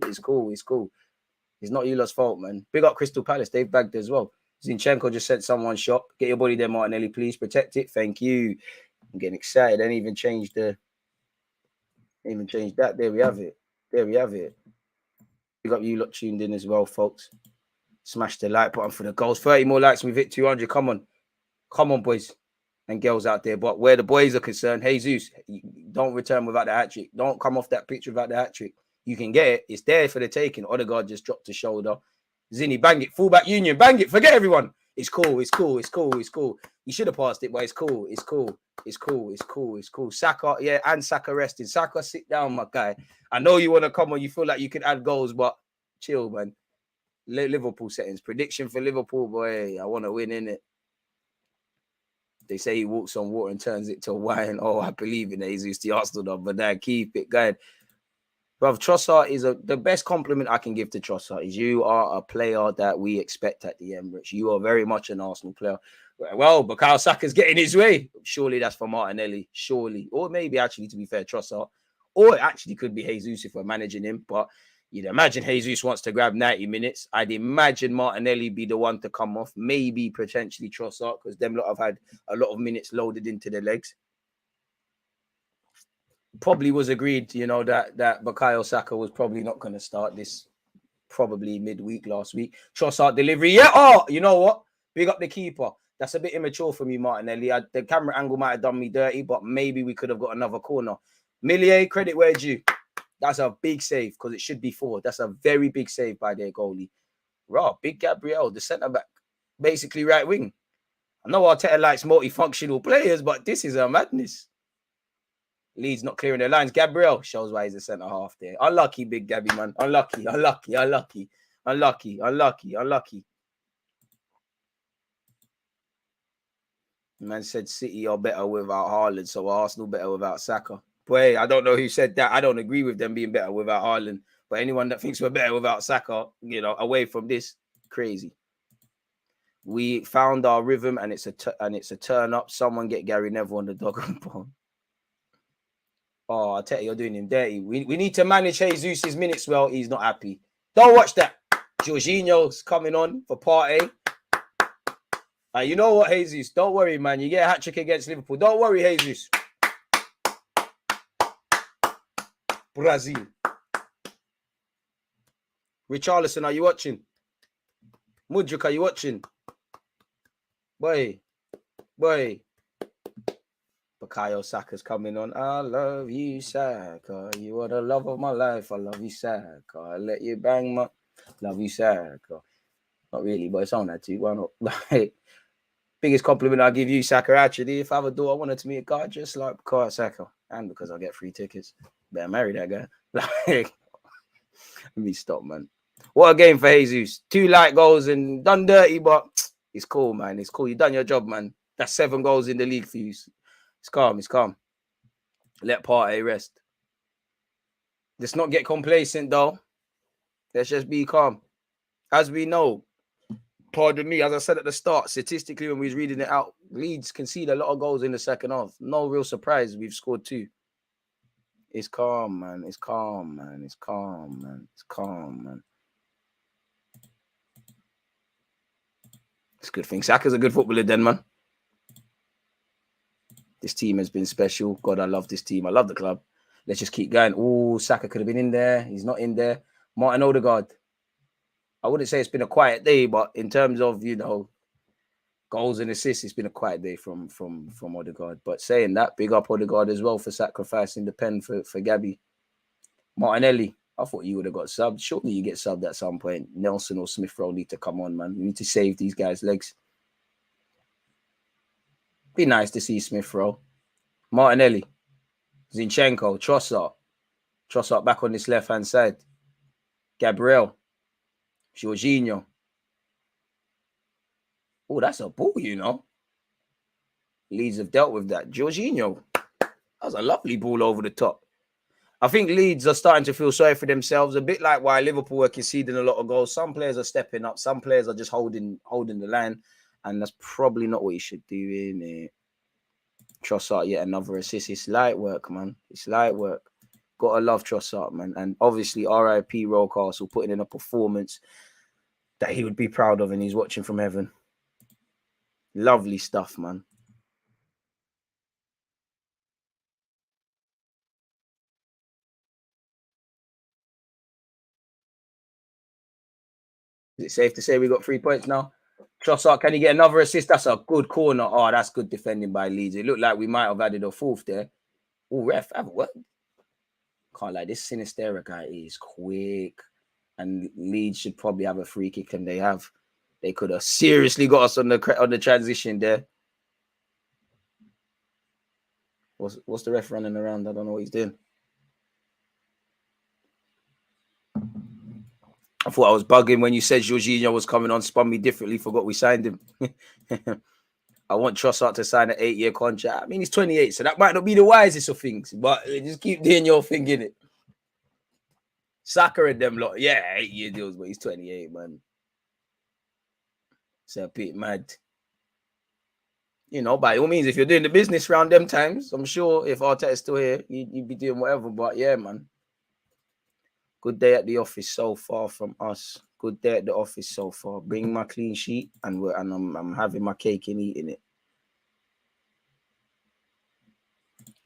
It's not you lot's fault, man. Big up Crystal Palace. They've bagged as well. Zinchenko just sent someone shot. Get your body there, Martinelli, please. Protect it. Thank you. I'm getting excited. I didn't even change that. There we have it. Big up you lot tuned in as well, folks. Smash the like button for the goals. 30 more likes. We've hit 200. Come on, boys and girls out there. But where the boys are concerned, Jesus, don't return without the hat trick. Don't come off that pitch without the hat trick. You can get it. It's there for the taking. Odegaard just dropped his shoulder. Zinni, bang it. Fullback Union, bang it. Forget everyone. It's cool. You should have passed it, but it's cool. Saka, yeah, and Saka resting. Saka, sit down, my guy. I know you want to come on. You feel like you can add goals, but chill, man. Liverpool settings. Prediction for Liverpool, boy. I want to win, innit? They say he walks on water and turns it to wine. Oh, I believe in Jesus, the Arsenal, but then keep it going. Bruv, Trossard is the best compliment I can give to Trossard is you are a player that we expect at the Emirates. You are very much an Arsenal player. Well, Bukayo Saka's getting his way. Surely that's for Martinelli. Surely. Or maybe actually, to be fair, Trossard. Or it actually could be Jesus if we're managing him. But you'd imagine Jesus wants to grab 90 minutes. I'd imagine Martinelli be the one to come off. Maybe potentially Trossard because them lot have had a lot of minutes loaded into their legs. Probably was agreed, you know, that Bukayo Saka was probably not going to start this probably midweek last week. Trossard delivery. Yeah. Oh, you know what? Big up the keeper. That's a bit immature for me, Martinelli. The camera angle might have done me dirty, but maybe we could have got another corner. Millier, credit where due. That's a big save because it should be 4. That's a very big save by their goalie. Raw, big Gabriel, the centre-back, basically right wing. I know Arteta likes multifunctional players, but this is a madness. Leeds not clearing their lines. Gabriel shows why he's a centre-half there. Unlucky, big Gabby, man. Unlucky. Man said City are better without Haaland, so Arsenal better without Saka. Boy, I don't know who said that. I don't agree with them being better without Haaland. But anyone that thinks we're better without Saka, you know, away from this, crazy. We found our rhythm, and it's a turn up. Someone get Gary Neville on the dog and bone. Oh, I tell you, you're doing him dirty. We need to manage Jesus' minutes well. He's not happy. Don't watch that. Jorginho's coming on for part A. You know what, Jesus? Don't worry, man. You get a hat-trick against Liverpool. Don't worry, Jesus. Brazil. Richarlison, are you watching? Mudryk, are you watching? Boy. Bukayo Saka's coming on. I love you, Saka. You are the love of my life. I love you, Saka. I let you bang my... Love you, Saka. Not really, but it's on that too. Why not? Like, biggest compliment I'll give you, Saka, actually. If I have a daughter, I want her to meet a guy just like Bukayo Saka. And because I'll get free tickets. Better marry that guy. Like, let me stop, man. What a game for Jesus. 2 light goals and done dirty, but it's cool, man. It's cool. You done your job, man. That's 7 goals in the league for you. It's calm. It's calm. Let Partey rest. Let's not get complacent, though. Let's just be calm. As we know, pardon me, as I said at the start, statistically, when we was reading it out, Leeds concede a lot of goals in the second half. No real surprise. We've scored 2. It's calm, man. It's calm, man. It's calm, man. It's calm, man. It's a good thing. Saka's a good footballer then, man. This team has been special. God, I love this team. I love the club. Let's just keep going. Oh, Saka could have been in there. He's not in there. Martin Odegaard. I wouldn't say it's been a quiet day, but in terms of, you know, goals and assists, it's been a quiet day from Odegaard. But saying that, big up Odegaard as well for sacrificing the pen for Gabby. Martinelli. I thought you would have got subbed. Surely you get subbed at some point. Nelson or Smith Rowe need to come on, man. We need to save these guys' legs. Be nice to see Smith Rowe. Martinelli. Zinchenko. Trossard back on this left-hand side. Gabriel. Jorginho. Oh, that's a ball, you know. Leeds have dealt with that. Jorginho. That was a lovely ball over the top. I think Leeds are starting to feel sorry for themselves, a bit like why Liverpool are conceding a lot of goals. Some players are stepping up. Some players are just holding the line. And that's probably not what you should do in it. Trossard, yet another assist. It's light work, man. It's light work. Gotta love Trossard, man. And obviously, RIP Rocastle putting in a performance that he would be proud of, and he's watching from heaven. Lovely stuff, man. Is it safe to say we got 3 points now? Trossard, can he get another assist? That's a good corner. Oh, that's good defending by Leeds. It looked like we might have added a 4th there. Oh, ref, what? Can't lie, this Sinistera guy is quick. And Leeds should probably have a free kick, and they have. They could have seriously got us on the transition there. What's the ref running around? I don't know what he's doing. I thought I was bugging when you said Jorginho was coming on, spun me differently, forgot we signed him. I want Trossard to sign an 8-year contract. I mean, he's 28, so that might not be the wisest of things, but just keep doing your thing, innit? Saka and them lot, yeah, 8-year deals, but he's 28, man. It's a bit mad. You know, by all means, if you're doing the business around them times, I'm sure if Arteta's still here, you'd be doing whatever, but yeah, man. Good day at the office so far from us. Good day at the office so far. Bring my clean sheet, and I'm having my cake and eating it.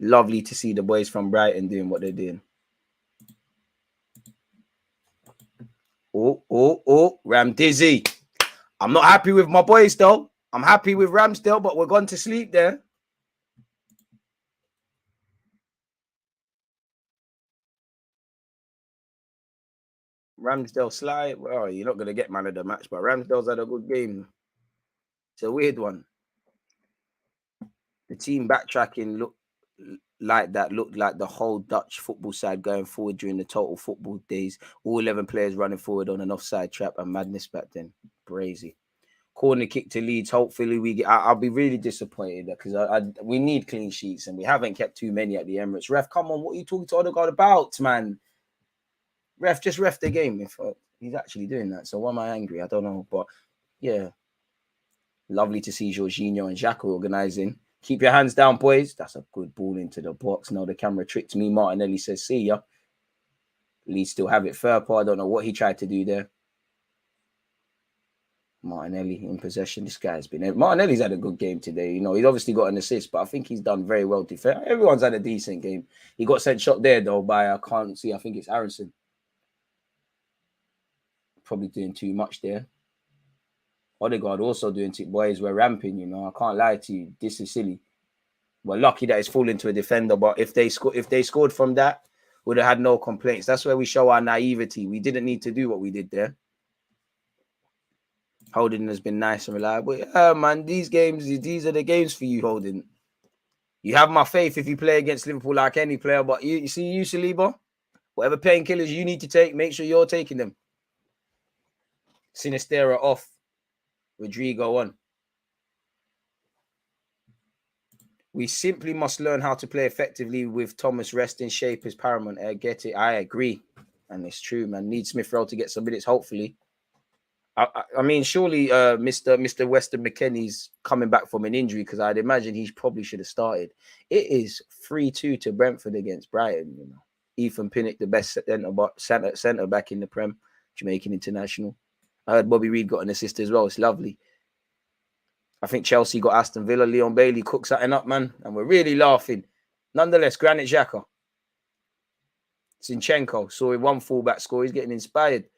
Lovely to see the boys from Brighton doing what they're doing. Oh, Ram Dizzy. I'm not happy with my boys, though. I'm happy with Ramsdale, but we're gone to sleep there. Ramsdale slide. Well, you're not going to get man of the match, but Ramsdale's had a good game. It's a weird one. The team backtracking looked like the whole Dutch football side going forward during the total football days. All 11 players running forward on an offside trap and madness back then. Crazy. Corner kick to Leeds. Hopefully we get. I'll be really disappointed because we need clean sheets and we haven't kept too many at the Emirates. Ref, come on, what are you talking to Odegaard about, man? Ref, just ref the game. If he's actually doing that, so why am I angry? I don't know, but yeah, lovely to see Jorginho and Xhaka organising. Keep your hands down, boys. That's a good ball into the box. No, the camera tricked me. Martinelli says, "See ya." Leeds still have it. Firpo, I don't know what he tried to do there. Martinelli in possession. This guy's been... Martinelli's had a good game today. You know, he's obviously got an assist, but I think he's done very well defense. Everyone's had a decent game. He got sent shot there, though, by, I can't see, I think it's Aronson. Probably doing too much there. Odegaard also doing too... Boys, we're ramping, you know. I can't lie to you. This is silly. We're lucky that it's fallen to a defender, but if they scored from that, would have had no complaints. That's where we show our naivety. We didn't need to do what we did there. Holding has been nice and reliable. Yeah, man, these are the games for you, Holding. You have my faith if you play against Liverpool like any player, but you see, you, Saliba, whatever painkillers you need to take, make sure you're taking them. Sinistera off. Rodrigo on. We simply must learn how to play effectively with Thomas rest in shape is paramount. I get it. I agree. And it's true, man. Need Smith Rowe to get some minutes, hopefully. I mean, surely Mr. Weston McKennie's coming back from an injury because I'd imagine he probably should have started. It is 3-2 to Brentford against Brighton. You know, Ethan Pinnock, the best centre back in the Prem, Jamaican international. I heard Bobby Reed got an assist as well. It's lovely. I think Chelsea got Aston Villa. Leon Bailey cooked something up, man, and we're really laughing. Nonetheless, Granit Xhaka, Zinchenko saw him one fullback score. He's getting inspired.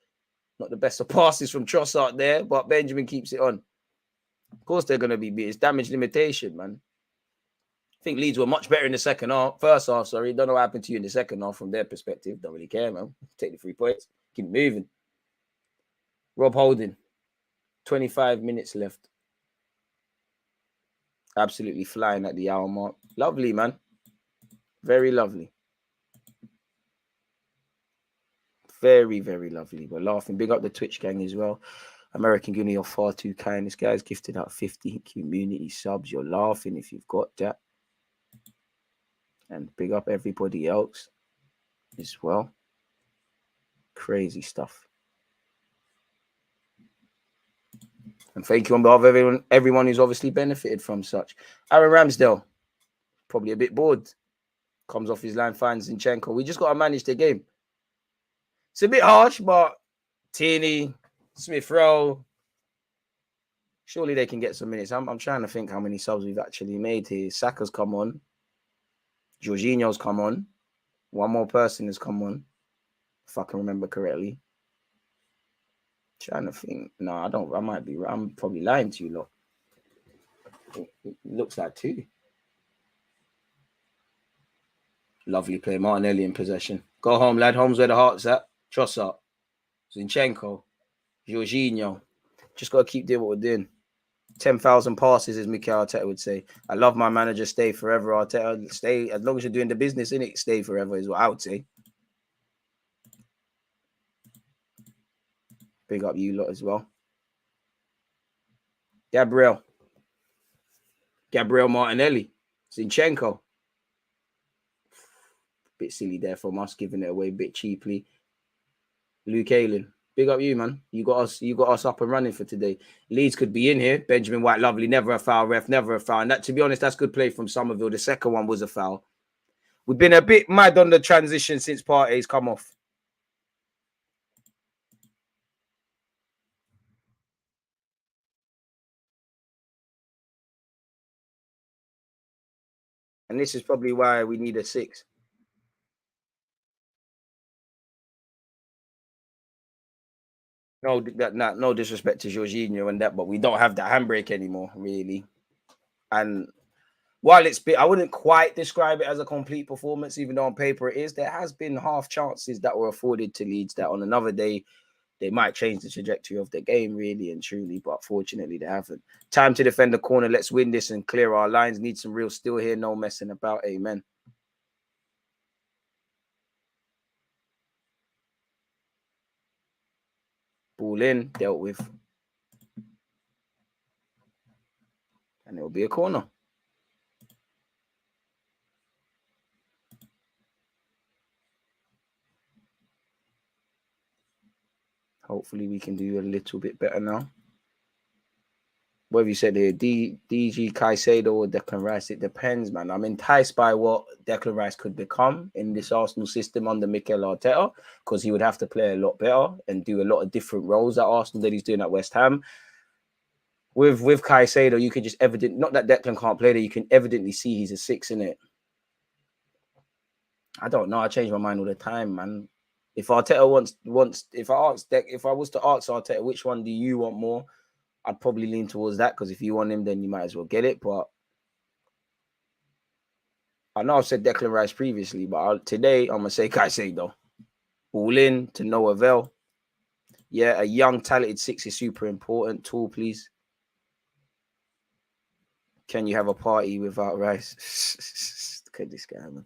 Not the best of passes from Trossard there, but Benjamin keeps it on. Of course, they're going to be beat. It's damage limitation, man. I think Leeds were much better in the first half, sorry. Don't know what happened to you in the second half from their perspective. Don't really care, man. Take the 3 points. Keep moving. Rob Holding, 25 minutes left. Absolutely flying at the hour mark. Lovely, man. Very lovely. Very, very lovely. We're laughing. Big up the Twitch gang as well. American Gooner, you're far too kind. This guy's gifted out 50 community subs. You're laughing if you've got that. And big up everybody else as well. Crazy stuff. And thank you on behalf of everyone who's obviously benefited from such. Aaron Ramsdale, probably a bit bored. Comes off his line, finds Zinchenko. We just got to manage the game. It's a bit harsh, but Tierney, Smith Rowe, surely they can get some minutes. I'm trying to think how many subs we've actually made here. Saka's come on. Jorginho's come on. One more person has come on, if I can remember correctly. Trying to think. No, I don't. I might be. I'm probably lying to you, lot. It looks like 2. Lovely play. Martinelli in possession. Go home, lad. Home's where the heart's at. Trossard, Zinchenko, Jorginho. Just got to keep doing what we're doing. 10,000 passes, as Mikel Arteta would say. I love my manager. Stay forever, Arteta. Stay as long as you're doing the business, innit? Stay forever is what I would say. Big up you lot as well. Gabriel Martinelli. Zinchenko. Bit silly there from us, giving it away a bit cheaply. Luke Ayling. Big up you, man. You got us up and running for today. Leeds could be in here. Benjamin White, lovely. Never a foul, ref. Never a foul. And that, to be honest, that's good play from Somerville. The second one was a foul. We've been a bit mad on the transition since Partey's come off. And this is probably why we need a 6. No disrespect to Jorginho and that, but we don't have that handbrake anymore, really. And while I wouldn't quite describe it as a complete performance, even though on paper it is, there has been half chances that were afforded to Leeds that on another day, they might change the trajectory of the game, really and truly, but fortunately they haven't. Time to defend the corner. Let's win this and clear our lines. Need some real steel here. No messing about. Amen. Ball in, dealt with. And it'll be a corner. Hopefully we can do a little bit better now. What have you said here? DG Caicedo or Declan Rice? It depends, man. I'm enticed by what Declan Rice could become in this Arsenal system under Mikel Arteta, because he would have to play a lot better and do a lot of different roles at Arsenal that he's doing at West Ham. with Caicedo, you can just not that Declan can't play there, you can evidently see he's a 6 in it. I don't know. I change my mind all the time, man. If Arteta wants, if I was to ask Arteta which one do you want more, I'd probably lean towards that, because if you want him, then you might as well get it. But I know I've said Declan Rice previously, but today I'm gonna say Caicedo. All in to no avail. Yeah, a young, talented 6 is super important. Tool, please. Can you have a party without Rice? Look at this guy, man.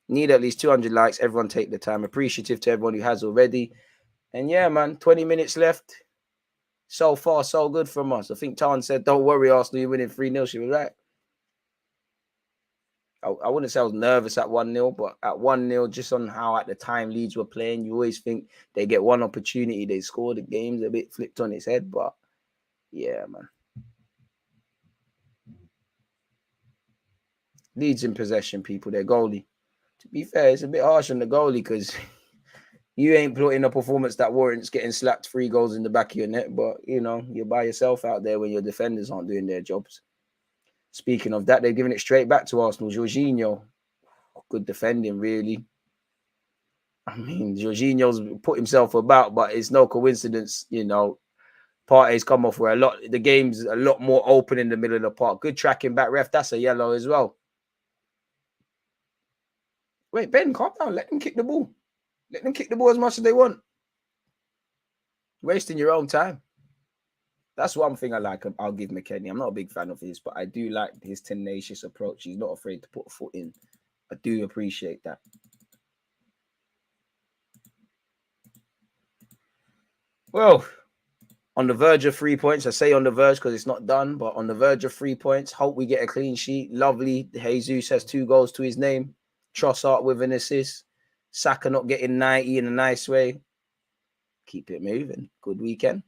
Need at least 200 likes. Everyone take the time. Appreciative to everyone who has already. And yeah, man, 20 minutes left. So far, so good from us. I think Tarn said, don't worry, Arsenal, you're winning 3-0. She was right. I wouldn't say I was nervous at 1-0, but at 1-0, just on how at the time Leeds were playing, you always think they get one opportunity, they score, the game's a bit flipped on its head. But yeah, man. Leeds in possession, people. Their goalie. To be fair, it's a bit harsh on the goalie, because you ain't put in a performance that warrants getting slapped 3 goals in the back of your net. But, you know, you're by yourself out there when your defenders aren't doing their jobs. Speaking of that, they've given it straight back to Arsenal. Jorginho, good defending, really. I mean, Jorginho's put himself about, but it's no coincidence, you know. Partey's come off where the game's a lot more open in the middle of the park. Good tracking back, ref. That's a yellow as well. Wait, Ben, calm down. Let them kick the ball. Let them kick the ball as much as they want. Wasting your own time. That's one thing I like. I'll give McKennie. I'm not a big fan of his, but I do like his tenacious approach. He's not afraid to put a foot in. I do appreciate that. Well, on the verge of 3 points. I say on the verge because it's not done, but on the verge of 3 points. Hope we get a clean sheet. Lovely. Jesus has 2 goals to his name. Trossard with an assist. Saka not getting 90 in a nice way. Keep it moving. Good weekend.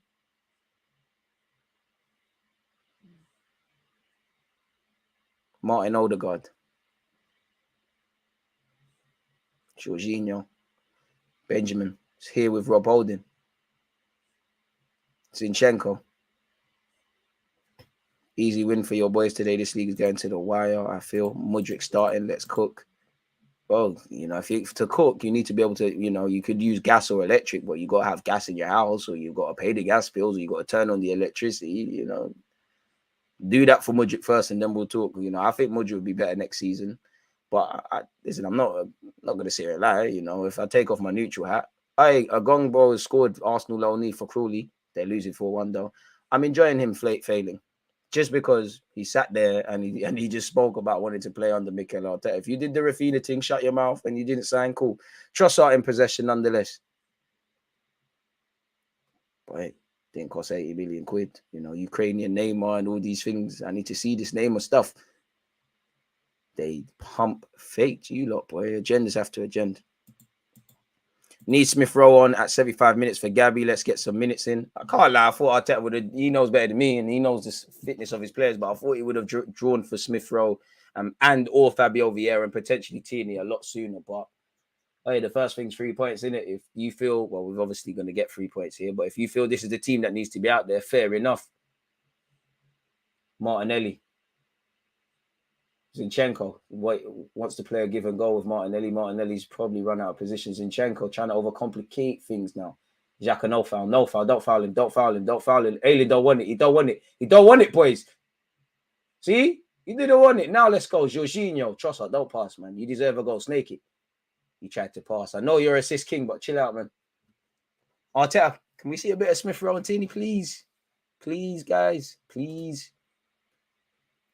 Martin Odegaard. Jorginho. Benjamin is here with Rob Holding. Zinchenko. Easy win for your boys today. This league is going to the wire, I feel. Mudryk starting. Let's cook. Well, you know, to cook, you need to be able to, you know, you could use gas or electric, but you got to have gas in your house, or you got to pay the gas bills, or you got to turn on the electricity, you know. Do that for Mudryk first, and then we'll talk. You know, I think Mudryk will be better next season. But listen, I'm not going to sit here and lie. You know, if I take off my neutral hat, Agongbo has scored Arsenal only for Crawley. They're losing 4-1 though. I'm enjoying him failing, just because he sat there and he just spoke about wanting to play under Mikel Arteta. If you did the Rafinha thing, shut your mouth, and you didn't sign, cool. Trossard in possession nonetheless. But it didn't cost 80 million quid. You know, Ukrainian Neymar and all these things. I need to see this Neymar stuff. They pump fake you lot, boy. Agendas have to agenda. Need Smith Rowe on at 75 minutes for Gabby. Let's get some minutes in. I can't lie. I thought Arteta would have, he knows better than me, and he knows the fitness of his players, but I thought he would have drawn for Smith Rowe and or Fabio Vieira and potentially Tierney a lot sooner. But hey, the first thing's 3 points, isn't it? If you feel, well, we're obviously going to get 3 points here, but if you feel this is the team that needs to be out there, fair enough. Martinelli. Zinchenko wants to play a give and go with Martinelli. Martinelli's probably run out of position. Zinchenko trying to overcomplicate things now. Xhaka, no foul. Don't foul him. Ailey don't want it. He don't want it, boys. See? He didn't want it. Now let's go. Jorginho, Trossard, don't pass, man. You deserve a goal. Snake it. He tried to pass. I know you're assist king, but chill out, man. Arteta, can we see a bit of Smith Rowe and Tierney, please? Please, guys. Please.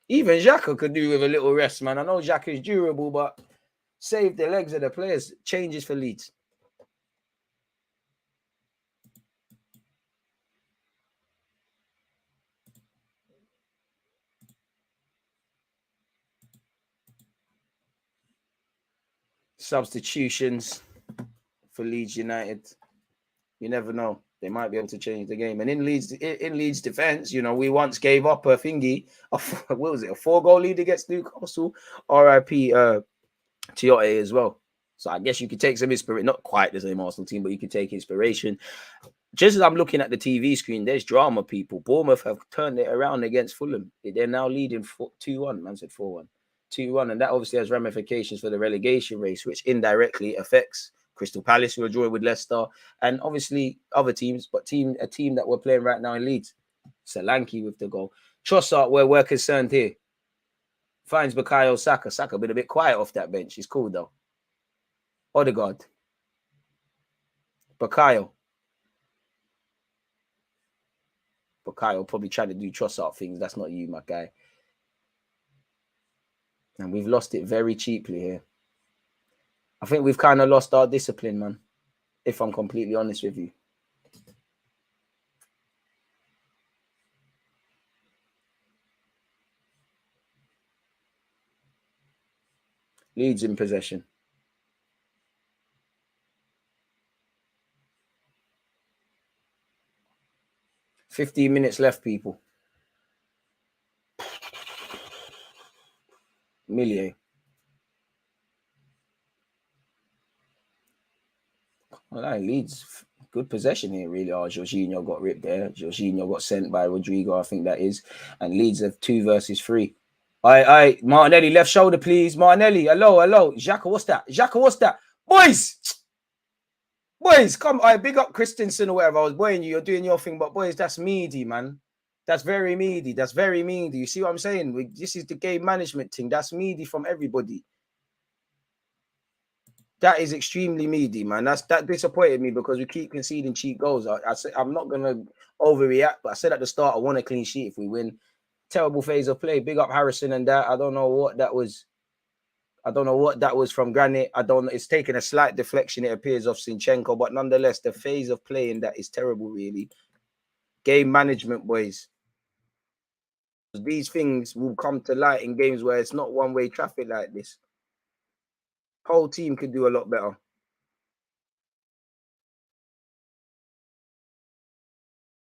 Even Xhaka could do with a little rest, man. I know Xhaka is durable, but save the legs of the players. Changes for Leeds. Substitutions for Leeds United. You never know. They might be able to change the game. And in Leeds defense, you know, we once gave up a thingy. What was it? A 4-goal lead against Newcastle. R.I.P. Tiote as well. So I guess you could take some inspiration. Not quite the same Arsenal team, but you could take inspiration. just as I'm looking at the TV screen, there's drama, people. Bournemouth have turned it around against Fulham. They're now leading 2-1. Man said 4-1. 2-1. And that obviously has ramifications for the relegation race, which indirectly affects Crystal Palace, who are drawing with Leicester, and obviously other teams, but a team that we're playing right now in Leeds. Solanke with the goal. Trossard, where we're concerned here, finds Bukayo Saka. Saka been a bit quiet off that bench. He's cool, though. Odegaard. Bukayo probably trying to do Trossard things. That's not you, my guy. And we've lost it very cheaply here. I think we've kind of lost our discipline, man, if I'm completely honest with you. Leeds in possession. 15 minutes left, people. Millier. Well, Leeds, good possession here, really. Oh, Jorginho got ripped there. Jorginho got sent by Rodrigo, I think that is. And Leeds have 2 versus 3. Aye, Martinelli, left shoulder, please. Martinelli, hello. Xhaka, what's that? Boys, come. I big up Christensen or whatever. I was boying you. You're doing your thing, but boys, that's meaty, man. That's very meaty. You see what I'm saying? This is the game management thing. That's meaty from everybody. That is extremely meaty, man. That disappointed me because we keep conceding cheap goals. I'm not gonna overreact, but I said at the start I want a clean sheet if we win. Terrible phase of play. Big up Harrison and that. I don't know what that was. From Granit. I don't know. It's taken a slight deflection, it appears, of Zinchenko, but nonetheless, the phase of play in that is terrible, really. Game management, boys. These things will come to light in games where it's not one-way traffic like this. Whole team could do a lot better.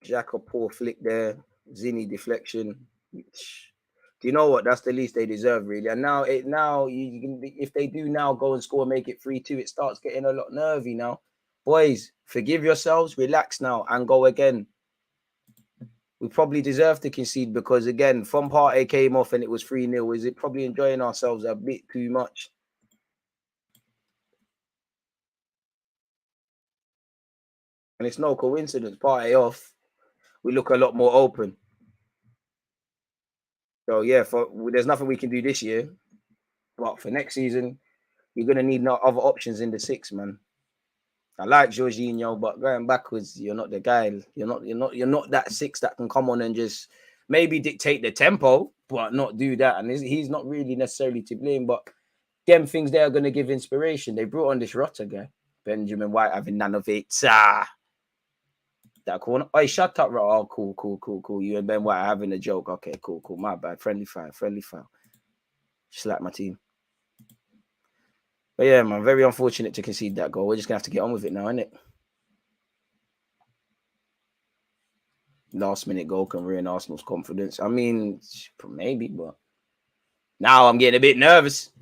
Jack, a poor flick there. Zinni deflection. Do you know what? That's the least they deserve, really. And now you can, if they do now go and score and make it 3-2, it starts getting a lot nervy now. Boys, forgive yourselves, relax now, and go again. We probably deserve to concede because, again, from Partey came off and it was 3-0. Is it probably enjoying ourselves a bit too much? And it's no coincidence. Partey off, we look a lot more open. So, yeah, there's nothing we can do this year. But for next season, you're going to need other options in the 6, man. I like Jorginho, but going backwards, you're not the guy. You're not that 6 that can come on and just maybe dictate the tempo, but not do that. And he's not really necessarily to blame, but them things there are going to give inspiration. They brought on this Rotter guy, Benjamin White, having none of it. That corner. Oh, shut up, bro. Oh, cool. You and Ben White are having a joke. Okay, cool. My bad. Friendly foul. Just like my team. But yeah, man, very unfortunate to concede that goal. We're just going to have to get on with it now, innit? Last minute goal can ruin Arsenal's confidence. I mean, maybe, but now I'm getting a bit nervous.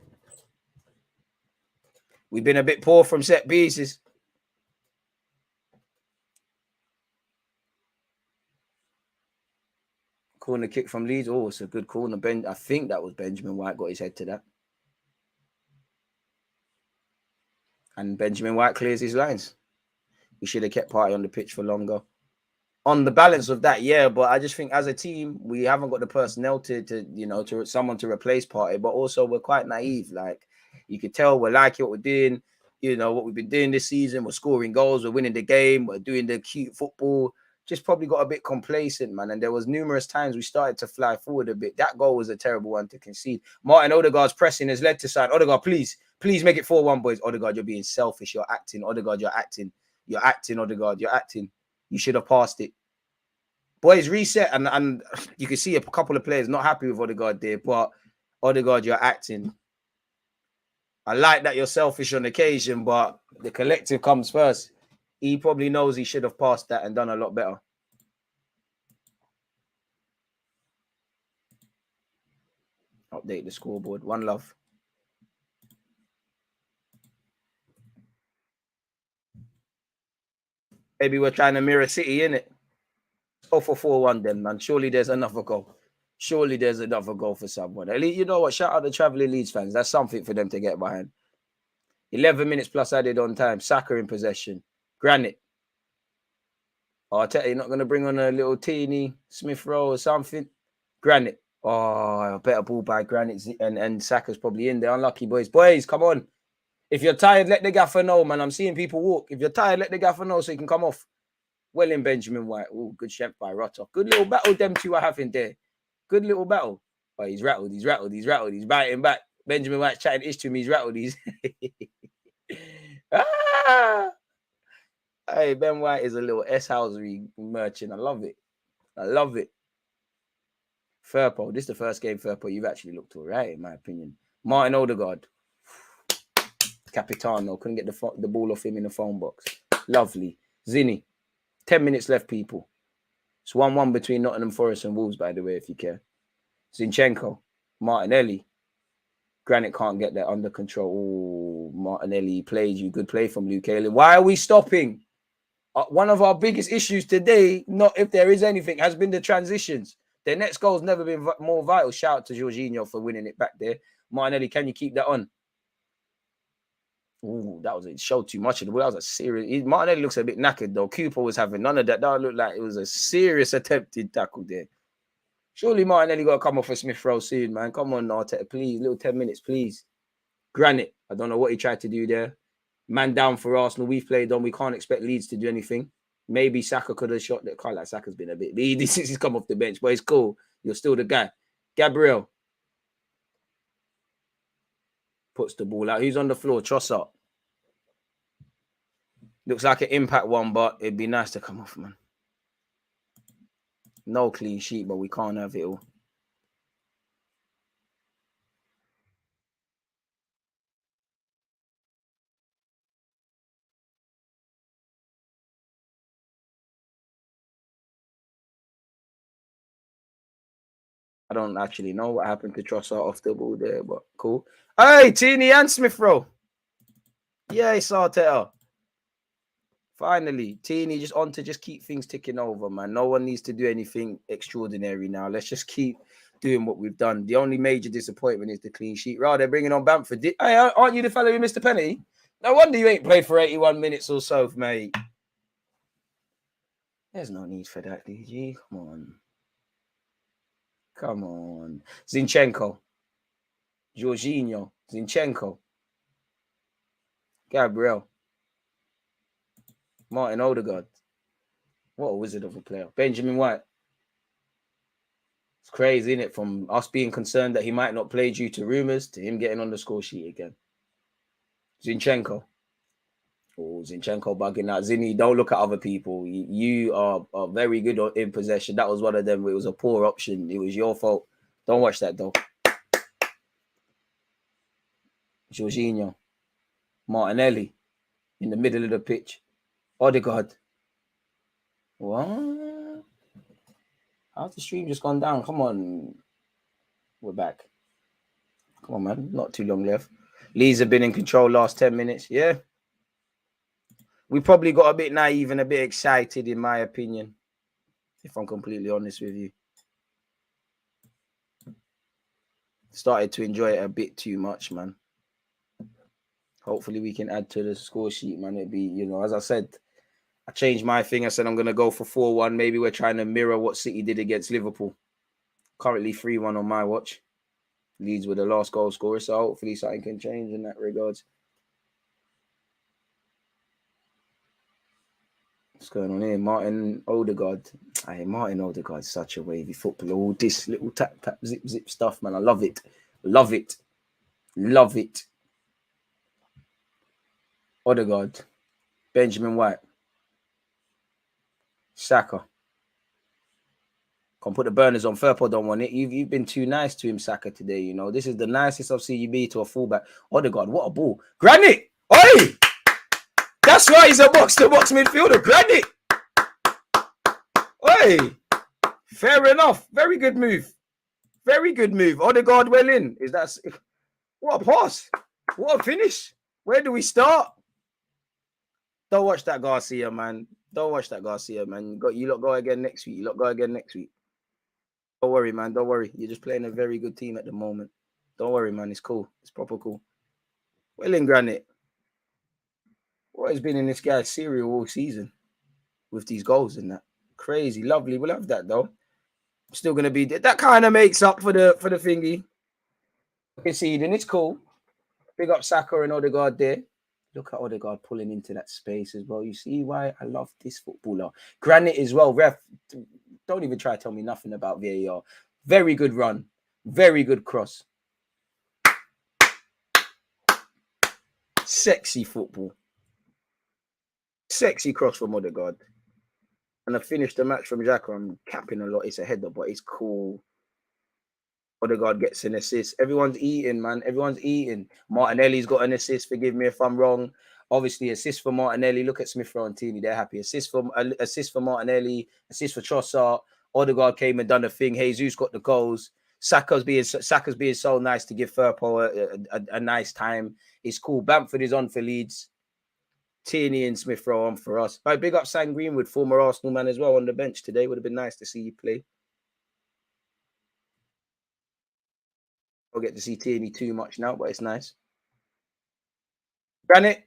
We've been a bit poor from set pieces. Corner kick from Leeds. Oh, it's a good corner. I think that was Benjamin White got his head to that. And Benjamin White clears his lines. We should have kept Partey on the pitch for longer. On the balance of that, yeah, but I just think as a team, we haven't got the personnel to someone to replace Partey, but also we're quite naive. Like, you could tell we're liking what we're doing, what we've been doing this season. We're scoring goals, we're winning the game, we're doing the cute football. Just probably got a bit complacent, man. And there was numerous times we started to fly forward a bit. That goal was a terrible one to concede. Martin Odegaard's pressing has led to side. Odegaard, please make it 4-1, boys. Odegaard, you're being selfish. You're acting. Odegaard, you're acting. You're acting, Odegaard. You're acting. You should have passed it. Boys, reset. And you can see a couple of players not happy with Odegaard there. But Odegaard, you're acting. I like that you're selfish on occasion, but the collective comes first. He probably knows he should have passed that and done a lot better. Update the scoreboard. One love. Maybe we're trying to mirror City, innit? Go for 4-1 then, man. Surely there's another goal. Surely there's another goal for someone. At least, you know what? Shout out the travelling Leeds fans. That's something for them to get behind. 11 minutes plus added on time. Saka in possession. Granite. Oh, I tell you, you're not going to bring on a little teeny Smith Rowe or something. Granite. Oh, a better ball by Granite. And Saka's probably in there. Unlucky, boys. Boys, come on. If you're tired, let the gaffer know, man. I'm seeing people walk. If you're tired, let the gaffer know so you can come off. Well in Benjamin White. Oh, good strength by Rotter. Good little battle them two are having there. Good little battle. Oh, he's rattled. He's biting back. Benjamin White's chatting ish to me. He's rattled. Ah! Hey, Ben White is a little S-housery merchant. I love it. Firpo. This is the first game, Firpo. You've actually looked all right, in my opinion. Martin Odegaard. Capitano. Couldn't get the ball off him in the phone box. Lovely. Zinni. 10 minutes left, people. It's 1-1 between Nottingham Forest and Wolves, by the way, if you care. Zinchenko. Martinelli. Granite can't get that under control. Oh, Martinelli played you. Good play from Luke Ayling. Why are we stopping? One of our biggest issues today, not if there is anything, has been the transitions. Their next goal's never been more vital. Shout out to Jorginho for winning it back there. Martinelli, can you keep that on? Oh, that was it. Showed too much of the ball. That was a serious. Martinelli looks a bit knackered though. Cooper was having none of that. That looked like it was a serious attempted tackle there. Surely Martinelli got to come off for Smith Rowe soon, man. Come on, Arteta, please. Little 10 minutes, please. Granite. I don't know what he tried to do there. Man down for Arsenal. We've played on. We can't expect Leeds to do anything. Maybe Saka could have shot that. Can't like Saka's been a bit. Since he's come off the bench, but it's cool. You're still the guy. Gabriel puts the ball out. Who's on the floor? Trossard. Looks like an impact one, but it'd be nice to come off, man. No clean sheet, but we can't have it all. I don't actually know what happened to Trossard off the ball there, but cool. Hey, Teeny and Smith Rowe. Yeah, it's Arteta. Finally, Teeny just on to just keep things ticking over, man. No one needs to do anything extraordinary now. Let's just keep doing what we've done. The only major disappointment is the clean sheet. Right, they're bringing on Bamford. Hey, aren't you the fellow who missed the penalty? No wonder you ain't played for 81 minutes or so, mate. There's no need for that, DG. Come on. Come on. Zinchenko. Jorginho. Zinchenko. Gabriel. Martin Odegaard. What a wizard of a player. Benjamin White. It's crazy, isn't it? From us being concerned that he might not play due to rumours to him getting on the score sheet again. Zinchenko. Oh, Zinchenko bugging out. Zinni, don't look at other people. You are very good in possession. That was one of them. It was a poor option. It was your fault. Don't watch that, though. Jorginho. Martinelli. In the middle of the pitch. Odegaard. What? How's the stream just gone down? Come on. We're back. Come on, man. Not too long left. Leeds have been in control last 10 minutes. Yeah. We probably got a bit naive and a bit excited, in my opinion, if I'm completely honest with you. Started to enjoy it a bit too much, man. Hopefully we can add to the score sheet, man. It'd be, you know, as I said, I changed my thing. I said I'm going to go for 4-1. Maybe we're trying to mirror what City did against Liverpool. Currently 3-1 on my watch. Leeds with the last goal scorer, so hopefully something can change in that regards. What's going on here? Martin Odegaard. Hey, Martin Odegaard's such a wavy footballer. All this little tap, zip stuff, man. I love it. Love it. Love it. Odegaard. Benjamin White. Saka. Can't put the burners on. Firpo don't want it. You've been too nice to him, Saka, today. You know, this is the nicest I've seen you be to a fullback. Odegaard, what a ball. Granite! Oi! That's why he's a box-to-box midfielder. Granite! Oi! Fair enough. Very good move. Very good move. Odegaard well in. Is that... What a pass. What a finish. Where do we start? Don't watch that Garcia, man. Don't watch that Garcia, man. You lot go again next week. Don't worry, man. Don't worry. You're just playing a very good team at the moment. Don't worry, man. It's cool. It's proper cool. Well in Granite. What has been in this guy's cereal all season with these goals and that? Crazy, lovely. We'll have that though. Still gonna be that kind of makes up for the thingy. Conceding, it's cool. Big up Saka and Odegaard there. Look at Odegaard pulling into that space as well. You see why I love this footballer. Granite as well. Ref, don't even try to tell me nothing about VAR. Very good run. Very good cross. Sexy football. Sexy cross from Odegaard. And I finished the match from Xhaka. I'm capping a lot. It's a header, but it's cool. Odegaard gets an assist. Everyone's eating, man. Everyone's eating. Martinelli's got an assist. Forgive me if I'm wrong. Obviously, assist for Martinelli. Look at Smith Rowe and Tini. They're happy. Assist for Martinelli. Assist for Trossard. Odegaard came and done the thing. Jesus got the goals. Saka's being so nice to give Firpo a nice time. It's cool. Bamford is on for Leeds. Tierney and Smith Rowe on for us. Right, big up Sam Greenwood, former Arsenal man as well, on the bench today. Would have been nice to see you play. I'll get to see Tierney too much now, but it's nice. Granite.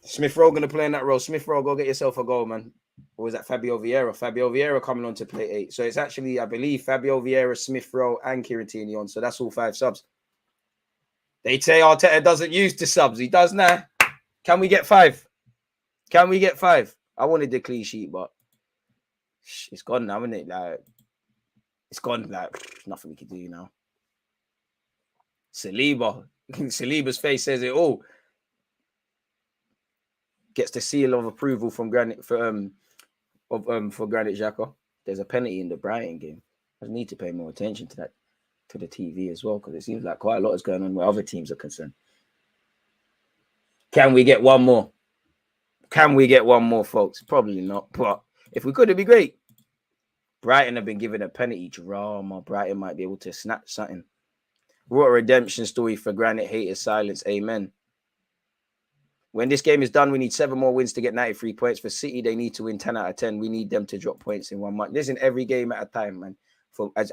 Smith Rowe going to play in that role. Smith Rowe, go get yourself a goal, man. Or was that Fabio Vieira? Fabio Vieira coming on to play 8. So it's actually, I believe, Fabio Vieira, Smith Rowe, and Kieran Tierney on. So that's all 5 subs. They say Arteta doesn't use the subs. He does now. Can we get 5? Can we get 5? I wanted the clean sheet, but it's gone now, isn't it? Like, it's gone. Like, nothing we can do now. Saliba's face says it all. Gets the seal of approval from Granite for Granit Xhaka. There's a penalty in the Brighton game. I need to pay more attention to that, to the TV as well, because it seems like quite a lot is going on where other teams are concerned. Can we get one more? Can we get one more, folks? Probably not, but if we could, it'd be great. Brighton have been given a penalty drama. Brighton might be able to snatch something. What a redemption story for Granite haters. Silence. Amen. When this game is done, we need 7 more wins to get 93 points. For City, they need to win 10 out of 10. We need them to drop points in 1 month. Listen, every game at a time, man.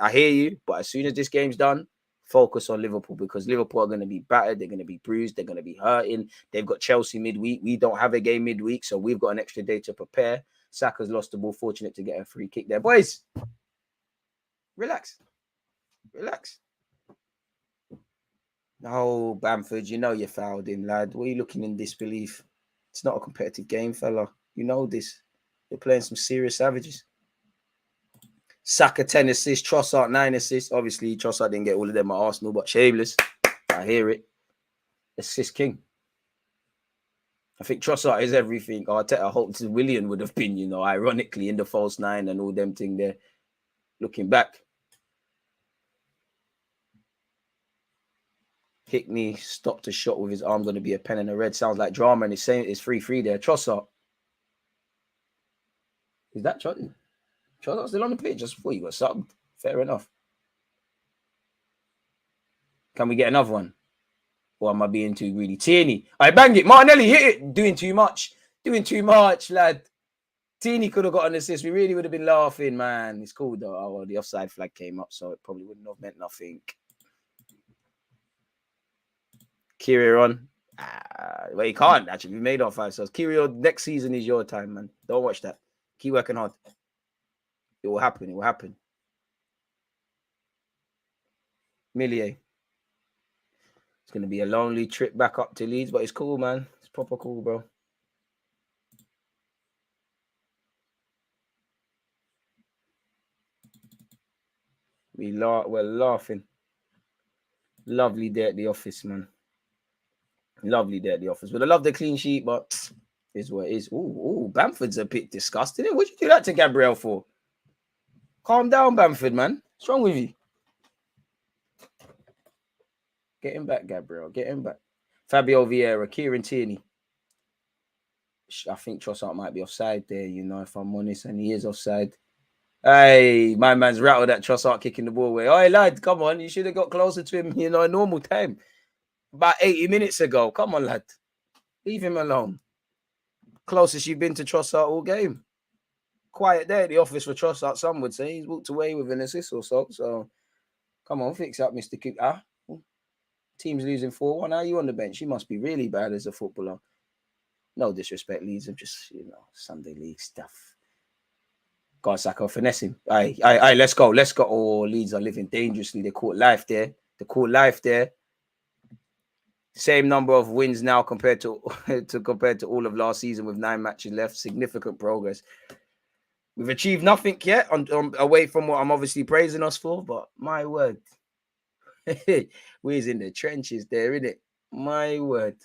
I hear you, but as soon as this game's done, focus on Liverpool, because Liverpool are going to be battered. They're going to be bruised. They're going to be hurting. They've got Chelsea midweek. We don't have a game midweek, so we've got an extra day to prepare. Saka's lost the ball. Fortunate to get a free kick there. Boys, relax. Relax. No, Bamford, you know you fouled him, lad. What are you looking in disbelief? It's not a competitive game, fella. You know this. You're playing some serious savages. Saka 10 assists, Trossard 9 assists. Obviously, Trossard didn't get all of them at Arsenal, but shameless. I hear it. Assist king. I think Trossard is everything. I hope Willian would have been, ironically, in the false 9 and all them thing there. Looking back. Hickney stopped a shot with his arm, going to be a pen and a red. Sounds like drama, and it's saying it's 3-3 there. Trossard. Is that Trossard? Trossard's still on the pitch. Just before you got subbed. Fair enough. Can we get another one? Or am I being too greedy? Tierney. I bang it. Martinelli hit it. Doing too much. Doing too much, lad. Tierney could have got an assist. We really would have been laughing, man. It's cool, though. Oh, well, the offside flag came up, so it probably wouldn't have meant nothing. Kirill. Well, you can't actually. We made on 5 stars. Kirill, next season is your time, man. Don't watch that. Keep working hard. It will happen. It will happen. Millier. It's going to be a lonely trip back up to Leeds, but it's cool, man. It's proper cool, bro. We're laughing. Lovely day at the office, man. Lovely day at the office. But I love the clean sheet, but is what it is. Ooh, Bamford's a bit disgusting. What'd you do that to Gabriel for? Calm down, Bamford, man. What's wrong with you? Get him back, Gabriel. Get him back. Fabio Vieira, Kieran Tierney. I think Trossard might be offside there, if I'm honest, and he is offside. Hey, my man's rattled that Trossard kicking the ball away. Hey, lad, come on. You should have got closer to him, a normal time. About 80 minutes ago. Come on, lad. Leave him alone. Closest you've been to Trossard all game. Quiet there at the office for Trossard, some would say. He's walked away with an assist or so. So, come on, fix up, Mr. Cook. Team's losing 4-1. How are you on the bench? You must be really bad as a footballer. No disrespect, Leeds. I'm just, Sunday league stuff. God, Saka, finesse him. Aye, let's go. Let's go. Oh, Leeds are living dangerously. They caught life there. Same number of wins now compared to compared to all of last season with 9 matches left. Significant progress. We've achieved nothing yet away from what I'm obviously praising us for, but my word. We're in the trenches there, innit? My word.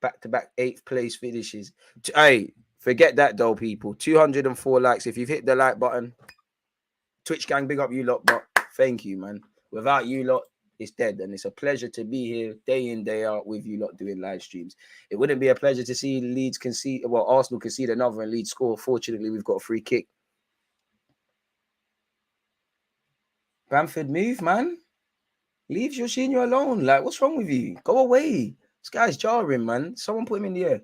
Back-to-back 8th place finishes. Hey, forget that though, people. 204 likes. If you've hit the like button, Twitch gang, big up you lot, but thank you, man. Without you lot, it's dead. And it's a pleasure to be here day in, day out with you lot doing live streams. It wouldn't be a pleasure to see Leeds concede, Arsenal concede another and Leeds score. Fortunately, we've got a free kick. Bamford, move, man. Leave Jorginho alone. Like, what's wrong with you? Go away. This guy's jarring, man. Someone put him in the air.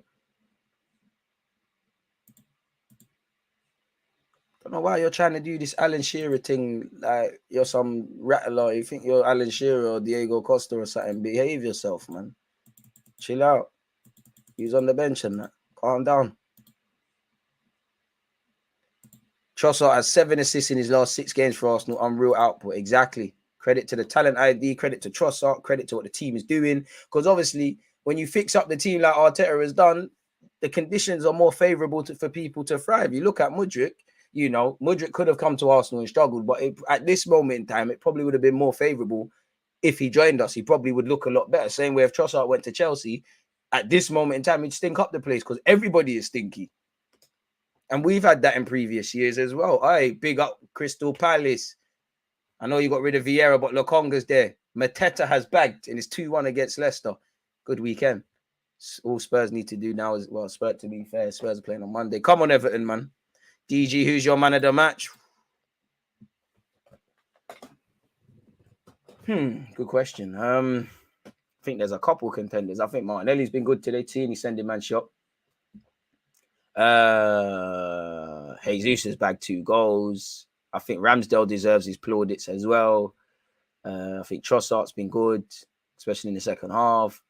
Don't know why you're trying to do this Alan Shearer thing. Like, you're some rattler. You think you're Alan Shearer or Diego Costa or something. Behave yourself, man. Chill out. He's on the bench and that. Calm down. Trossard has 7 assists in his last 6 games for Arsenal. Unreal output. Exactly. Credit to the talent ID. Credit to Trossard. Credit to what the team is doing. Because obviously, when you fix up the team like Arteta has done, the conditions are more favourable for people to thrive. You look at Mudryk. Mudryk could have come to Arsenal and struggled, but at this moment in time, it probably would have been more favourable if he joined us. He probably would look a lot better. Same way if Trossard went to Chelsea, at this moment in time, he'd stink up the place because everybody is stinky. And we've had that in previous years as well. Aye, big up Crystal Palace. I know you got rid of Vieira, but Lokonga's there. Mateta has bagged and it's 2-1 against Leicester. Good weekend. All Spurs need to do now is, Spurs, to be fair, Spurs are playing on Monday. Come on, Everton, man. DG, who's your man of the match? Good question. I think there's a couple contenders. I think Martinelli's been good today too, and he's sending man shot. Jesus has bagged 2 goals. I think Ramsdale deserves his plaudits as well. I think Trossard's been good, especially in the second half.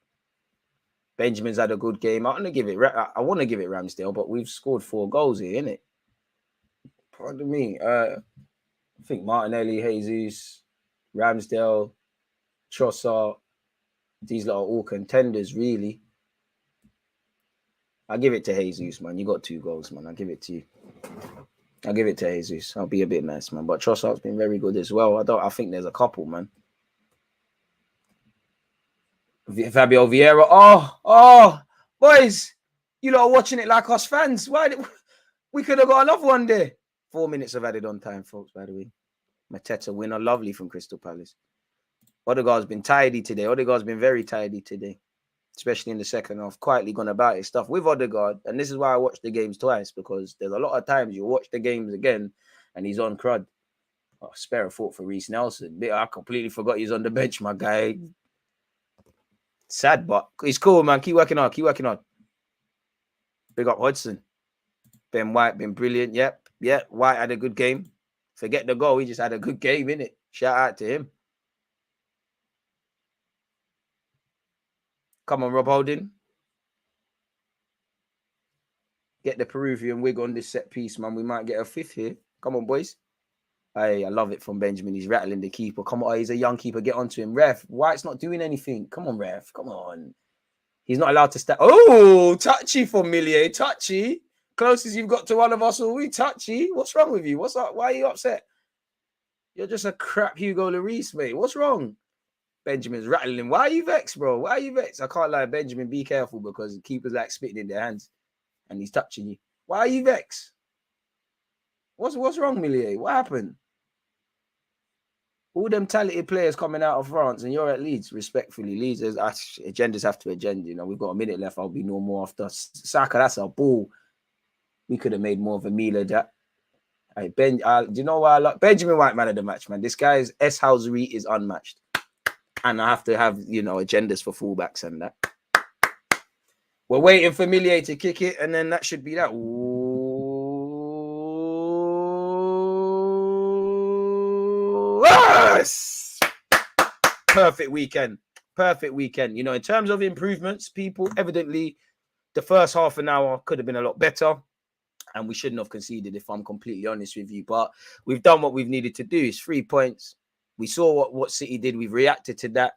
Benjamin's had a good game. I want to give it Ramsdale, but we've scored 4 goals here, innit? Pardon me. I think Martinelli, Jesus, Ramsdale, Trossard, these lot are all contenders, really. I'll give it to Jesus, man. You got 2 goals, man. I'll give it to you. I'll give it to Jesus. I'll be a bit nice, man. But Trossard's been very good as well. I think there's a couple, man. Fabio Vieira. Oh, boys, you lot are watching it like us fans. We could have got another one there. 4 minutes of added on time, folks, by the way. Mateta winner, lovely from Crystal Palace. Odegaard's been tidy today. Odegaard's been very tidy today, especially in the second half. Quietly gone about his stuff with Odegaard. And this is why I watch the games twice, because there's a lot of times you watch the games again and he's on crud. Spare a thought for Reece Nelson. I completely forgot he's on the bench, my guy. Sad, but he's cool, man. Keep working on. Big up Hudson. Ben White been brilliant. Yep. White had a good game. Forget the goal. He just had a good game, innit? Shout out to him. Come on, Rob Holding. Get the Peruvian wig on this set piece, man. We might get a 5th here. Come on, boys. Hey, I love it from Benjamin. He's rattling the keeper. Come on, he's a young keeper. Get onto him. Ref, White's not doing anything. Come on, Ref. Come on. He's not allowed to step. Oh, touchy for Millier. Touchy. Closest you've got to one of us all week. Touchy. What's wrong with you? What's up? Why are you upset? You're just a crap Hugo Lloris, mate. What's wrong? Benjamin's rattling. Why are you vexed, bro? Why are you vexed? I can't lie. Benjamin, be careful because keepers like spitting in their hands and he's touching you. Why are you vexed? What's wrong, Millier? What happened? All them talented players coming out of France and you're at Leeds, respectfully. Leeds, agendas have to agenda. You know, we've got a minute left. I'll be no more after. Saka, that's a ball. We could have made more of a meal of that. Do you know why I like Benjamin White, man of the match, man? This guy's S-Housery is unmatched. And I have to have, agendas for fullbacks and that. We're waiting for Millier to kick it, and then that should be that. Ooh, yes! Perfect weekend. In terms of improvements, people, evidently, the first half an hour could have been a lot better. And we shouldn't have conceded, if I'm completely honest with you. But we've done what we've needed to do. It's 3 points. We saw what City did. We've reacted to that.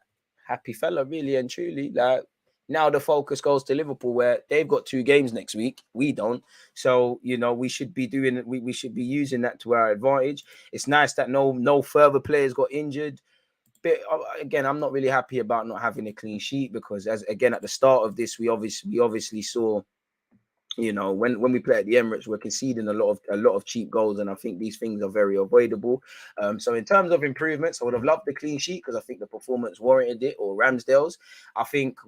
Happy fella, really and truly. Like, now the focus goes to Liverpool, where they've got 2 games next week. We don't. So, we should be doing it. We should be using that to our advantage. It's nice that no further players got injured. But again, I'm not really happy about not having a clean sheet, because at the start of this, we obviously saw, when we play at the Emirates, we're conceding a lot of cheap goals, and I think these things are very avoidable. So in terms of improvements, I would have loved the clean sheet, because I think the performance warranted it, or Ramsdale's. I think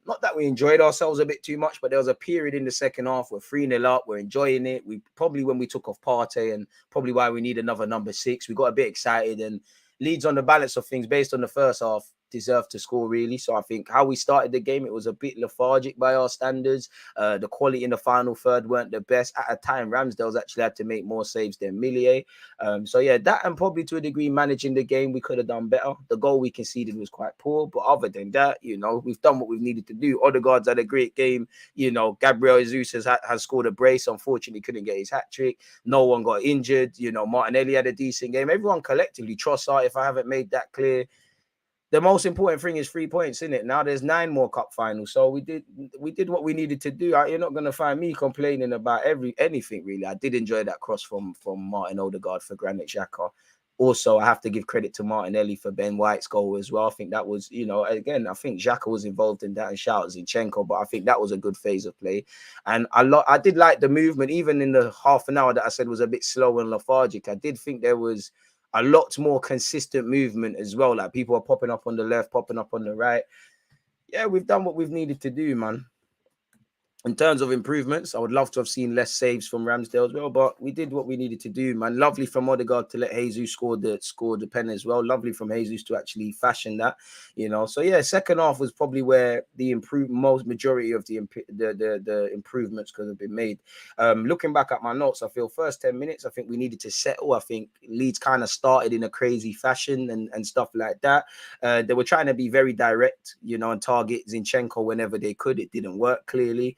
not that we enjoyed ourselves a bit too much, but there was a period in the second half, we're 3-0 up, we're enjoying it. We probably, when we took off Partey, and probably why we need another number 6, we got a bit excited, and Leeds, on the balance of things, based on the first half, deserved to score, really. So I think how we started the game, it was a bit lethargic by our standards. The quality in the final third weren't the best. At a time, Ramsdale's actually had to make more saves than Millier. So yeah, that, and probably to a degree managing the game, we could have done better. The goal we conceded was quite poor, but other than that, we've done what we've needed to do. Odegaard's had a great game. Gabriel Jesus has scored a brace. Unfortunately, couldn't get his hat-trick. No one got injured. Martinelli had a decent game. Everyone collectively, Trossard, if I haven't made that clear, the most important thing is 3 points, isn't it? Now there's 9 more cup finals, so we did what we needed to do. You're not going to find me complaining about anything, really. I did enjoy that cross from Martin Odegaard for Granit Xhaka. Also, I have to give credit to Martinelli for Ben White's goal as well. I think that was, again, I think Xhaka was involved in that, and shout out Zinchenko, but I think that was a good phase of play. And I did like the movement, even in the half an hour that I said was a bit slow and lethargic. I did think there was a lot more consistent movement as well. Like, people are popping up on the left, popping up on the right. Yeah, we've done what we've needed to do, man. In terms of improvements, I would love to have seen less saves from Ramsdale as well, but we did what we needed to do, man. Lovely from Odegaard to let Jesus score the pen as well. Lovely from Jesus to actually fashion that, So yeah, second half was probably where the majority of the improvements could have been made. Looking back at my notes, I feel first 10 minutes, I think we needed to settle. I think Leeds kind of started in a crazy fashion and stuff like that. They were trying to be very direct, and target Zinchenko whenever they could. It didn't work, clearly.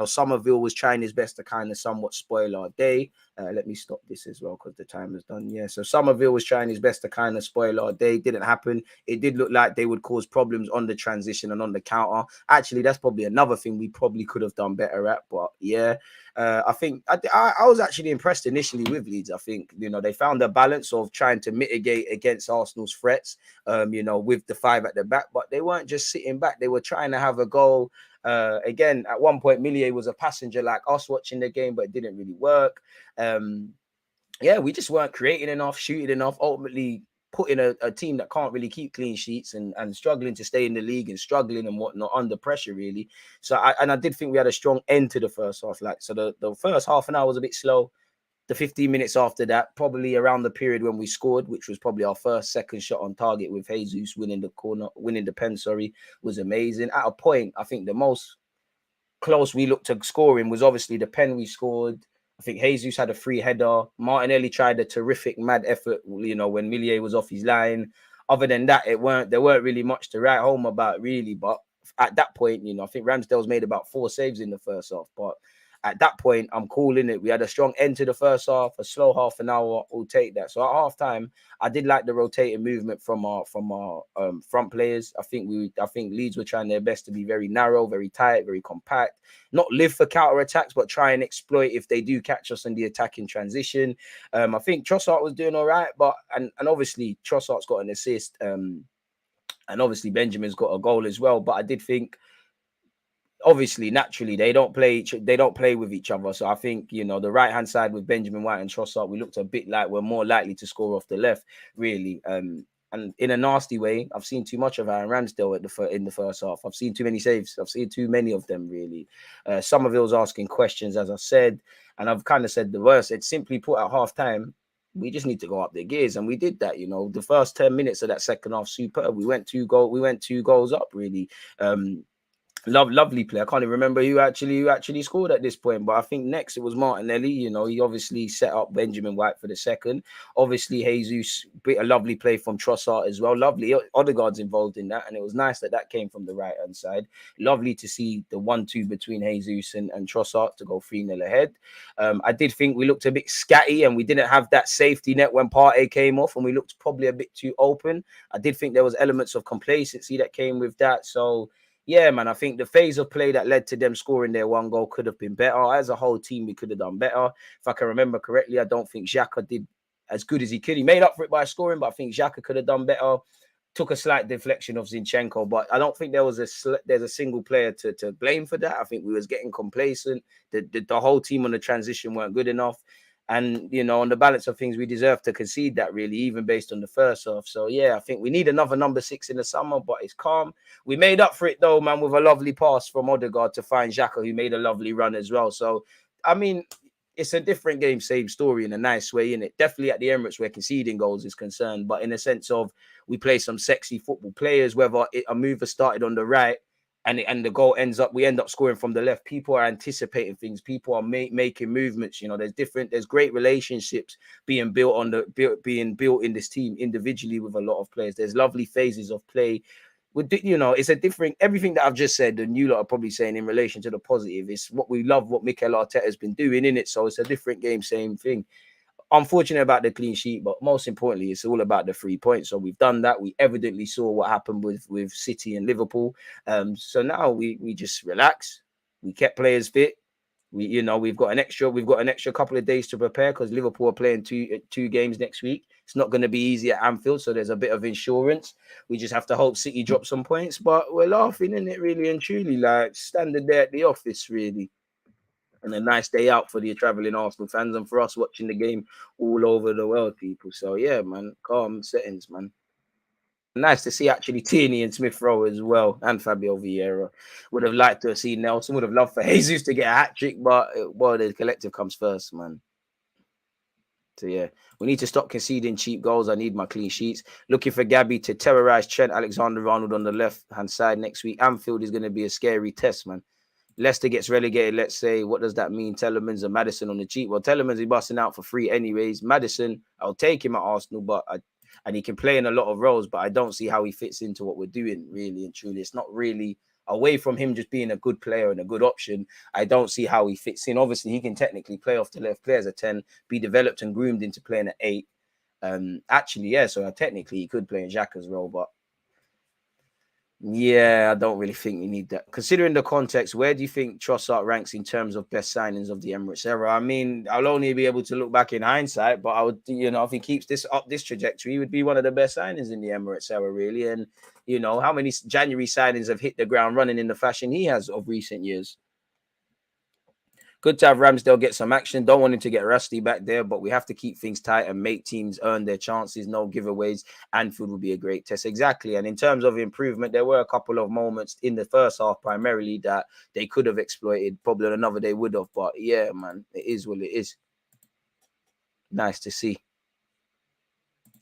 Somerville was trying his best to kind of somewhat spoil our day. Let me stop this as well, because the time is done. Yeah, so Somerville was trying his best to kind of spoil our day. Didn't happen. It did look like they would cause problems on the transition and on the counter. Actually, that's probably another thing we probably could have done better at. But yeah, I think I was actually impressed initially with Leeds. I think, they found a balance of trying to mitigate against Arsenal's threats, with the 5 at the back. But they weren't just sitting back. They were trying to have a goal. Again, at one point, Millier was a passenger like us watching the game, but it didn't really work. We just weren't creating enough, shooting enough, ultimately putting a team that can't really keep clean sheets and struggling to stay in the league and struggling and whatnot under pressure, really. So I did think we had a strong end to the first half. So the first half an hour was a bit slow. The 15 minutes after that, probably around the period when we scored, which was probably our second shot on target with Jesus winning the pen, was amazing. At a point, I think the most close we looked to scoring was obviously the pen we scored. I think Jesus had a free header. Martinelli tried a terrific mad effort, when Millier was off his line. Other than that, there weren't really much to write home about, really. But at that point, I think Ramsdale's made about 4 saves in the first half. But at that point, I'm calling it. We had a strong end to the first half, a slow half an hour. We'll take that. So at half time, I did like the rotating movement from our front players. I think Leeds were trying their best to be very narrow, very tight, very compact. Not live for counter attacks, but try and exploit if they do catch us in the attacking transition. I think Trossard was doing all right, but and obviously Trossard's got an assist, and obviously Benjamin's got a goal as well. But I did think, obviously, naturally, they don't play with each other. So I think, the right hand side with Benjamin White and Trossard, we looked a bit like we're more likely to score off the left, really. And in a nasty way, I've seen too much of Aaron Ramsdale in the first half. I've seen too many saves. I've seen too many of them, really. Somerville's asking questions, as I said, and I've kind of said the worst. It's simply put, at half time, we just need to go up the gears, and we did that. The first 10 minutes of that second half, superb. We went two goals up, really. Lovely play. I can't even remember who actually scored at this point, but I think next it was Martinelli. He obviously set up Benjamin White for the second. Obviously, Jesus, a lovely play from Trossard as well. Lovely. Odegaard's involved in that, and it was nice that came from the right-hand side. Lovely to see the 1-2 between Jesus and Trossard to go 3-0 ahead. I did think we looked a bit scatty, and we didn't have that safety net when Partey came off, and we looked probably a bit too open. I did think there was elements of complacency that came with that. So, yeah, man, I think the phase of play that led to them scoring their one goal could have been better. As a whole team, we could have done better. If I can remember correctly, I don't think Xhaka did as good as he could. He made up for it by scoring, but I think Xhaka could have done better. Took a slight deflection of Zinchenko, but I don't think there's a single player to blame for that. I think we was getting complacent. The whole team on the transition weren't good enough. And, on the balance of things, we deserve to concede that, really, even based on the first half. So, yeah, I think we need another number 6 in the summer, but it's calm. We made up for it, though, man, with a lovely pass from Odegaard to find Xhaka, who made a lovely run as well. So, I mean, it's a different game, same story in a nice way, innit? Definitely at the Emirates where conceding goals is concerned, but in a sense of we play some sexy football players, whether a mover started on the right, and the goal we end up scoring from the left. People are anticipating things. People are making movements. There's great relationships being built in this team individually with a lot of players. There's lovely phases of play. It's a different, everything that I've just said, and you lot are probably saying in relation to the positive, it's what we love, what Mikel Arteta has been doing in it. So it's a different game, same thing. Unfortunate about the clean sheet, but most importantly, it's all about the 3 points. So we've done that. We evidently saw what happened with City and Liverpool. So now we just relax. We kept players fit. We've got an extra couple of days to prepare because Liverpool are playing two games next week. It's not going to be easy at Anfield, so there's a bit of insurance. We just have to hope City drop some points, but we're laughing, isn't it, really and truly, like standing there at the office, really. And a nice day out for the traveling Arsenal fans and for us watching the game all over the world, people. So, yeah, man, calm settings, man. Nice to see actually Tierney and Smith Rowe as well, and Fabio Vieira. Would have liked to have seen Nelson. Would have loved for Jesus to get a hat-trick, but, the collective comes first, man. So, yeah, we need to stop conceding cheap goals. I need my clean sheets. Looking for Gabby to terrorize Trent Alexander-Arnold on the left-hand side next week. Anfield is going to be a scary test, man. Leicester gets relegated, let's say. What does that mean? Telemans and Maddison on the cheap. Well, Telemans is busting out for free anyways. Maddison, I'll take him at Arsenal, and he can play in a lot of roles, but I don't see how he fits into what we're doing, really and truly. It's not really away from him just being a good player and a good option. I don't see how he fits in. Obviously, he can technically play off the left, play as a 10, be developed and groomed into playing at 8. So technically he could play in Xhaka's role, but yeah, I don't really think we need that. Considering the context, where do you think Trossard ranks in terms of best signings of the Emirates era? I mean, I'll only be able to look back in hindsight, but I would, if he keeps this trajectory, he would be one of the best signings in the Emirates era, really. And, how many January signings have hit the ground running in the fashion he has of recent years? Good to have Ramsdale get some action. Don't want him to get rusty back there, but we have to keep things tight and make teams earn their chances. No giveaways. Anfield will be a great test. Exactly. And in terms of improvement, there were a couple of moments in the first half primarily that they could have exploited. Probably on another they would have. But yeah, man, it is what it is. Nice to see.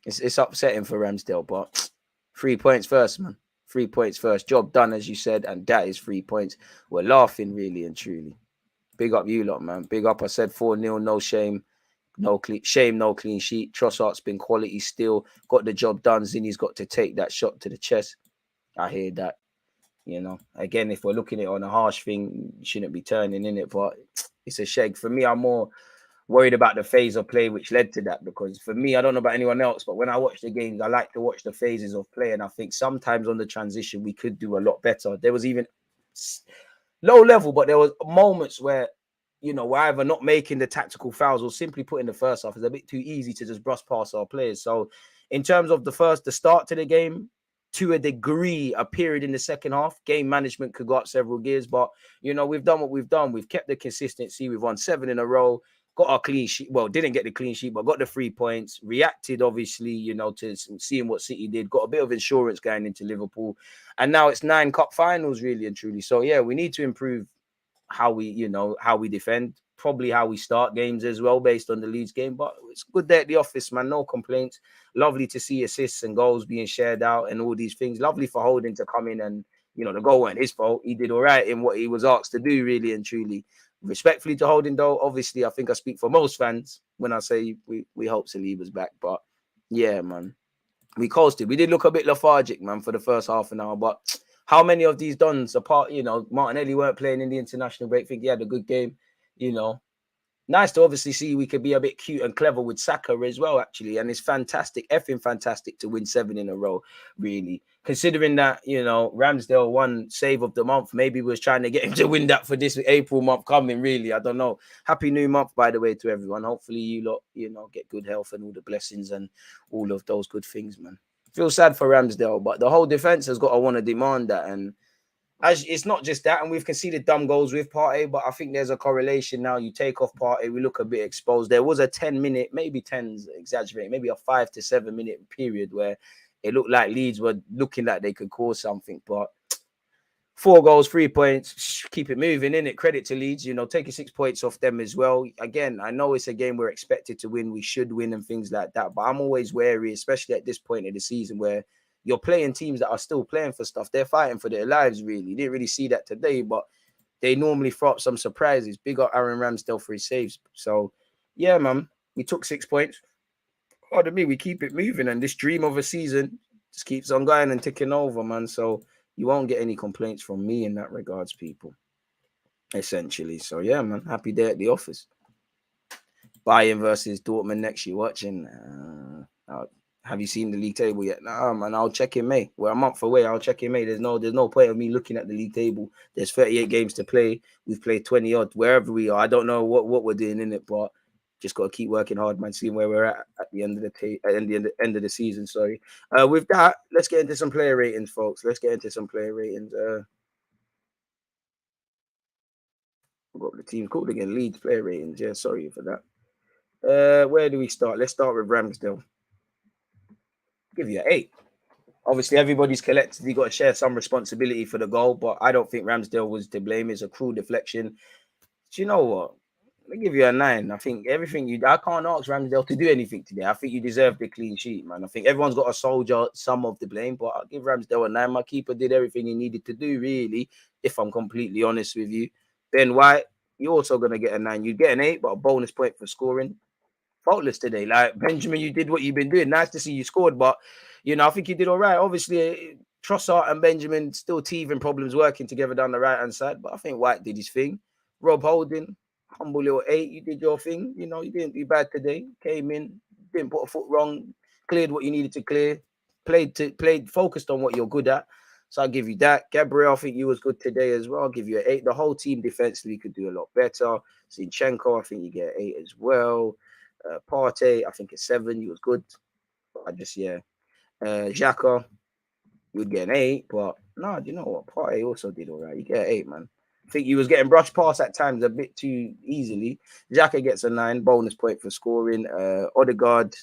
It's upsetting for Ramsdale, but 3 points first, man. 3 points first. Job done, as you said, and that is 3 points. We're laughing, really and truly. Big up you lot, man. Big up. I said 4-0, no shame. No clean sheet. Trossard's been quality still. Got the job done. Zinni's got to take that shot to the chest. I hear that. Again, if we're looking at it on a harsh thing, you shouldn't be turning in it, but it's a shake. For me, I'm more worried about the phase of play which led to that, because for me, I don't know about anyone else, but when I watch the games, I like to watch the phases of play, and I think sometimes on the transition, we could do a lot better. There was even low level, but there was moments where, we're either not making the tactical fouls or simply putting the first half. It's a bit too easy to just brush past our players. So in terms of the start to the game, to a degree, a period in the second half, game management could go up several gears, but, we've done what we've done. We've kept the consistency. We've won 7 in a row, got our clean sheet. Well, didn't get the clean sheet, but got the 3 points, reacted, obviously, to seeing what City did, got a bit of insurance going into Liverpool. And now it's 9 cup finals, really and truly. So, yeah, we need to improve how we defend. probably how we start games as well, based on the Leeds game. But it's a good day at the office, man. No complaints. Lovely to see assists and goals being shared out and all these things. Lovely for Holding to come in and, you know, the goal wasn't his fault. He did all right in what he was asked to do, really and truly. Respectfully to Holding, though, obviously, I think I speak for most fans when I say we hope Saliba's back. But yeah, man, we coasted. We did look a bit lethargic, man, for the first half an hour. But how many of these dons, apart, you know, Martinelli weren't playing in the international break. I think he had a good game, you know. Nice to obviously see we could be a bit cute and clever with Saka as well, actually. And it's fantastic, effing fantastic to win 7 in a row, really. Considering that, you know, Ramsdale won save of the month. Maybe we was trying to get him to win that for this April month coming, really. I don't know. Happy new month, by the way, to everyone. Hopefully you lot, you know, get good health and all the blessings and all of those good things, man. Feel sad for Ramsdale, but the whole defense has got to want to demand that. And as it's not just that, and we've conceded dumb goals with Partey, but I think there's a correlation now. You take off Partey, we look a bit exposed. There was a 10-minute, maybe 10's exaggerating, maybe a 5 to 7 minute period where it looked like Leeds were looking like they could cause something. But 4 goals, 3 points, keep it moving, innit? Credit to Leeds, you know, taking 6 points off them as well. Again, I know it's a game we're expected to win, we should win and things like that, but I'm always wary, especially at this point in the season where you're playing teams that are still playing for stuff. They're fighting for their lives, really. You didn't really see that today, but they normally throw up some surprises. Big up Aaron Ramsdale for his saves. So, yeah, man, we took 6 points. Pardon me, we keep it moving, and this dream of a season just keeps on going and ticking over, man. So you won't get any complaints from me in that regards, people, essentially. So, yeah, man, happy day at the office. Bayern versus Dortmund next year. Watching. Have you seen the league table yet? Nah, man, I'll check in May. We're a month away. I'll check in May. There's no point of me looking at the league table. There's 38 games to play. We've played 20 odd wherever we are. I don't know what we're doing in it, but just got to keep working hard, man. Seeing where we're at the end of the end of the season. Sorry. With that, let's get into some player ratings, folks. Let's get into some player ratings. I've got the team called again. Leeds player ratings. Yeah, sorry for that. Where do we start? Let's start with Ramsdale. Give you an 8. Obviously, everybody's collectively got to share some responsibility for the goal, but I don't think Ramsdale was to blame. It's a cruel deflection. Do you know what? Let me give you a 9. I think I can't ask Ramsdale to do anything today. I think you deserve the clean sheet, man. I think everyone's got to soldier some of the blame, but I'll give Ramsdale a 9. My keeper did everything he needed to do, really, if I'm completely honest with you. Ben White, you're also going to get a 9. You get an 8, but a bonus point for scoring. Faultless today. Like, Benjamin, you did what you've been doing. Nice to see you scored, but, you know, I think you did all right. Obviously, Trossard and Benjamin still teething problems working together down the right-hand side, but I think White did his thing. Rob Holding, humble little 8. You did your thing. You know, you didn't do bad today. Came in, didn't put a foot wrong, cleared what you needed to clear, played focused on what you're good at. So I'll give you that. Gabriel, I think you was good today as well. I'll give you an 8. The whole team defensively could do a lot better. Zinchenko, I think you get an 8 as well. Partey, I think it's 7. You was good. Xhaka, you would get an 8. But no, do you know what? Partey also did all right. You get an 8, man. I think you was getting brushed past at times a bit too easily. Xhaka gets a 9, bonus point for scoring. Odegaard,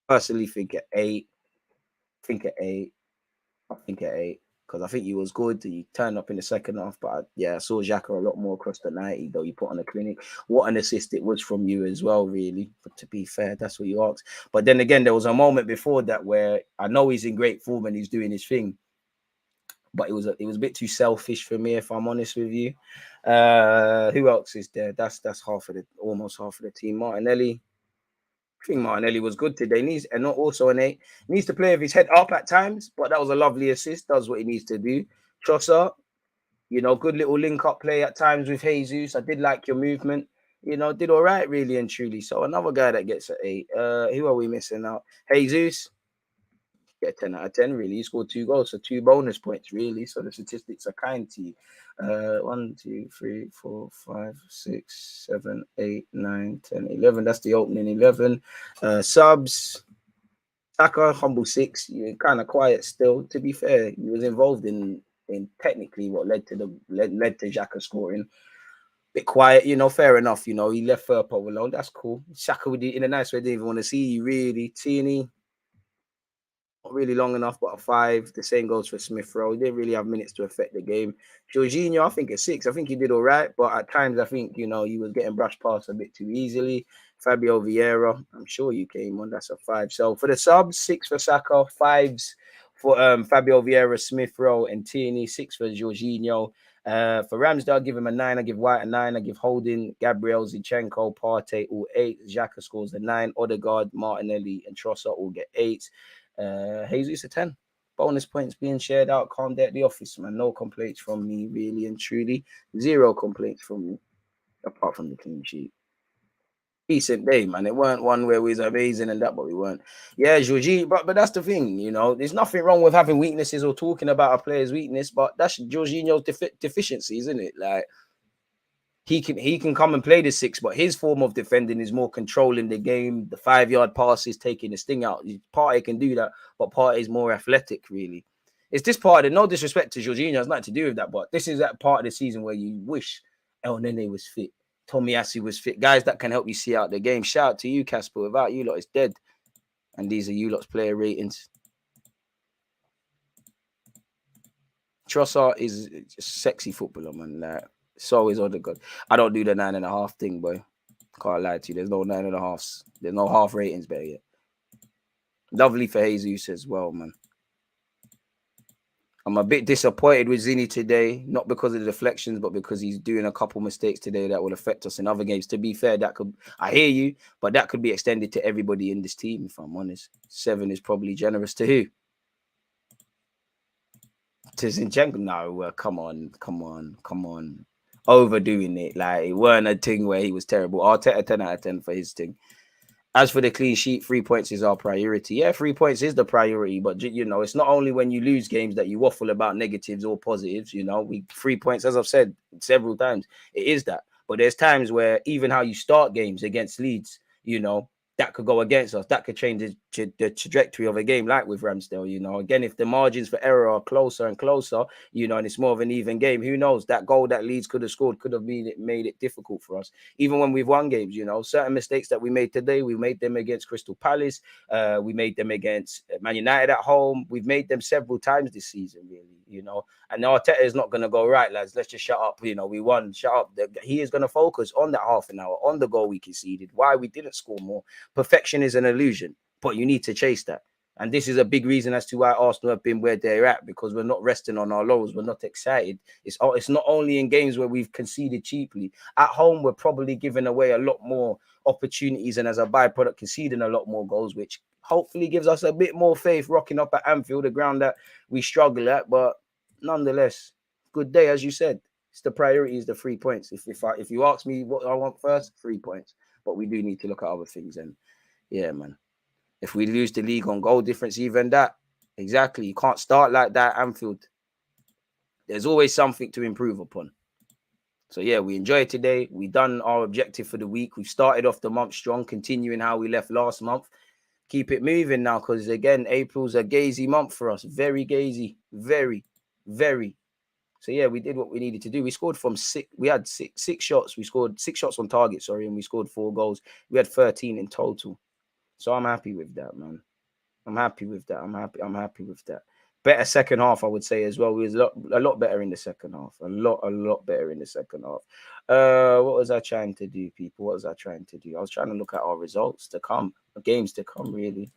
personally think at 8. I think at 8. Because I think he was good. He turned up in the second half, but I saw Xhaka a lot more across the 90, though. You put on a clinic. What an assist it was from you as well, really. But to be fair, that's what you asked. But then again, there was a moment before that where I know he's in great form and he's doing his thing, but it was a bit too selfish for me, if I'm honest with you. Who else is there? That's almost half of the team. Martinelli. I think Martinelli was good today. And not also an 8. Needs to play with his head up at times, but that was a lovely assist. Does what he needs to do. Trossard, you know, good little link-up play at times with Jesus. I did like your movement. You know, did all right, really and truly. So another guy that gets an 8. Who are we missing out? Jesus. Get 10 out of 10, really. He scored 2 goals, so 2 bonus points, really. So the statistics are kind to you. 1, 2, 3, 4, 5, 6, 7, 8, 9, 10, 11. That's the opening 11. Subs. Saka, humble 6. You're kind of quiet still. To be fair, he was involved in technically what led to Xhaka scoring. Bit quiet, you know, fair enough. You know, he left Firpo alone. That's cool. Xhaka, in a nice way, didn't even want to see you, really. Tierney. not really long enough, but a 5. The same goes for Smith Rowe. He didn't really have minutes to affect the game. Jorginho, I think a 6. I think he did all right, but at times I think, you know, he was getting brushed past a bit too easily. Fabio Vieira, I'm sure you came on. That's a 5. So for the subs, 6 for Saka, 5s for Fabio Vieira, Smith Rowe, and Tierney, 6 for Jorginho. For Ramsdale, I'll give him a 9. I give White a 9. I give Holding, Gabriel, Zinchenko, Partey all 8. Xhaka scores a 9. Odegaard, Martinelli, and Trossard all get 8. Jesus a 10. Bonus points being shared out. Calm down at the office, man. No complaints from me, really and truly. 0 complaints from me, apart from the clean sheet. Decent day, man. It weren't one where we was amazing and that, but we weren't. Yeah, Georgie, but that's the thing, you know. There's nothing wrong with having weaknesses or talking about a player's weakness, but that's Jorginho's deficiency, isn't it? Like he can come and play the 6, but his form of defending is more controlling the game. The 5-yard passes, taking the sting out. Partey can do that, but Partey is more athletic, really. It's this part of no disrespect to Jorginho, it's nothing to do with that, but this is that part of the season where you wish El Nene was fit. Tomiyasu was fit. Guys that can help you see out the game. Shout out to you, Casper. Without you lot, it's dead. And these are you lot's player ratings. Trossard is just sexy footballer, man. Like, so is Odegaard. I don't do the 9.5 thing, boy. Can't lie to you. There's no 9.5s. There's no half ratings better yet. Lovely for Jesus as well, man. I'm a bit disappointed with Zini today, not because of the deflections, but because he's doing a couple mistakes today that will affect us in other games. To be fair, that could, I hear you, but that could be extended to everybody in this team, if I'm honest. 7 is probably generous to who? To Zinchenko? No, come on. Overdoing it. Like, it weren't a thing where he was terrible. Arteta 10 out of 10 for his thing. As for the clean sheet, 3 points is our priority. Yeah, 3 points is the priority, but you know, it's not only when you lose games that you waffle about negatives or positives. You know, 3 points, as I've said several times, it is that. But there's times where even how you start games against Leeds, you know, that could go against us. That could change the trajectory of a game, like with Ramsdale. You know, again, if the margins for error are closer and closer, you know, and it's more of an even game, who knows? That goal that Leeds could have scored could have made it difficult for us. Even when we've won games, you know, certain mistakes that we made today, we made them against Crystal Palace. We made them against Man United at home. We've made them several times this season, really, you know. And Arteta is not going to go, right, lads, let's just shut up. You know, we won, shut up. He is going to focus on that half an hour, on the goal we conceded, why we didn't score more. Perfection is an illusion, but you need to chase that. And this is a big reason as to why Arsenal have been where they're at, because we're not resting on our laurels. We're not excited. It's not only in games where we've conceded cheaply. At home, we're probably giving away a lot more opportunities, and as a byproduct, conceding a lot more goals, which hopefully gives us a bit more faith rocking up at Anfield, the ground that we struggle at. But nonetheless, good day, as you said. It's the priority is the 3 points. If you ask me what I want first, 3 points. But we do need to look at other things. And yeah, man. If we lose the league on goal difference, even that, exactly. You can't start like that, Anfield. There's always something to improve upon. So yeah, we enjoyed today. We done our objective for the week. We've started off the month strong, continuing how we left last month. Keep it moving now, because again, April's a gazy month for us. Very gazy. Very, very. So yeah, we did what we needed to do. We scored from 6. We had six shots. We scored 6 shots on target, sorry, and we scored 4 goals. We had 13 in total. So I'm happy with that, man. I'm happy with that. I'm happy with that. Better second half, I would say as well. We was a lot better in the second half. A lot better in the second half. What was I trying to do, people? What was I trying to do? I was trying to look at our results to come, games to come, really.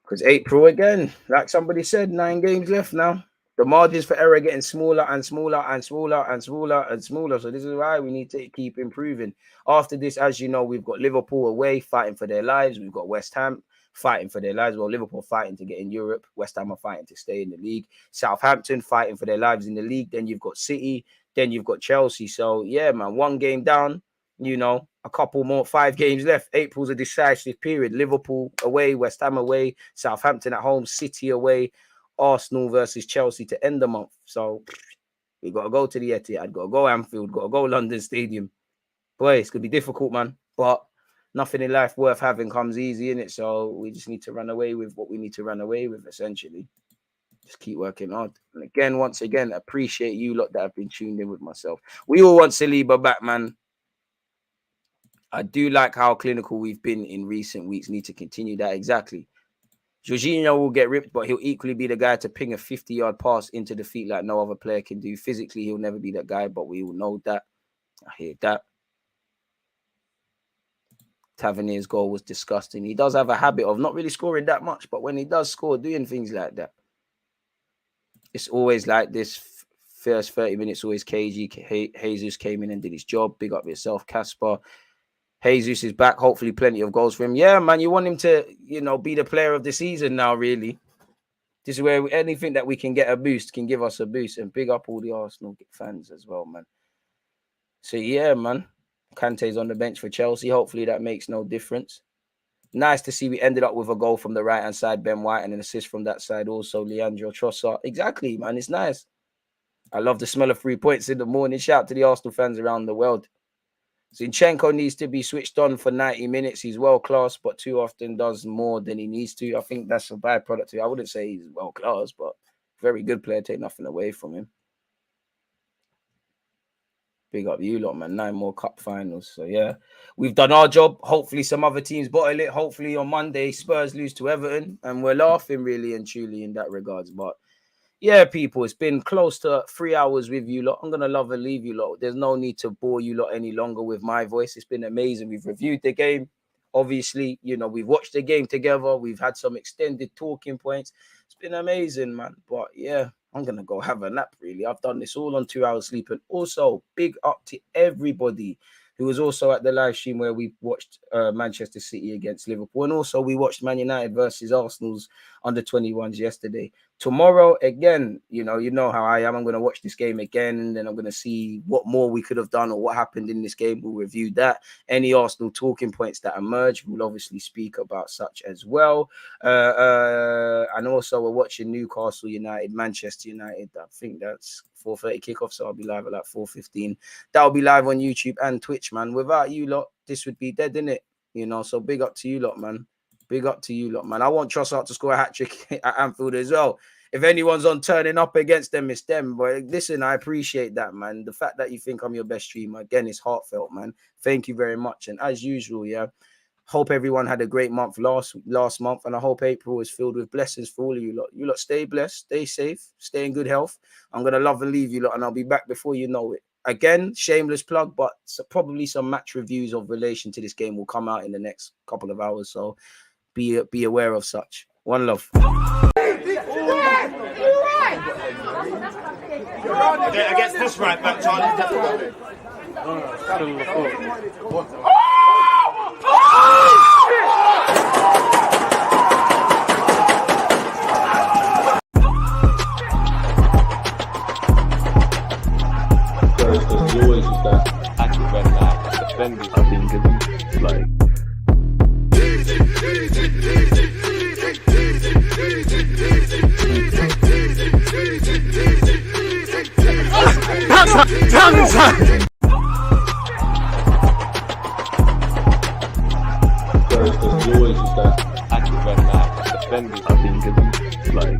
Because April again, like somebody said, 9 games left now. The margins for error are getting smaller and smaller and smaller and smaller and smaller. So this is why we need to keep improving. After this, as you know, we've got Liverpool away fighting for their lives. We've got West Ham fighting for their lives. Well, Liverpool fighting to get in Europe. West Ham are fighting to stay in the league. Southampton fighting for their lives in the league. Then you've got City. Then you've got Chelsea. So yeah, man, 1 game down. You know, a couple more, 5 games left. April's a decisive period. Liverpool away, West Ham away, Southampton at home, City away, Arsenal versus Chelsea to end the month. So we got to go to the Etihad, got to go Anfield, got to go London Stadium. Boy, it's going to be difficult, man. But nothing in life worth having comes easy, innit? So we just need to run away with what we need to run away with, essentially. Just keep working hard. And again, once again, appreciate you lot that have been tuned in with myself. We all want Saliba back, man. I do like how clinical we've been in recent weeks. Need to continue that, exactly. Jorginho will get ripped, but he'll equally be the guy to ping a 50-yard pass into the feet like no other player can do. Physically, he'll never be that guy, but we all know that. I hear that. Tavernier's goal was disgusting. He does have a habit of not really scoring that much, but when he does score, doing things like that, it's always like this. First 30 minutes, always cagey. Jesus came in and did his job. Big up yourself, Casper. Jesus is back. Hopefully, plenty of goals for him. Yeah, man, you want him to, be the player of the season now, really. This is where anything that we can get a boost can give us a boost. And big up all the Arsenal fans as well, man. So, yeah, man. Kante's on the bench for Chelsea. Hopefully, that makes no difference. Nice to see we ended up with a goal from the right-hand side, Ben White, and an assist from that side also, Leandro Trossard. Exactly, man. It's nice. I love the smell of 3 points in the morning. Shout out to the Arsenal fans around the world. Zinchenko needs to be switched on for 90 minutes. He's world-class, but too often does more than he needs to. I think that's a byproduct too. I wouldn't say he's world-class, but very good player. Take nothing away from him. Big up you lot, man. 9 more cup finals. So, yeah, we've done our job. Hopefully, some other teams bottle it. Hopefully, on Monday, Spurs lose to Everton. And we're laughing really and truly in that regards. But, yeah, people, it's been close to 3 hours with you lot. I'm going to love and leave you lot. There's no need to bore you lot any longer with my voice. It's been amazing. We've reviewed the game. Obviously, we've watched the game together. We've had some extended talking points. It's been amazing, man. But, yeah, I'm going to go have a nap, really. I've done this all on 2 hours sleep. And also, big up to everybody who was also at the live stream where we watched Manchester City against Liverpool. And also, we watched Man United versus Arsenal's under-21s yesterday. Tomorrow, again, you know how I am. I'm going to watch this game again, and then I'm going to see what more we could have done or what happened in this game. We'll review that. Any Arsenal talking points that emerge, we'll obviously speak about such as well. And also, we're watching Newcastle United, Manchester United. I think that's 4:30 kickoff, so I'll be live at like 4:15. That'll be live on YouTube and Twitch, man. Without you lot, this would be dead, innit? So big up to you lot, man. Big up to you lot, man. I want Trossard to score a hat-trick at Anfield as well. If anyone's on turning up against them, it's them. But listen, I appreciate that, man. The fact that you think I'm your best streamer, again, is heartfelt, man. Thank you very much. And as usual, yeah, hope everyone had a great month last month. And I hope April is filled with blessings for all of you lot. You lot stay blessed, stay safe, stay in good health. I'm going to love and leave you lot, and I'll be back before you know it. Again, shameless plug, but probably some match reviews of relation to this game will come out in the next couple of hours. So be aware of such. One love. Against this right back, Charlie. There's always just that active red flag. Defenders, I think, is like. There's always just that active red flag. Defenders, I think, is like.